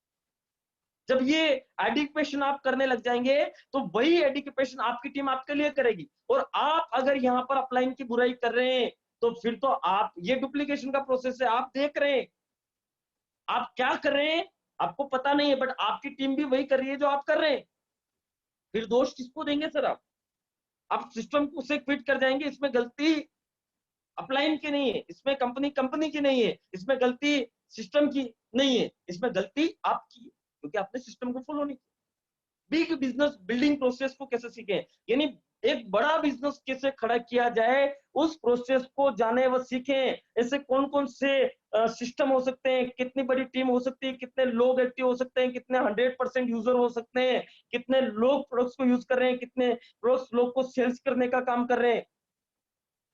जब ये एडुकेशन आप करने लग जाएंगे तो वही एडुकेशन आपकी टीम आपके लिए करेगी। और आप अगर यहाँ पर अपलाइन की बुराई कर रहे हैं तो फिर तो आप, ये डुप्लीकेशन का प्रोसेस है, आप देख रहे हैं आप क्या कर रहे हैं, आपको पता नहीं है, बट आपकी टीम भी वही कर रही है जो आप कर रहे हैं। फिर दोष किसको देंगे सर आप सिस्टम को से क्विट कर जाएंगे। इसमें गलती अपलाइन की नहीं है, इसमें कंपनी की नहीं है, इसमें गलती सिस्टम की नहीं है, इसमें गलती आपकी है, क्योंकि आपने सिस्टम को फॉलो नहीं किया। बिग बिजनेस बिल्डिंग प्रोसेस को कैसे सीखें, यानी एक बड़ा बिजनेस कैसे खड़ा किया जाए, उस प्रोसेस को जाने व सीखें। ऐसे कौन कौन से सिस्टम हो सकते हैं, कितनी बड़ी टीम हो सकती है, कितने लोग एक्टिव हो सकते हैं, कितने 100% यूजर हो सकते हैं, कितने लोग प्रोडक्ट्स को यूज कर रहे हैं, कितने प्रोडक्ट्स लोग को सेल्स करने का काम कर रहे हैं।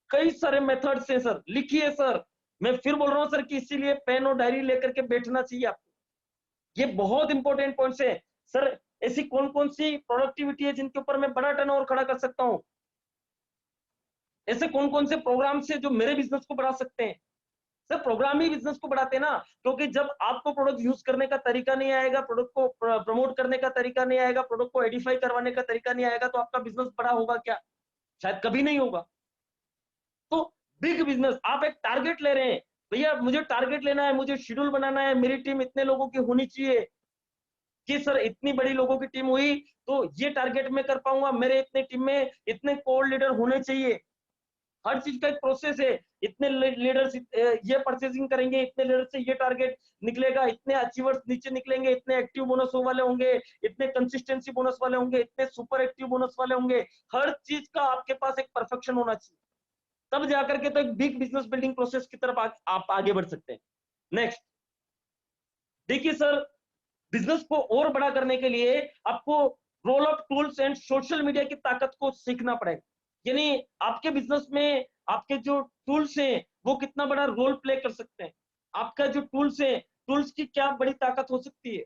कई सारे मेथड्स हैं सर, लिखिए सर। मैं फिर बोल रहा हूं सर कि इसीलिए पेन और डायरी लेकर के बैठना चाहिए आपको। ये बहुत इंपॉर्टेंट पॉइंट्स है सर। ऐसी कौन कौन सी प्रोडक्टिविटी है जिनके ऊपर मैं बड़ा टर्नओवर खड़ा कर सकता हूं, ऐसे कौन कौन से प्रोग्राम से जो मेरे बिजनेस को बढ़ा सकते हैं। सर प्रोग्राम ही बिजनेस को बढ़ाते हैं ना, क्योंकि जब आपको प्रोडक्ट यूज करने का तरीका नहीं आएगा, प्रोडक्ट को प्रमोट करने का तरीका नहीं आएगा, प्रोडक्ट को एडिफाई करवाने का तरीका नहीं आएगा, तो आपका बिजनेस बड़ा होगा क्या? शायद कभी नहीं होगा। तो बिग बिजनेस, आप एक टारगेट ले रहे हैं, भैया मुझे टारगेट लेना है, मुझे शेड्यूल बनाना है, मेरी टीम इतने लोगों की होनी चाहिए कि सर इतनी बड़ी लोगों की टीम हुई तो ये टारगेट मैं कर पाऊंगा, मेरे इतने टीम में इतने कोर लीडर होने चाहिए। हर चीज का एक प्रोसेस है। इतने लीडर्स ये परचेसिंग करेंगे, इतने लीडर से ये टारगेट निकलेगा, इतने अचीवर्स नीचे निकलेंगे, इतने एक्टिव बोनस वाले होंगे, इतने कंसिस्टेंसी बोनस वाले होंगे, इतने सुपर एक्टिव बोनस वाले होंगे। हर चीज का आपके पास एक परफेक्शन होना चाहिए, तब जाकर के तो एक बिग बिजनेस बिल्डिंग प्रोसेस की तरफ आप आगे बढ़ सकते हैं। नेक्स्ट देखिए सर, बिजनेस को और बड़ा करने के लिए आपको role of tools and social media की ताकत को सीखना पड़ेगा। यानी आपके बिजनेस में आपके जो टूल्स हैं वो कितना बड़ा रोल प्ले कर सकते हैं, आपका जो टूल्स है, टूल्स की क्या बड़ी ताकत हो सकती है,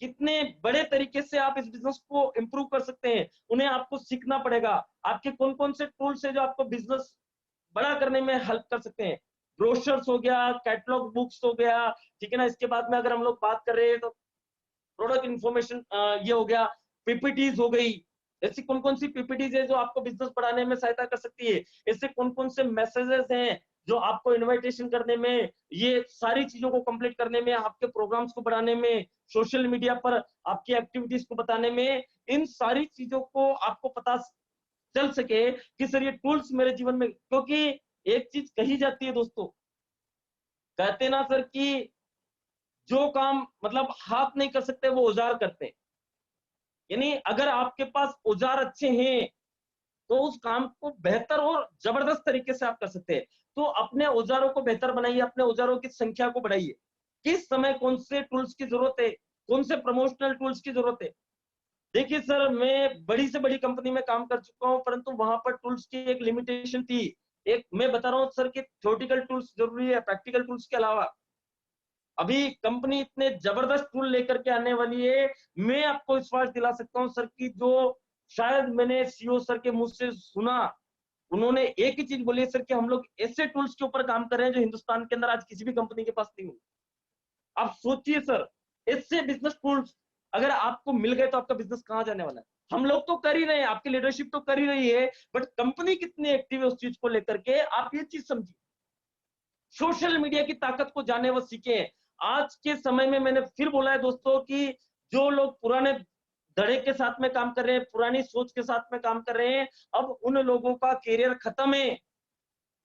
कितने बड़े तरीके से आप इस बिजनेस को इंप्रूव कर सकते हैं, उन्हें आपको सीखना पड़ेगा। आपके कौन कौन से टूल्स है जो आपको बिजनेस बड़ा करने में हेल्प कर सकते हैं। ब्रोशर्स हो गया, कैटलॉग बुक्स हो गया, ठीक है ना। इसके बाद में अगर हम लोग बात कर रहे हैं तो प्रोडक्ट इंफॉर्मेशन ये हो गया, पीपीटीज हो गई। ऐसी कौन कौन सी पीपीटीज है जो आपको बिजनेस बढ़ाने में सहायता कर सकती है, ऐसे कौन कौन से मैसेजेस हैं जो आपको इनविटेशन करने में, ये सारी चीजों को कंप्लीट करने में, आपके प्रोग्राम्स को बढ़ाने में, सोशल मीडिया पर आपकी एक्टिविटीज को बताने में, इन सारी चीजों को आपको पता चल सके कि सर ये टूल्स मेरे जीवन में, क्योंकि एक चीज कही जाती है दोस्तों, कहते ना सर कि जो काम मतलब हाथ नहीं कर सकते वो औजार करते हैं। यानी अगर आपके पास औजार अच्छे हैं तो उस काम को बेहतर और जबरदस्त तरीके से आप कर सकते हैं। तो अपने औजारों को बेहतर बनाइए, अपने औजारों की संख्या को बढ़ाइए। किस समय कौन से टूल्स की जरूरत है, कौन से प्रमोशनल टूल्स की जरूरत है। देखिए सर, मैं बड़ी से बड़ी कंपनी में काम कर चुका हूं, परंतु वहां पर टूल्स की एक लिमिटेशन थी। एक मैं बता रहा हूं सर कि थ्योरेटिकल टूल्स जरूरी है प्रैक्टिकल टूल्स के अलावा। अभी कंपनी इतने जबरदस्त टूल लेकर के आने वाली है, मैं आपको विश्वास दिला सकता हूं सर की, जो शायद मैंने सीईओ सर के मुंह से सुना, उन्होंने एक ही चीज बोली है सर कि हम लोग ऐसे टूल्स के ऊपर काम कर रहे हैं जो हिंदुस्तान के अंदर आज किसी भी कंपनी के पास नहीं है। आप सोचिए सर, इससे बिजनेस टूल्स अगर आपको मिल गए तो आपका बिजनेस कहां जाने वाला है। हम लोग तो कर ही रहे हैं, आपकी लीडरशिप तो कर ही रही है, बट कंपनी कितनी एक्टिव है उस चीज को लेकर के, आप ये चीज समझिए। सोशल मीडिया की ताकत को जाने व सीखे। आज के समय में मैंने फिर बोला है दोस्तों कि जो लोग पुराने धड़े के साथ में काम कर रहे हैं, पुरानी सोच के साथ में काम कर रहे हैं, अब उन लोगों का करियर खत्म है।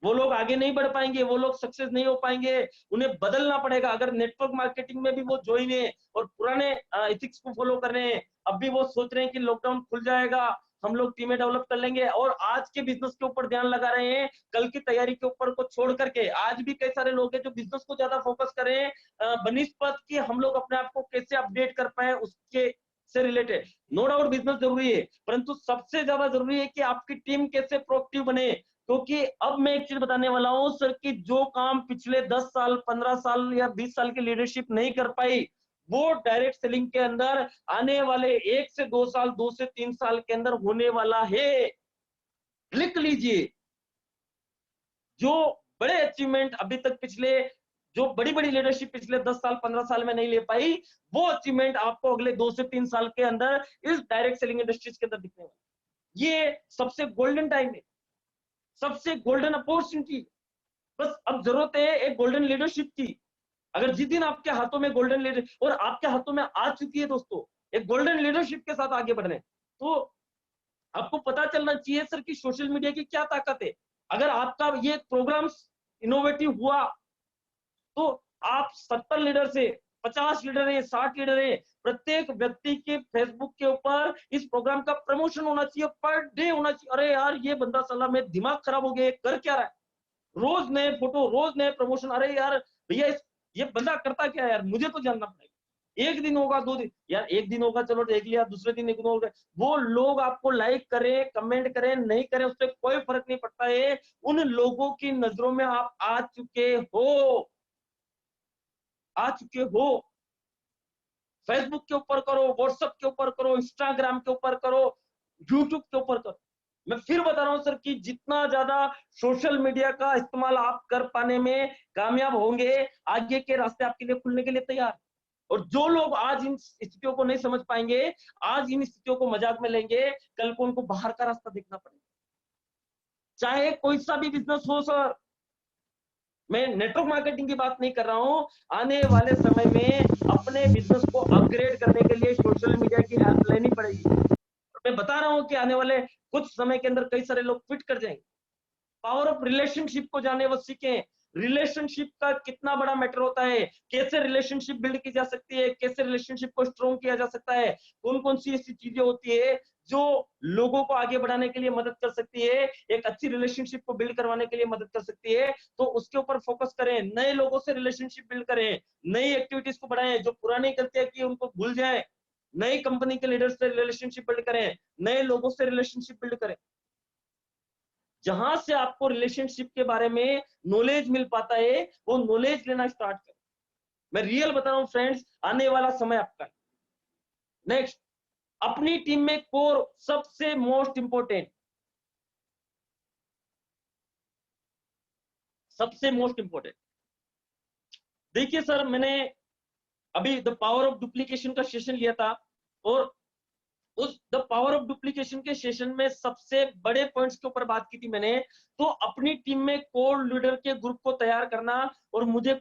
वो लोग आगे नहीं बढ़ पाएंगे, वो लोग सक्सेस नहीं हो पाएंगे, उन्हें बदलना पड़ेगा। अगर नेटवर्क मार्केटिंग में भी वो ज्वाइन है और पुराने एथिक्स को फॉलो कर रहे हैं, अब भी वो सोच रहे हैं कि लॉकडाउन खुल जाएगा, हम लोग टीमें डेवलप कर लेंगे और आज के बिजनेस के ऊपर ध्यान लगा रहे हैं, कल की तैयारी के ऊपर को छोड़ करके। आज भी कई सारे लोग हैं जो बिजनेस को ज्यादा फोकस कर रहे हैं बनिस्पत कि हम लोग अपने आप को कैसे अपडेट कर पाए उसके से रिलेटेड। नो डाउट बिजनेस जरूरी है, परंतु सबसे ज्यादा जरूरी है कि आपकी टीम कैसे प्रोएक्टिव बने। क्योंकि अब मैं एक चीज बताने वाला हूं सर कि जो काम पिछले 10 साल 15 साल या 20 साल की लीडरशिप नहीं कर पाई, वो डायरेक्ट सेलिंग के अंदर आने वाले 1 से 2 साल 2 से 3 साल के अंदर होने वाला है। लिख लीजिए, जो बड़े अचीवमेंट अभी तक पिछले, जो बड़ी बड़ी लीडरशिप पिछले 10 साल 15 साल में नहीं ले पाई, वो अचीवमेंट आपको अगले 2 से 3 साल के अंदर इस डायरेक्ट सेलिंग इंडस्ट्रीज के अंदर दिखने वाला। ये सबसे गोल्डन टाइम है, सबसे गोल्डन अपॉर्चुनिटी। बस अब जरूरत है एक गोल्डन लीडरशिप की। अगर जिस दिन आपके हाथों में गोल्डन लीडर, और आपके हाथों में आ चुकी है दोस्तों, एक गोल्डन लीडरशिप के साथ आगे बढ़ने, तो आपको पता चलना चाहिए सर कि सोशल मीडिया की क्या ताकत है। अगर आपका ये प्रोग्राम इनोवेटिव हुआ तो आप 70 लीडर से 50 लीडर है, 60 लीडर है, प्रत्येक व्यक्ति के फेसबुक के ऊपर इस प्रोग्राम का प्रमोशन होना चाहिए, पर डे होना चाहिए। अरे यार ये बंदा साला में दिमाग खराब हो गया, कर क्या रहा है, रोज नए फोटो, रोज नए प्रमोशन। अरे यार भैया ये बंदा करता क्या है यार, मुझे तो जानना पड़ेगा। एक दिन होगा, 2 दिन, यार एक दिन होगा चलो देख लिया, दूसरे दिन एक दिन होगा, वो लोग आपको लाइक करें कमेंट करें नहीं करें उससे कोई फर्क नहीं पड़ता है। उन लोगों की नजरों में आप आ चुके हो, आ चुके हो। फेसबुक के ऊपर करो, व्हाट्सएप के ऊपर करो, इंस्टाग्राम के ऊपर करो, यूट्यूब के ऊपर करो। मैं फिर बता रहा हूं सर कि जितना ज्यादा सोशल मीडिया का इस्तेमाल आप कर पाने में कामयाब होंगे, आगे के रास्ते आपके लिए खुलने के लिए तैयार। और जो लोग आज इन स्थितियों को नहीं समझ पाएंगे, आज इन स्थितियों को मजाक में लेंगे, कल को उनको बाहर का रास्ता देखना पड़ेगा। चाहे कोई सा भी बिजनेस हो सर, मैं नेटवर्क मार्केटिंग की बात नहीं कर रहा हूं, आने वाले समय में अपने बिजनेस को अपग्रेड करने के लिए सोशल मीडिया की हेल्प लेनी पड़ेगी। मैं बता रहा हूं कि आने वाले कुछ समय के अंदर कई सारे लोग फिट कर जाएंगे। पावर ऑफ रिलेशनशिप को जाने व सीखें। रिलेशनशिप का कितना बड़ा मैटर होता है, कैसे रिलेशनशिप बिल्ड की जा सकती है, कैसे रिलेशनशिप को स्ट्रॉन्ग किया जा सकता है, कौन कौन सी ऐसी चीजें होती है जो लोगों को आगे बढ़ाने के लिए मदद कर सकती है, एक अच्छी रिलेशनशिप को बिल्ड करवाने के लिए मदद कर सकती है। तो उसके ऊपर फोकस करें, नए लोगों से रिलेशनशिप बिल्ड करें, नई एक्टिविटीज को बढ़ाएं, जो पुरानी गलतियां की उनको भूल जाएं, नई कंपनी के लीडर से रिलेशनशिप बिल्ड करें, नए लोगों से रिलेशनशिप बिल्ड करें। जहां से आपको रिलेशनशिप के बारे में नॉलेज मिल पाता है, वो नॉलेज लेना स्टार्ट करें। मैं रियल बता रहा हूं फ्रेंड्स, आने वाला समय आपका है। नेक्स्ट, अपनी टीम में कोर सबसे मोस्ट इंपोर्टेंट, सबसे मोस्ट इंपोर्टेंट। देखिए सर, मैंने अभी द पावर ऑफ डुप्लीकेशन का सेशन लिया था और उस द पावर ऑफ डुप्लीकेशन के सेशन में सबसे बड़े पॉइंट्स के ऊपर बात की थी मैंने। तो अपनी टीम में कोर लीडर के ग्रुप को तैयार करना, और मुझे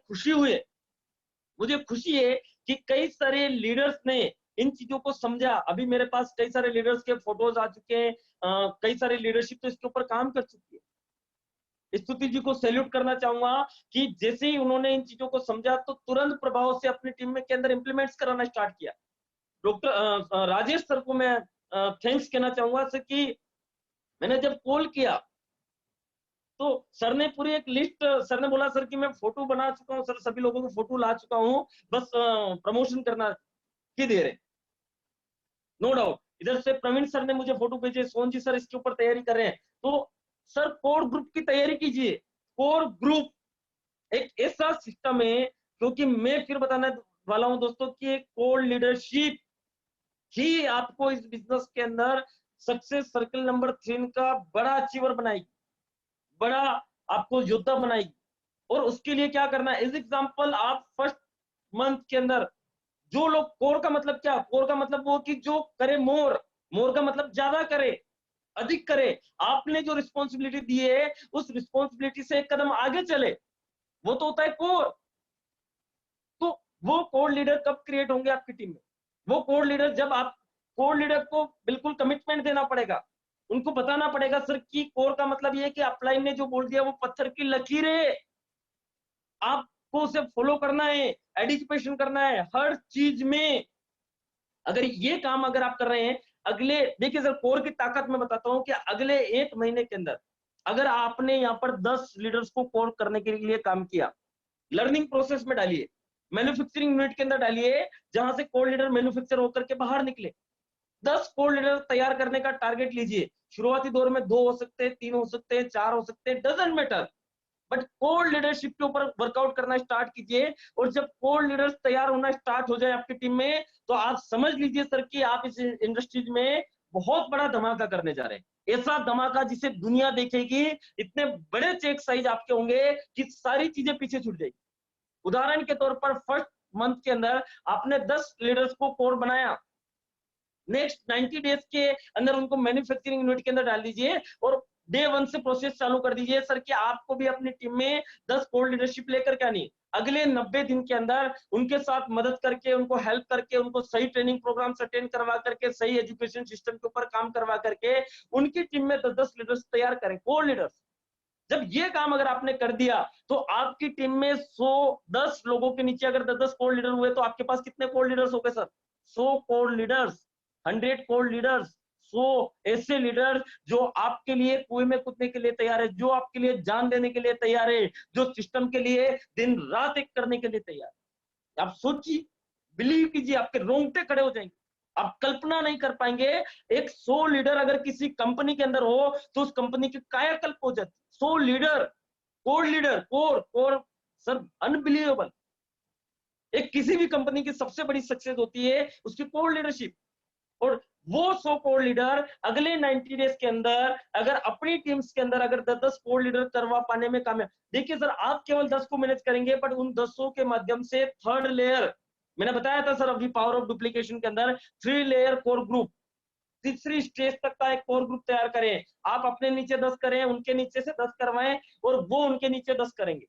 खुशी है कि कई सारे लीडर्स ने इन चीजों को समझा। अभी मेरे पास कई सारे लीडर्स के फोटोज आ चुके हैं, कई सारे लीडरशिप तो इसके ऊपर काम कर चुकी है। स्तुति जी को सैल्यूट करना चाहूंगा कि जैसे ही उन्होंने इन चीजों को समझा तो तुरंत प्रभाव से अपनी टीम में के अंदर इंप्लीमेंट्स कराना स्टार्ट किया। डॉक्टर राजेश सर को मैं थैंक्स कहना चाहूंगा सर कि मैंने जब कॉल किया तो सर ने पूरी एक लिस्ट, सर ने बोला सर कि मैं फोटो बना चुका हूँ सर, सभी लोगों को फोटो ला चुका हूँ, बस प्रमोशन करना की दे रहे। नो डाउट इधर से प्रवीण सर ने मुझे फोटो भेजे, सोन जी सर इसके ऊपर तैयारी कर रहे हैं। तो सर कोर ग्रुप की तैयारी कीजिए। कोर ग्रुप एक ऐसा सिस्टम है, क्योंकि मैं फिर बताने वाला हूं दोस्तों कि कोर लीडरशिप ही आपको इस बिजनेस के अंदर सक्सेस सर्कल नंबर 3 का बड़ा अचीवर बनाएगी, बड़ा आपको योद्धा बनाएगी। और उसके लिए क्या करना है, एज एग्जांपल आप फर्स्ट मंथ के अंदर जो लोग, कोर का मतलब क्या, कोर का मतलब वो कि जो करे मोर, मोर का मतलब ज्यादा करे, अधिक करे। आपने जो रिस्पॉन्सिबिलिटी दी है उस रिस्पॉन्सिबिलिटी से एक कदम आगे चले, वो तो होता है कोर। तो वो कोर लीडर कब क्रिएट होंगे आपकी टीम में? वो कोर लीडर जब आप, कोर लीडर को बिल्कुल कमिटमेंट देना पड़ेगा, उनको बताना पड़ेगा सर कि कोर का मतलब ये है कि अपलाइन ने जो बोल दिया वो पत्थर की लकीर है, आपको उसे फॉलो करना है, एडिक्वेशन करना है हर चीज में। अगर ये काम अगर आप कर रहे हैं, अगले, देखिए सर कोर की ताकत मैं बताता हूं कि अगले 1 महीने के अंदर अगर आपने यहाँ पर 10 लीडर्स को कोर करने के लिए काम किया, लर्निंग प्रोसेस में डालिए, मैन्युफैक्चरिंग यूनिट के अंदर डालिए, जहां से कोर लीडर मैन्युफैक्चर होकर के बाहर निकले। 10 कोर लीडर तैयार करने का टारगेट लीजिए। शुरुआती दौर में 2 हो सकते हैं, 3 हो सकते हैं, 4 हो सकते हैं, doesn't matter, but core leadership के ऊपर वर्कआउट करना स्टार्ट कीजिए। और जब कोर लीडर्स तैयार होना स्टार्ट हो जाए आपकी टीम में, तो आप समझ लीजिए सर कि आप इस इंडस्ट्रीज में बहुत बड़ा धमाका करने जा रहे हैं। ऐसा धमाका जिसे दुनिया देखेगी, इतने बड़े चेक साइज आपके होंगे कि सारी चीजें पीछे छूट जाएगी। उदाहरण के तौर पर फर्स्ट मंथ के अंदर आपने 10 लीडर्स को कोर बनाया, नेक्स्ट 90 डेज के अंदर उनको मैन्युफैक्चरिंग यूनिट के अंदर डाल दीजिए और डे 1 से प्रोसेस चालू कर दीजिए सर कि आपको भी अपनी टीम में 10 कोर लीडरशिप लेकर के आनी। अगले 90 दिन के अंदर उनके साथ मदद करके, उनको हेल्प करके, उनको सही ट्रेनिंग प्रोग्राम अटेंड करवा करके, सही एजुकेशन सिस्टम के ऊपर काम करवा करके उनकी टीम में 10-10 लीडर्स तैयार करें, कोर लीडर्स। जब ये काम अगर आपने कर दिया तो आपकी टीम में 110 लोगों के नीचे अगर 10-10 कोर लीडर हुए तो आपके पास कितने कोर लीडर्स हो गए sir? 100 core leaders, 100 core leaders, 100 ऐसे लीडर जो आपके लिए कुएं में कूदने के लिए तैयार है, जो आपके लिए जान देने के लिए तैयार है, जो सिस्टम के लिए दिन रात एक करने के लिए तैयार है। आप सोचिए, बिलीव कीजिए, आपके रोंगटे खड़े हो जाएंगे। आप कल्पना नहीं कर पाएंगे, एक 100 लीडर अगर किसी कंपनी के अंदर हो तो उस कंपनी की कायाकल्प हो जाती। 100 leader, core leader, core core sir, unbelievable. एक किसी भी कंपनी की सबसे बड़ी सक्सेस होती है उसकी कोर लीडरशिप। और वो 100 कोर लीडर अगले 90 डेज के अंदर अगर अपनी टीम्स के अंदर अगर 10-10 कोर लीडर करवा पाने में कामयाब, देखिए सर आप केवल 10 को मैनेज करेंगे, बट उन 10 के माध्यम से थर्ड लेयर, मैंने बताया था सर अभी पावर ऑफ डुप्लीकेशन के अंदर 3 लेयर कोर ग्रुप, तीसरी स्टेज तक का एक कोर ग्रुप तैयार करें। आप अपने नीचे 10 करें, उनके नीचे से 10 करवाएं और वो उनके नीचे 10 करेंगे।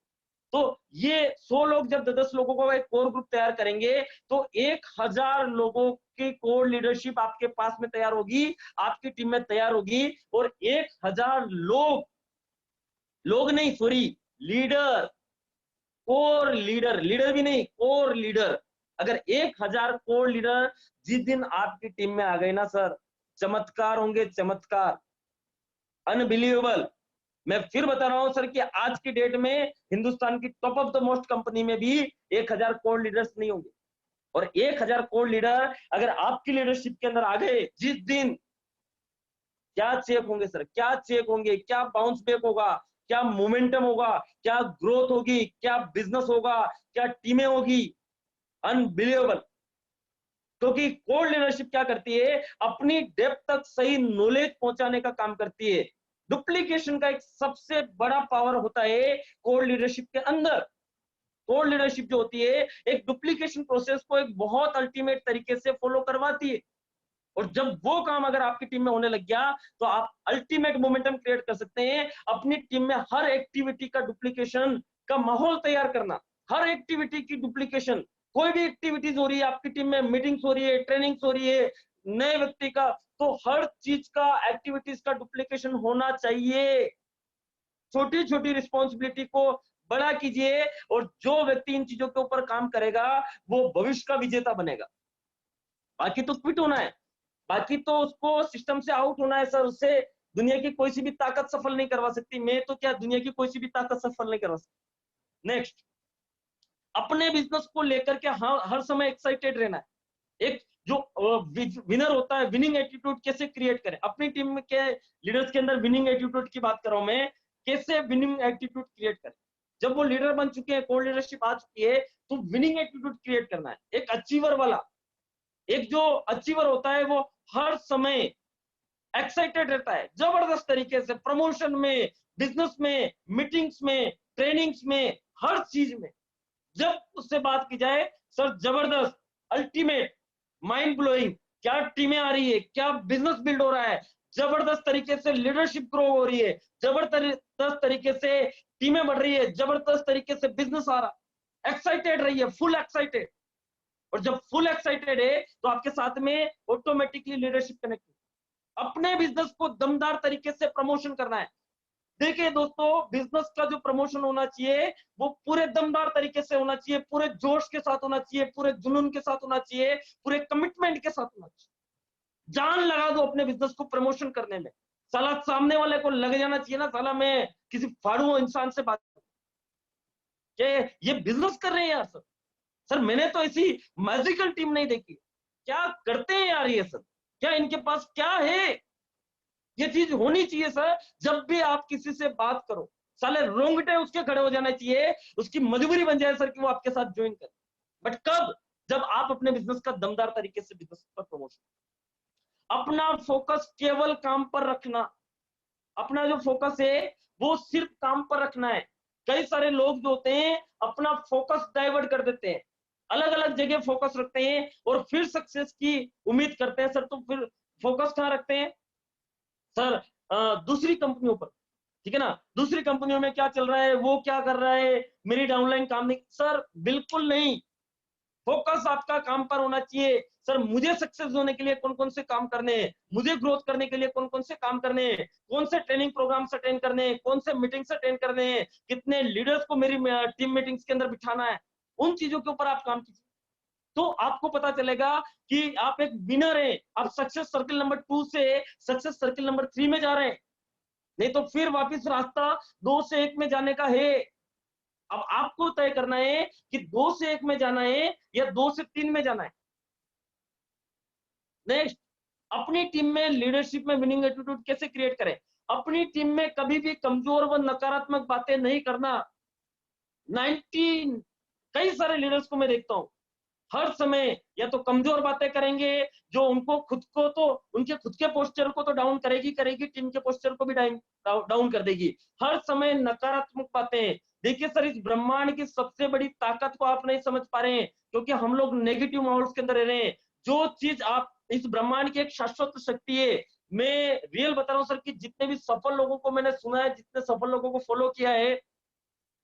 तो ये 100 लोग जब 10 लोगों का एक कोर ग्रुप तैयार करेंगे तो 1000 लोगों की कोर लीडरशिप आपके पास में तैयार होगी, आपकी टीम में तैयार होगी। और 1000 लोग नहीं, sorry, leader, core leader, leader भी नहीं, कोर लीडर। अगर 1000 कोर लीडर जिस दिन आपकी टीम में आ गए ना सर, चमत्कार होंगे, चमत्कार, अनबिलीवेबल। मैं फिर बता रहा हूं सर कि आज की डेट में हिंदुस्तान की top of the most company में भी 1000 कोर लीडर्स नहीं होंगे। और 1000 कोर लीडर अगर आपकी लीडरशिप के अंदर आ गए जिस दिन, क्या चेक होंगे सर, क्या चेक होंगे, क्या बाउंस बैक होगा, क्या मोमेंटम होगा, क्या ग्रोथ होगी, क्या बिजनेस होगा, क्या टीमें होगी, अनबिलीवेबल। क्योंकि कोर लीडरशिप क्या करती है, अपनी डेप्थ तक सही नॉलेज पहुंचाने का काम करती है। डुप्लीकेशन का एक सबसे बड़ा पावर होता है कोर लीडरशिप के अंदर। कोर लीडरशिप जो होती है एक डुप्लीकेशन प्रोसेस को एक बहुत अल्टीमेट तरीके से फॉलो करवाती है। और जब वो काम अगर आपकी टीम में होने लग गया तो आप अल्टीमेट मोमेंटम क्रिएट कर सकते हैं। अपनी टीम में हर एक्टिविटी का डुप्लीकेशन का माहौल तैयार करना, हर एक्टिविटी की डुप्लीकेशन, कोई भी एक्टिविटीज हो रही है आपकी टीम में, मीटिंग्स हो रही है, ट्रेनिंग्स हो रही है नए व्यक्ति का, तो हर चीज का एक्टिविटीज का डुप्लीकेशन होना चाहिए। छोटी छोटी रिस्पॉन्सिबिलिटी को बड़ा कीजिए और जो व्यक्ति इन चीजों के ऊपर काम करेगा वो भविष्य का विजेता बनेगा। बाकी तो क्विट होना है, बाकी तो उसको सिस्टम से आउट होना है सर। उससे दुनिया की कोई सी भी ताकत सफल नहीं करवा सकती। मैं तो क्या, दुनिया की कोई सी भी ताकत सफल नहीं करवा सकती। नेक्स्ट, अपने बिजनेस को लेकर के हर समय एक्साइटेड रहना है। एक जो विनर होता है, विनिंग एटीट्यूड कैसे क्रिएट करें अपनी टीम के लीडर्स के अंदर। विनिंग एटीट्यूड की बात कर रहा हूं मैं, कैसे विनिंग एटीट्यूड क्रिएट करें। जब वो लीडर बन चुके हैं, कोर लीडरशिप आ चुकी है, तो विनिंग एटीट्यूड क्रिएट करना है। एक अचीवर वाला, एक जो अचीवर होता है वो हर समय एक्साइटेड रहता है जबरदस्त तरीके से, प्रमोशन में, बिजनेस में, मीटिंग्स में, ट्रेनिंग्स में, हर चीज में। जब उससे बात की जाए, सर जबरदस्त, अल्टीमेट, माइंड ब्लोइंग, क्या टीमें आ रही है, क्या बिजनेस बिल्ड हो रहा है, जबरदस्त तरीके से लीडरशिप ग्रो हो रही है, जबरदस्त तरीके से टीमें बढ़ रही है, जबरदस्त तरीके से बिजनेस आ रहा, एक्साइटेड रही है, फुल एक्साइटेड। और जब फुल एक्साइटेड है तो आपके साथ में ऑटोमेटिकली लीडरशिप कनेक्ट। अपने बिजनेस को दमदार तरीके से प्रमोशन करना है। देखिए दोस्तों, बिजनेस का जो प्रमोशन होना चाहिए वो पूरे दमदार तरीके से होना चाहिए, पूरे जोश के साथ होना चाहिए, पूरे जुनून के साथ होना चाहिए, पूरे कमिटमेंट के साथ होना चाहिए। जान लगा दो अपने बिजनेस को प्रमोशन करने में। साला सामने वाले को लग जाना चाहिए ना, साला मैं किसी फाड़ू इंसान से बात कि ये बिजनेस कर रहे हैं यार। सर मैंने तो ऐसी मैजिकल टीम नहीं देखी। क्या करते हैं यार ये सर, क्या इनके पास क्या है, ये चीज होनी चाहिए सर। जब भी आप किसी से बात करो, साले रोंगटे उसके खड़े हो जाना चाहिए, उसकी मजबूरी बन जाए सर कि वो आपके साथ ज्वाइन करे। बट कब? जब आप अपने बिजनेस का दमदार तरीके से बिजनेस पर प्रमोशन, अपना फोकस केवल काम पर रखना। अपना जो फोकस है वो सिर्फ काम पर रखना है। कई सारे लोग जो होते हैं अपना फोकस डाइवर्ट कर देते हैं, अलग अलग जगह फोकस रखते हैं और फिर सक्सेस की उम्मीद करते हैं। सर तो फिर फोकस कहाँ रखते हैं सर? दूसरी कंपनियों पर, ठीक है ना, दूसरी कंपनियों में क्या चल रहा है, वो क्या कर रहा है, मेरी डाउनलाइन काम नहीं। सर बिल्कुल नहीं, फोकस आपका काम पर होना चाहिए। सर मुझे सक्सेस होने के लिए कौन कौन से काम करने हैं, मुझे ग्रोथ करने के लिए कौन कौन से काम करने हैं, कौन से ट्रेनिंग प्रोग्राम्स अटेंड करने हैं, कौन से मीटिंग्स अटेंड करने हैं, कितने लीडर्स को मेरी टीम मीटिंग्स के अंदर बिठाना है, उन चीजों के ऊपर आप काम कीजिए। तो आपको पता चलेगा कि आप एक विनर हैं। आप सक्सेस सर्किल नंबर 2 से सक्सेस सर्किल नंबर 3 में जा रहे हैं। नहीं तो फिर वापस रास्ता 2 से 1 में जाने का है। अब आपको तय करना है कि 2 से 1 में जाना है या 2 से 3 में जाना है। नेक्स्ट, अपनी टीम में लीडरशिप में विनिंग एटीट्यूड कैसे क्रिएट करें? अपनी टीम में कभी भी कमजोर व नकारात्मक बातें नहीं करना। 19 कई सारे लीडर्स को मैं देखता हूं, हर समय या तो कमजोर बातें करेंगे जो उनको खुद को तो, उनके खुद के पोस्चर को तो डाउन करेगी करेगी, टीम के पोस्चर को भी डाउन कर देगी। हर समय नकारात्मक बातें। देखिए सर, इस ब्रह्मांड की सबसे बड़ी ताकत को आप नहीं समझ पा रहे हैं क्योंकि हम लोग नेगेटिव माहौल के अंदर रह रहे हैं। जो चीज आप, इस ब्रह्मांड की एक शाश्वत शक्ति है। मैं रियल बता रहा हूँ सर कि जितने भी सफल लोगों को मैंने सुना है, जितने सफल लोगों को फॉलो किया है,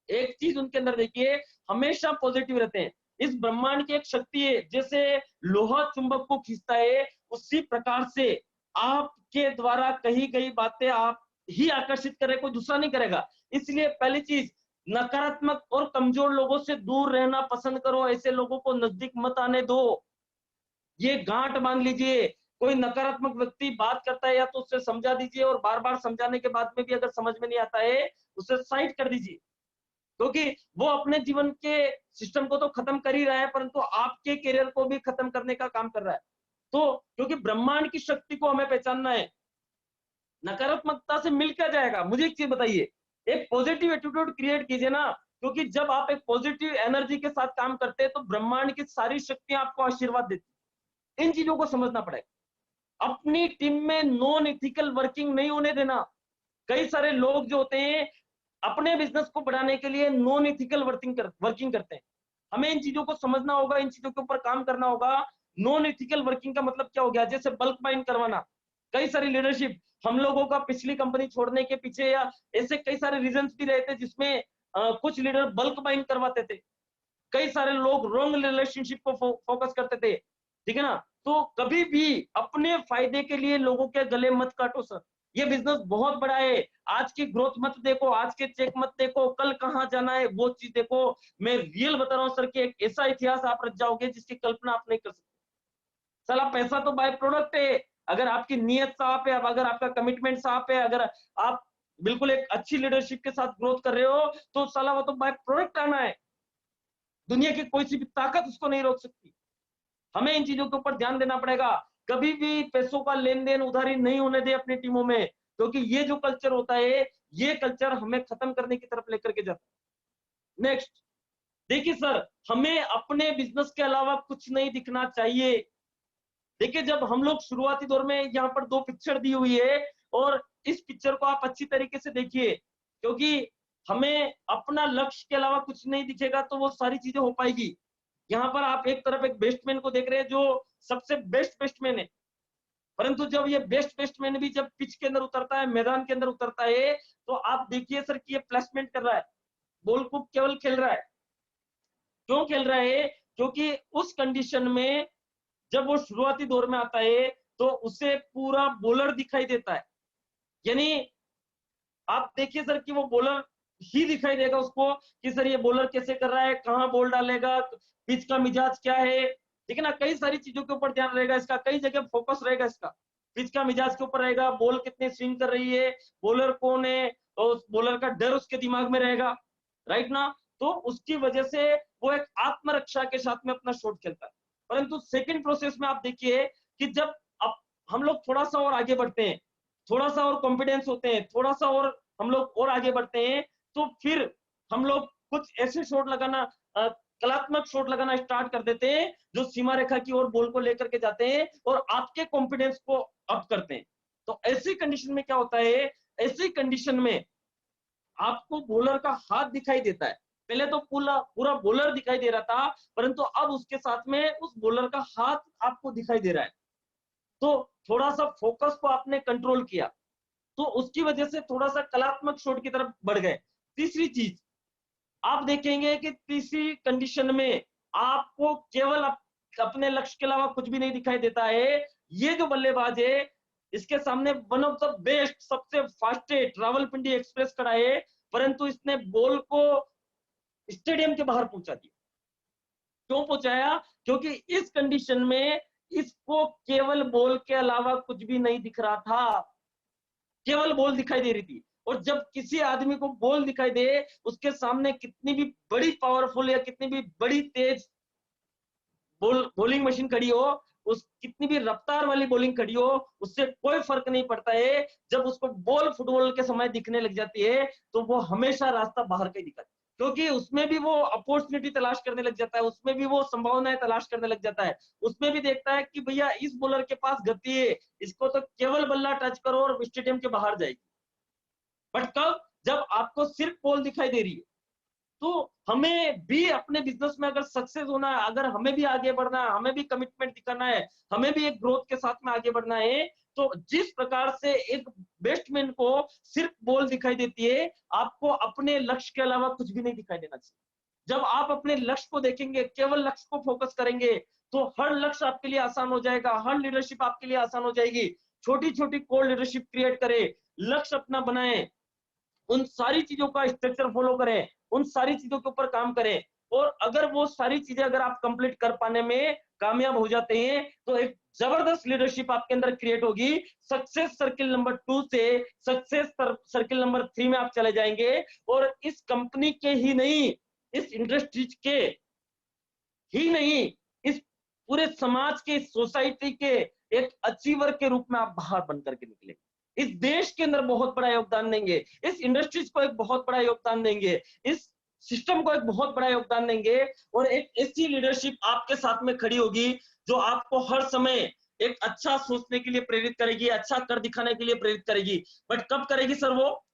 एक चीज उनके अंदर देखिए, हमेशा पॉजिटिव रहते हैं। इस ब्रह्मांड की एक शक्ति है, जैसे लोहा चुंबक को खींचता है, उसी प्रकार से आपके द्वारा कही गई बातें आप ही आकर्षित करे, कोई दूसरा नहीं करेगा। इसलिए पहली चीज, नकारात्मक और कमजोर लोगों से दूर रहना पसंद करो। ऐसे लोगों को नजदीक मत आने दो। ये गांठ बांध लीजिए। कोई नकारात्मक व्यक्ति बात करता है या तो उससे समझा दीजिए, और बार बार समझाने के बाद में भी अगर समझ में नहीं आता है, उसे साइड कर दीजिए, क्योंकि वो अपने जीवन के सिस्टम को तो खत्म कर ही रहा है, परंतु आपके करियर को भी खत्म करने का काम कर रहा है। तो क्योंकि ब्रह्मांड की शक्ति को हमें पहचानना है। नकारात्मकता से मिल क्या जाएगा? मुझे एक चीज बताइए, एक पॉजिटिव एटीट्यूड क्रिएट कीजिए ना, क्योंकि जब आप एक पॉजिटिव एनर्जी के साथ काम करते हैं तो ब्रह्मांड की सारी शक्तियां आपको आशीर्वाद देती। इन चीजों को समझना पड़ेगा। अपनी टीम में नॉन इथिकल वर्किंग नहीं होने देना। कई सारे लोग जो होते हैं अपने बिजनेस को बढ़ाने के लिए नॉन इथिकल वर्किंग करते हैं। हमें इन चीजों को समझना होगा, इन चीजों के ऊपर काम करना होगा। नॉन एथिकल वर्किंग का मतलब क्या हो गया? जैसे बल्क बाइंग करवाना, कई सारी लीडरशिप, हम लोगों का पिछली कंपनी छोड़ने के पीछे या ऐसे कई सारे रीजंस भी रहे थे जिसमें कुछ लीडर बल्क बाइंग करवाते थे, कई सारे लोग रॉन्ग रिलेशनशिप को फोकस करते थे, ठीक है ना? तो कभी भी अपने फायदे के लिए लोगों के गले मत काटो सर। ये बिजनेस बहुत बड़ा है, आज की ग्रोथ मत देखो, आज के चेक मत देखो, कल कहाँ जाना है वो चीज देखो। मैं रियल बता रहा हूँ सर कि एक ऐसा इतिहास आप रच जाओगे जिसकी कल्पना आप नहीं कर सकते। साला पैसा तो बाय प्रोडक्ट है, अगर आपकी नीयत साफ है, अगर आपका कमिटमेंट साफ है, अगर आप बिल्कुल एक अच्छी लीडरशिप के साथ ग्रोथ कर रहे हो, तो साला वो तो बाय प्रोडक्ट आना है। दुनिया की कोई सी भी ताकत उसको नहीं रोक सकती। हमें इन चीजों के ऊपर ध्यान देना पड़ेगा। कभी भी पैसों का लेन देन उधारी नहीं होने दे अपनी टीमों में, क्योंकि ये जो कल्चर होता है, ये कल्चर हमें खत्म करने की तरफ लेकर के जाता है। नेक्स्ट, देखिए सर, हमें अपने बिजनेस के अलावा कुछ नहीं दिखना चाहिए। देखिए, जब हम लोग शुरुआती दौर में, यहाँ पर दो पिक्चर दी हुई है और इस पिक्चर को आप अच्छी तरीके से देखिए, क्योंकि हमें अपना लक्ष्य के अलावा कुछ नहीं दिखेगा तो वो सारी चीजें हो पाएगी। यहाँ पर आप एक तरफ एक बेस्टमैन को देख रहे हैं जो सबसे बेस्ट बेस्टमैन है, परंतु जब ये बेस्ट बेस्टमैन भी जब पिच के अंदर उतरता है, मैदान के अंदर उतरता है, तो आप देखिए सर कि ये प्लेसमेंट कर रहा है, बॉल को केवल खेल रहा है। क्यों खेल रहा है? क्योंकि उस कंडीशन में जब वो शुरुआती दौर में आता है तो उसे पूरा बॉलर दिखाई देता है। यानी आप देखिए सर कि वो बॉलर ही दिखाई देगा उसको कि सर ये बॉलर कैसे कर रहा है, कहाँ बॉल डालेगा, पिच का मिजाज क्या है, ठीक है ना? कई सारी चीजों के ऊपर ध्यान रहेगा इसका, कई जगह फोकस रहेगा इसका। पिच का मिजाज के ऊपर रहेगा, बॉल कितनी स्विंग कर रही है, बॉलर कौन है, तो उस बॉलर का डर उसके दिमाग में रहेगा, राइट ना? तो उसकी वजह से वो एक आत्मरक्षा के साथ में अपना शॉट खेलता है। परंतु सेकंड प्रोसेस में आप देखिए कि जब अब हम लोग थोड़ा सा और आगे बढ़ते हैं, थोड़ा सा और कॉन्फिडेंस होते हैं, थोड़ा सा और हम लोग और आगे बढ़ते हैं, तो फिर हम लोग कुछ ऐसे शॉट लगाना, कलात्मक शॉट लगाना स्टार्ट कर देते हैं जो सीमा रेखा की ओर बॉल को लेकर के जाते हैं और आपके कॉन्फिडेंस को अप करते हैं। तो ऐसी कंडीशन में क्या होता है? ऐसी कंडीशन में आपको बॉलर का हाथ दिखाई देता है। पहले तो पूरा पूरा बॉलर दिखाई दे रहा था, परंतु अब उसके साथ में उस बॉलर का हाथ आपको दिखाई दे रहा है। तो थोड़ा सा फोकस को आपने कंट्रोल किया, तो उसकी वजह से थोड़ा सा कलात्मक शॉट की तरफ बढ़ गए। तीसरी चीज आप देखेंगे कि तीसरी कंडीशन में आपको केवल अपने लक्ष्य के अलावा कुछ भी नहीं दिखाई देता है। ये जो बल्लेबाज है, इसके सामने वन ऑफ द बेस्ट, सबसे फास्टेस्ट रावलपिंडी एक्सप्रेस खड़ा है, परंतु इसने बॉल को स्टेडियम के बाहर पहुंचा दिया। क्यों पहुंचाया? क्योंकि इस कंडीशन में इसको केवल बॉल के अलावा कुछ भी नहीं दिख रहा था, केवल बॉल दिखाई दे रही थी। और जब किसी आदमी को बॉल दिखाई दे, उसके सामने कितनी भी बड़ी पावरफुल या कितनी भी बड़ी तेज बॉलिंग मशीन खड़ी हो, उस कितनी भी रफ्तार वाली बॉलिंग खड़ी हो, उससे कोई फर्क नहीं पड़ता है। जब उसको बॉल फुटबॉल के समय दिखने लग जाती है तो वो हमेशा रास्ता बाहर का ही दिखाता है, क्योंकि उसमें भी वो अपॉर्चुनिटी तलाश करने लग जाता है, उसमें भी वो संभावनाएं तलाश करने लग जाता है, उसमें भी देखता है कि भैया इस बॉलर के पास गति है, इसको तो केवल बल्ला टच करो और स्टेडियम के बाहर जाएगी। बट कब? जब आपको सिर्फ बॉल दिखाई दे रही है। तो हमें भी अपने बिजनेस में अगर सक्सेस होना है, अगर हमें भी आगे बढ़ना है, हमें भी कमिटमेंट दिखाना है, हमें भी एक ग्रोथ के साथ में आगे बढ़ना है, तो जिस प्रकार से एक बेस्टमैन को सिर्फ बॉल दिखाई देती है, आपको अपने लक्ष्य के अलावा कुछ भी नहीं दिखाई देना चाहिए। जब आप अपने लक्ष्य को देखेंगे, केवल लक्ष्य को फोकस करेंगे, तो हर लक्ष्य आपके लिए आसान हो जाएगा, हर लीडरशिप आपके लिए आसान हो जाएगी। छोटी छोटी कोर लीडरशिप क्रिएट करें, लक्ष्य अपना बनाएं, उन सारी चीजों का स्ट्रक्चर फॉलो करें, उन सारी चीजों के ऊपर काम करें, और अगर वो सारी चीजें अगर आप कंप्लीट कर पाने में कामयाब हो जाते हैं, तो एक जबरदस्त लीडरशिप आपके अंदर क्रिएट होगी। सक्सेस सर्किल नंबर 2 से सक्सेस सर्किल नंबर 3 में आप चले जाएंगे, और इस कंपनी के ही नहीं, इस इंडस्ट्रीज के ही नहीं, इस पूरे समाज के, सोसाइटी के एक अचीवर के रूप में आप बाहर बन करके निकले, इस देश के अंदर बहुत बड़ा योगदान देंगे, इस इंडस्ट्रीज को एक बहुत बड़ा योगदान देंगे, इस सिस्टम को एक बहुत बड़ा योगदान देंगे, और एक ऐसी लीडरशिप आपके साथ में खड़ी होगी जो आपको हर समय एक अच्छा सोचने के लिए प्रेरित करेगी, अच्छा कर दिखाने के लिए प्रेरित करेगी। बट कब करेगी सर? वो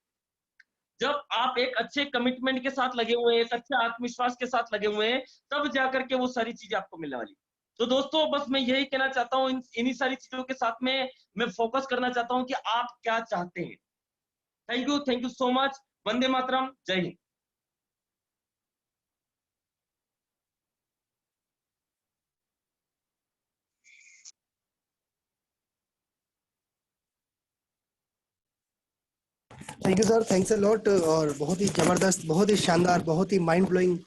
जब आप एक अच्छे कमिटमेंट के साथ लगे हुए हैं, एक अच्छे आत्मविश्वास के साथ लगे हुए हैं, तब जाकर के वो सारी चीजें आपको मिलने वाली। तो दोस्तों बस मैं यही कहना चाहता हूँ, इन्हीं सारी चीजों के साथ में मैं फोकस करना चाहता हूँ कि आप क्या चाहते हैं। Thank you so much. वंदे मातरम, जय हिंद। Thank you sir, thanks a lot. और बहुत ही जबरदस्त, बहुत ही शानदार, बहुत ही माइंड ब्लोइंग,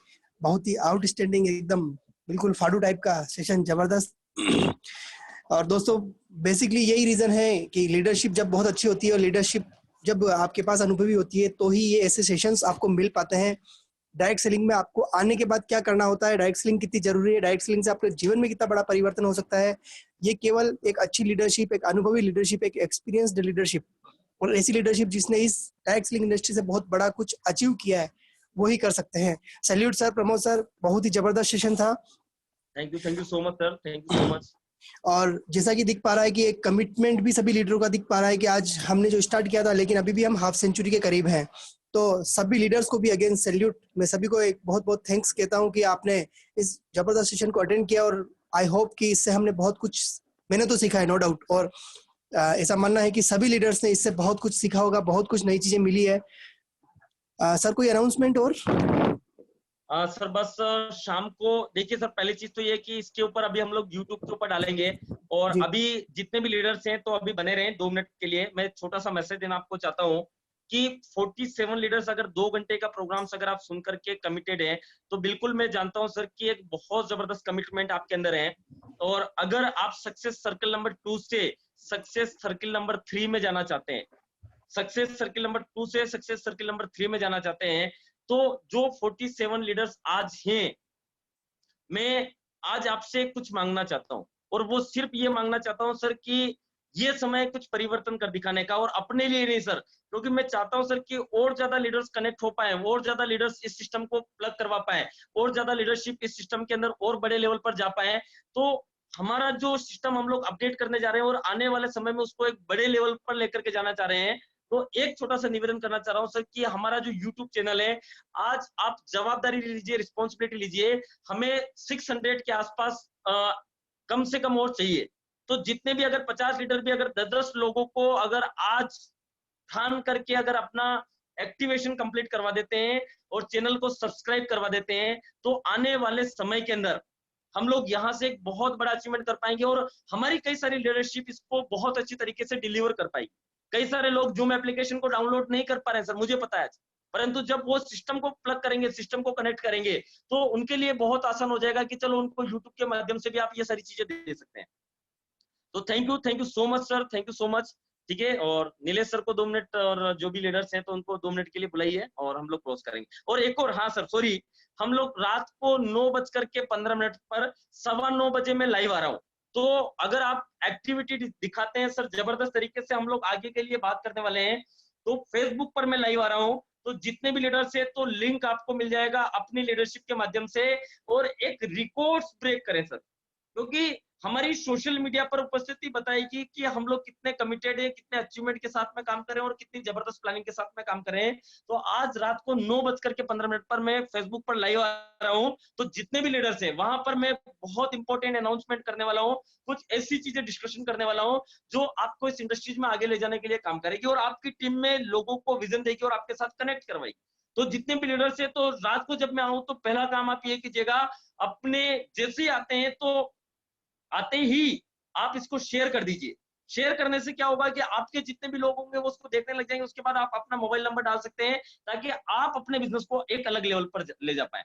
बहुत ही आउटस्टैंडिंग, एकदम बिल्कुल फाड़ू टाइप का सेशन, जबरदस्त। और दोस्तों बेसिकली यही रीजन है कि लीडरशिप जब बहुत अच्छी होती है और लीडरशिप जब आपके पास अनुभवी होती है तो ही ये ऐसे सेशंस आपको मिल पाते हैं। डायरेक्ट सेलिंग में आपको आने के बाद क्या करना होता है, डायरेक्ट सेलिंग कितनी जरूरी है, डायरेक्ट सेलिंग से आपके जीवन में कितना बड़ा परिवर्तन हो सकता है, ये केवल एक अच्छी लीडरशिप, एक अनुभवी लीडरशिप, एक एक्सपीरियंस्ड लीडरशिप और ऐसी लीडरशिप जिसने इस डायरेक्ट सेलिंग इंडस्ट्री से बहुत बड़ा कुछ अचीव किया है, वो ही कर सकते हैं। सैल्यूट सर, प्रमोद सर, बहुत ही जबरदस्त सेशन था। Thank you so much sir, thank you so much. और जैसा कि दिख पा रहा है कि एक कमिटमेंट भी सभी लीडरों का दिख पा रहा है कि आज हमने जो स्टार्ट किया था लेकिन अभी भी हम हाफ सेंचुरी के करीब हैं। तो सभी लीडर्स को भी अगेन सैल्यूट, मैं सभी को एक बहुत बहुत थैंक्स कहता हूं कि आपने इस जबरदस्त सेशन को अटेंड किया और आई होप कि इससे हमने बहुत कुछ, मैंने तो सीखा है नो डाउट, और ऐसा मानना है कि सभी लीडर्स ने इससे बहुत कुछ सीखा होगा, बहुत कुछ नई चीजें मिली है। सर कोई अनाउंसमेंट और? सर बस शाम को देखिए सर, पहली चीज तो ये कि इसके ऊपर अभी हम लोग यूट्यूब के ऊपर डालेंगे और जी अभी जितने भी लीडर्स हैं तो अभी बने रहें 2 मिनट के लिए। मैं छोटा सा मैसेज देना आपको चाहता हूँ कि 47 लीडर्स अगर 2 घंटे का प्रोग्राम्स अगर आप सुन करके कमिटेड हैं तो बिल्कुल मैं जानता हूँ सर कि एक बहुत जबरदस्त कमिटमेंट आपके अंदर है। और अगर आप सक्सेस सर्कल नंबर 2 से सक्सेस सर्कल नंबर 3 में जाना चाहते हैं, सक्सेस सर्किल नंबर 2 से सक्सेस सर्किल नंबर 3 में जाना चाहते हैं, तो जो 47 लीडर्स आज हैं, मैं आज आपसे कुछ मांगना चाहता हूं और वो सिर्फ ये मांगना चाहता हूं सर कि ये समय कुछ परिवर्तन कर दिखाने का, और अपने लिए नहीं सर, क्योंकि मैं चाहता हूं सर कि और ज्यादा लीडर्स कनेक्ट हो पाए, और ज्यादा लीडर्स इस सिस्टम को प्लग करवा पाए, और ज्यादा लीडरशिप इस सिस्टम के अंदर और बड़े लेवल पर जा पाए। तो हमारा जो सिस्टम हम लोग अपडेट करने जा रहे हैं और आने वाले समय में उसको एक बड़े लेवल पर लेकर के जाना चाह रहे हैं। तो एक छोटा सा निवेदन करना चाह रहा हूं सर कि हमारा जो यूट्यूब चैनल है, आज आप जवाबदारी लीजिए, रिस्पॉन्सिबिलिटी लीजिए, हमें 600 के आसपास कम से कम और चाहिए। तो जितने भी अगर 50 लीटर भी अगर 10-10 लोगों को अगर आज ठान करके अगर अपना एक्टिवेशन कंप्लीट करवा देते हैं और चैनल को सब्सक्राइब करवा देते हैं, तो आने वाले समय के अंदर हम लोग यहाँ से एक बहुत बड़ा अचीवमेंट कर पाएंगे और हमारी कई सारी लीडरशिप इसको बहुत अच्छी तरीके से डिलीवर कर पाएगी। कई सारे लोग जूम एप्लीकेशन को डाउनलोड नहीं कर पा रहे हैं सर, मुझे पता है, परंतु जब वो सिस्टम को प्लग करेंगे, सिस्टम को कनेक्ट करेंगे, तो उनके लिए बहुत आसान हो जाएगा कि चलो उनको यूट्यूब के माध्यम से भी आप ये सारी चीजें दे सकते हैं। तो thank you so much sir, thank you so much. ठीक है, और नीलेश सर को 2 मिनट, और जो भी लीडर्स हैं तो उनको 2 मिनट के लिए बुलाइए और हम लोग क्रॉस करेंगे। और एक और, हाँ सर सॉरी, हम लोग रात को 9:15 पर 9:15 मैं लाइव आ रहा हूँ। तो अगर आप एक्टिविटी दिखाते हैं सर जबरदस्त तरीके से, हम लोग आगे के लिए बात करने वाले हैं। तो फेसबुक पर मैं लाइव आ रहा हूँ, तो जितने भी लीडर्स है तो लिंक आपको मिल जाएगा अपनी लीडरशिप के माध्यम से, और एक रिकॉर्ड्स ब्रेक करें सर, क्योंकि हमारी सोशल मीडिया पर उपस्थिति बताएगी कि हम लोग कितने कमिटेड है, कितने अचीवमेंट के साथ में काम करें और कितनी जबरदस्त प्लानिंग के साथ में काम करें। तो आज रात को 9:15 पर मैं फेसबुक पर लाइव आ रहा हूँ, तो जितने भी लीडर्स हैं वहां पर मैं बहुत इंपॉर्टेंट अनाउंसमेंट करने वाला हूँ, कुछ ऐसी चीजें डिस्कशन करने वाला हूँ जो आपको इस इंडस्ट्रीज में आगे ले जाने के लिए काम करेगी और आपकी टीम में लोगों को विजन देगी और आपके साथ कनेक्ट करवाएगी। तो जितने भी लीडर्स है, तो रात को जब मैं आऊं तो पहला काम आप ये कीजिएगा, अपने जैसे ही आते हैं तो आते ही आप इसको शेयर कर दीजिए। शेयर करने से क्या होगा कि आपके जितने भी लोग होंगे वो उसको देखने लग जाएंगे, उसके बाद आप अपना मोबाइल नंबर डाल सकते हैं ताकि आप अपने बिजनेस को एक अलग लेवल पर ले जा पाए।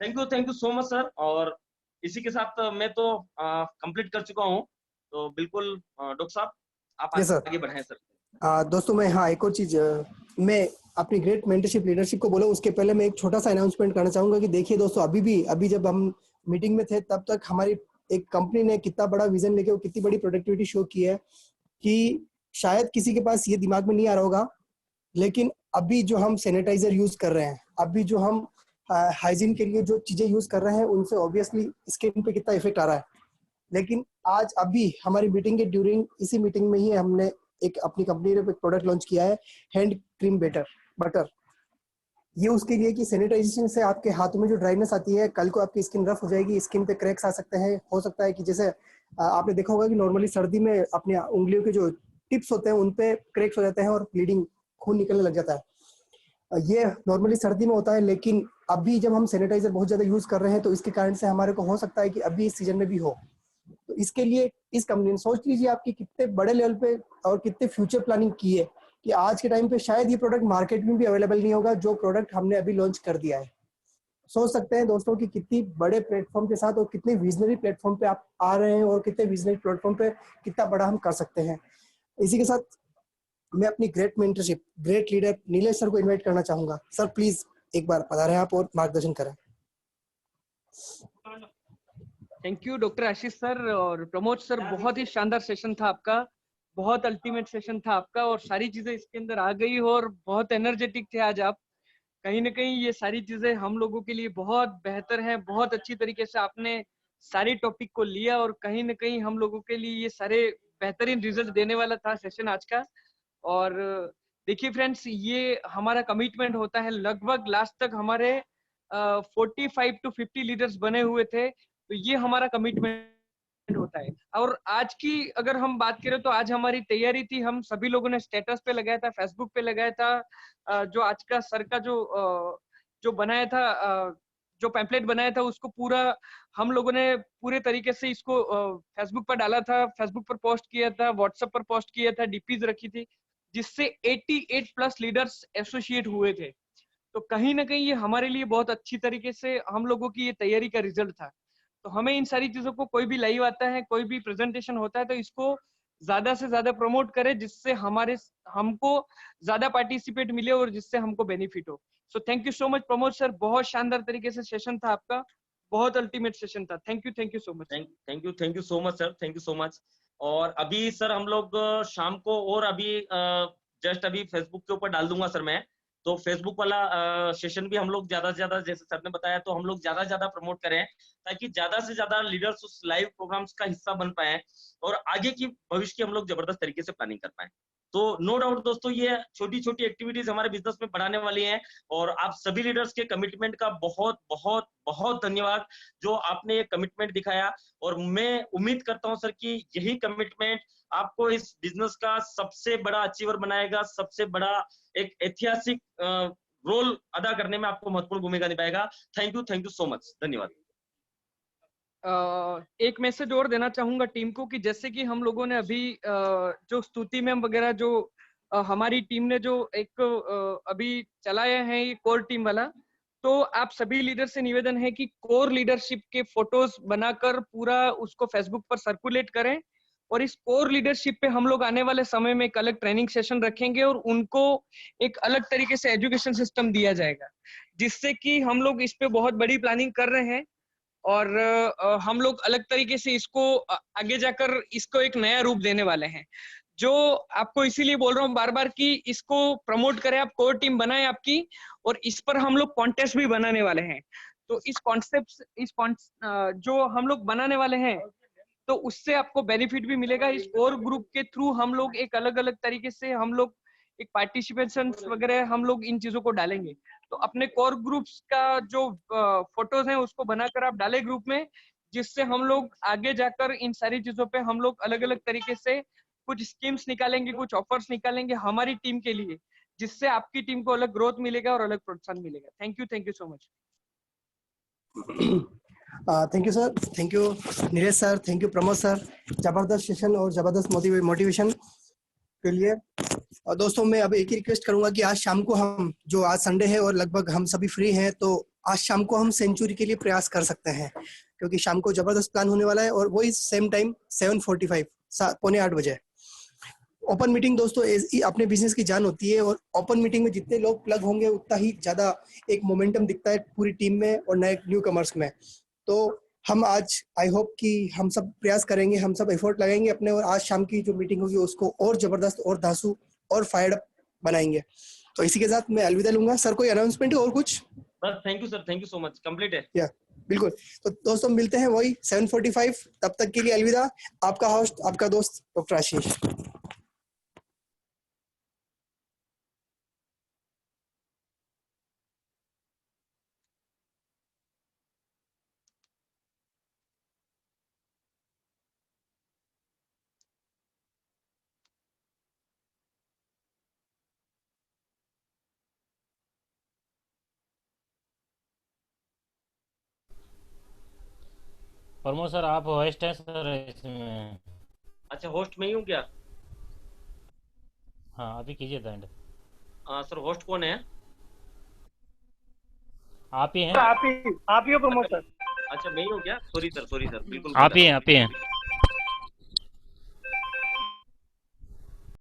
Thank you so much sir. और इसी के साथ मैं तो कंप्लीट कर चुका हूँ, तो बिल्कुल डॉक्टर साहब आप यस सर। आगे बढ़ाएं सर। दोस्तों मैं, हाँ एक और चीज, मैं अपनी ग्रेट मेंटरशिप लीडरशिप को बोला उसके पहले मैं एक छोटा सा अनाउंसमेंट करना चाहूंगा कि देखिए दोस्तों, अभी जब हम मीटिंग में थे तब तक हमारी एक कंपनी ने कितना बड़ा विजन लेके और कितनी बड़ी प्रोडक्टिविटी शो की है कि शायद किसी के पास ये दिमाग में नहीं आ रहा होगा, लेकिन अभी जो हम सैनिटाइजर यूज कर रहे हैं, अभी जो हम हाइजीन के लिए जो चीजें यूज कर रहे हैं, उनसे ऑब्वियसली स्किन पे कितना इफेक्ट आ रहा है। लेकिन आज अभी हमारी मीटिंग के ड्यूरिंग, इसी मीटिंग में ही हमने एक अपनी कंपनी ने एक प्रोडक्ट लॉन्च किया है, हैंड क्रीम बटर। ये उसके लिए कि सैनिटाइजेशन से आपके हाथों में जो ड्राइनेस आती है, कल को आपकी स्किन रफ हो जाएगी, स्किन पे क्रैक्स आ सकते हैं। हो सकता है कि जैसे आपने देखा होगा कि नॉर्मली सर्दी में अपनी उंगलियों के जो टिप्स होते हैं उन पे क्रैक्स हो जाते हैं और ब्लीडिंग, खून निकलने लग जाता है। ये नॉर्मली सर्दी में होता है, लेकिन अभी जब हम सैनिटाइजर बहुत ज़्यादा यूज़ कर रहे हैं तो इसके कारण से हमारे को हो सकता है कि अभी इस सीजन में भी हो। तो इसके लिए इस कंपनी ने, सोच लीजिए आपकी कितने बड़े लेवल पे और कितने फ्यूचर प्लानिंग की है कि आज के टाइम पे शायद ये प्रोडक्ट मार्केट में भी अवेलेबल नहीं होगा जो प्रोडक्ट हमने अभी लॉन्च कर दिया है। सोच सकते हैं दोस्तों कि कितनी बड़े प्लेटफॉर्म के साथ और कितने विजनरी प्लेटफॉर्म पे आप आ रहे हैं और कितने विजनरी प्लेटफॉर्म पे कितना बड़ा हम कर सकते हैं। इसी के साथ मैं अपनी great mentorship, great leader Nilesh sir को इनवाइट करना चाहूंगा। सर प्लीज एक बार पधारें आप और मार्गदर्शन करें। Thank you doctor Ashish sir और प्रमोद सर, बहुत ही शानदार सेशन था आपका, बहुत अल्टीमेट सेशन था आपका और सारी चीजें इसके अंदर आ गई और बहुत एनर्जेटिक थे आज आप। कहीं ना कहीं ये सारी चीजें हम लोगों के लिए बहुत बेहतर है, बहुत अच्छी तरीके से आपने सारी टॉपिक को लिया और कहीं ना कहीं हम लोगों के लिए ये सारे बेहतरीन रिजल्ट देने वाला था सेशन आज का। और देखिए फ्रेंड्स, ये हमारा कमिटमेंट होता है, लगभग लास्ट तक हमारे 45 to 50 लीडर्स बने हुए थे, तो ये हमारा कमिटमेंट होता है। और आज की अगर हम बात करें तो आज हमारी तैयारी थी, हम सभी लोगों ने स्टेटस पे लगाया था, फेसबुक पे लगाया था, जो आज का सर का जो बनाया था, जो पैम्पलेट बनाया था उसको पूरा हम लोगों ने पूरे तरीके से इसको फेसबुक पर डाला था, फेसबुक पर पोस्ट किया था, व्हाट्सएप पर पोस्ट किया था, डीपीज रखी थी, जिससे 88 प्लस लीडर्स एसोसिएट हुए थे। तो कहीं ना कहीं ये हमारे लिए बहुत अच्छी तरीके से हम लोगों की ये तैयारी का रिजल्ट था। तो हमें इन सारी चीजों को, कोई भी लाइव आता है, कोई भी प्रेजेंटेशन होता है, तो इसको ज्यादा से ज्यादा प्रमोट करें जिससे हमको ज्यादा पार्टिसिपेट मिले और जिससे हमको बेनिफिट हो। So thank you so much Pramod sir, बहुत शानदार तरीके से सेशन था आपका, बहुत अल्टीमेट सेशन था। Thank you so much. Thank you so much sir, thank you so much. और अभी सर हम लोग शाम को, और अभी जस्ट अभी फेसबुक के ऊपर डाल दूंगा सर मैं, तो फेसबुक वाला सेशन भी हम लोग ज्यादा से ज्यादा, जैसे सर ने बताया, तो हम लोग ज्यादा से ज्यादा प्रमोट करें ताकि ज्यादा से ज्यादा लीडर्स उस लाइव प्रोग्राम्स का हिस्सा बन पाए और आगे की भविष्य की हम लोग जबरदस्त तरीके से प्लानिंग कर पाए। तो नो डाउट दोस्तों, ये छोटी छोटी एक्टिविटीज हमारे बिजनेस में बढ़ाने वाली हैं और आप सभी लीडर्स के कमिटमेंट का बहुत बहुत बहुत धन्यवाद जो आपने ये कमिटमेंट दिखाया। और मैं उम्मीद करता हूं सर कि यही कमिटमेंट आपको इस बिजनेस का सबसे बड़ा अचीवर बनाएगा, सबसे बड़ा एक ऐतिहासिक रोल अदा करने में आपको महत्वपूर्ण भूमिका निभाएगा। थैंक यू सो मच, धन्यवाद। एक मैसेज और देना चाहूंगा टीम को कि जैसे कि हम लोगों ने अभी जो स्तुति मैम वगैरह जो हमारी टीम ने जो एक अभी चलाया है ये कोर टीम वाला, तो आप सभी लीडर से निवेदन है कि कोर लीडरशिप के फोटोज बनाकर पूरा उसको फेसबुक पर सर्कुलेट करें और इस कोर लीडरशिप पे हम लोग आने वाले समय में एक अलग ट्रेनिंग सेशन रखेंगे और उनको एक अलग तरीके से एजुकेशन सिस्टम दिया जाएगा, जिससे कि हम लोग इस पे बहुत बड़ी प्लानिंग कर रहे हैं और हम लोग अलग तरीके से इसको आगे जाकर इसको एक नया रूप देने वाले हैं। जो आपको इसीलिए बोल रहा हूँ बार बार कि इसको प्रमोट करें, आप कोर टीम बनाएं आपकी, और इस पर हम लोग कॉन्टेस्ट भी बनाने वाले हैं। तो जो हम लोग बनाने वाले हैं तो उससे आपको बेनिफिट भी मिलेगा। इस कोर ग्रुप के थ्रू हम लोग एक अलग अलग तरीके से हम लोग एक पार्टिसिपेशन वगैरह हम लोग इन चीजों को डालेंगे। तो अपने कोर ग्रुप्स का जो फोटोज हैं उसको बनाकर आप डालें ग्रुप में, जिससे हम लोग आगे जाकर इन सारी चीजों पे हम लोग अलग अलग तरीके से कुछ स्कीम्स निकालेंगे, कुछ ऑफर्स निकालेंगे हमारी टीम के लिए, जिससे आपकी टीम को अलग ग्रोथ मिलेगा और अलग प्रोत्साहन मिलेगा। Thank you so much. Thank you sir, thank you Neeraj sir, thank you Pramod sir, जबरदस्त सेशन और जबरदस्त मोटिवेशन के लिए। और दोस्तों मैं अब एक ही रिक्वेस्ट करूंगा कि आज शाम को हम, जो आज संडे है और लगभग हम सभी फ्री हैं, तो आज शाम को हम सेंचुरी के लिए प्रयास कर सकते हैं, क्योंकि शाम को जबरदस्त प्लान होने वाला है और वही सेम टाइम 7:45 पौने 8 बजे ओपन मीटिंग। दोस्तों अपने बिजनेस की जान होती है और ओपन मीटिंग में जितने लोग प्लग होंगे उतना ही ज्यादा एक मोमेंटम दिखता है पूरी टीम में और नए न्यू कमर्स में। तो हम आज आई होप कि हम सब प्रयास करेंगे, हम सब एफर्ट लगाएंगे अपने, और आज शाम की जो मीटिंग होगी उसको और जबरदस्त और धांसू और फायर्ड अप बनाएंगे। तो इसी के साथ मैं अलविदा लूंगा। सर कोई अनाउंसमेंट है और कुछ? बस thank you sir, thank you so much, complete है। या बिल्कुल। तो दोस्तों मिलते हैं वही 7:45, तब तक के लिए अलविदा। आपका होस्ट, आपका दोस्त डॉक्टर आशीष। प्रमोद सर आप होस्ट हैं सर इसमें। अच्छा, होस्ट में ही हूँ क्या? हाँ अभी कीजिए एंड। सर होस्ट कौन है? आप ही हैं। आप ही हो प्रमोद सर। अच्छा मैं ही हूँ क्या? सॉरी सर, बिल्कुल आप ही हैं, आप ही हैं।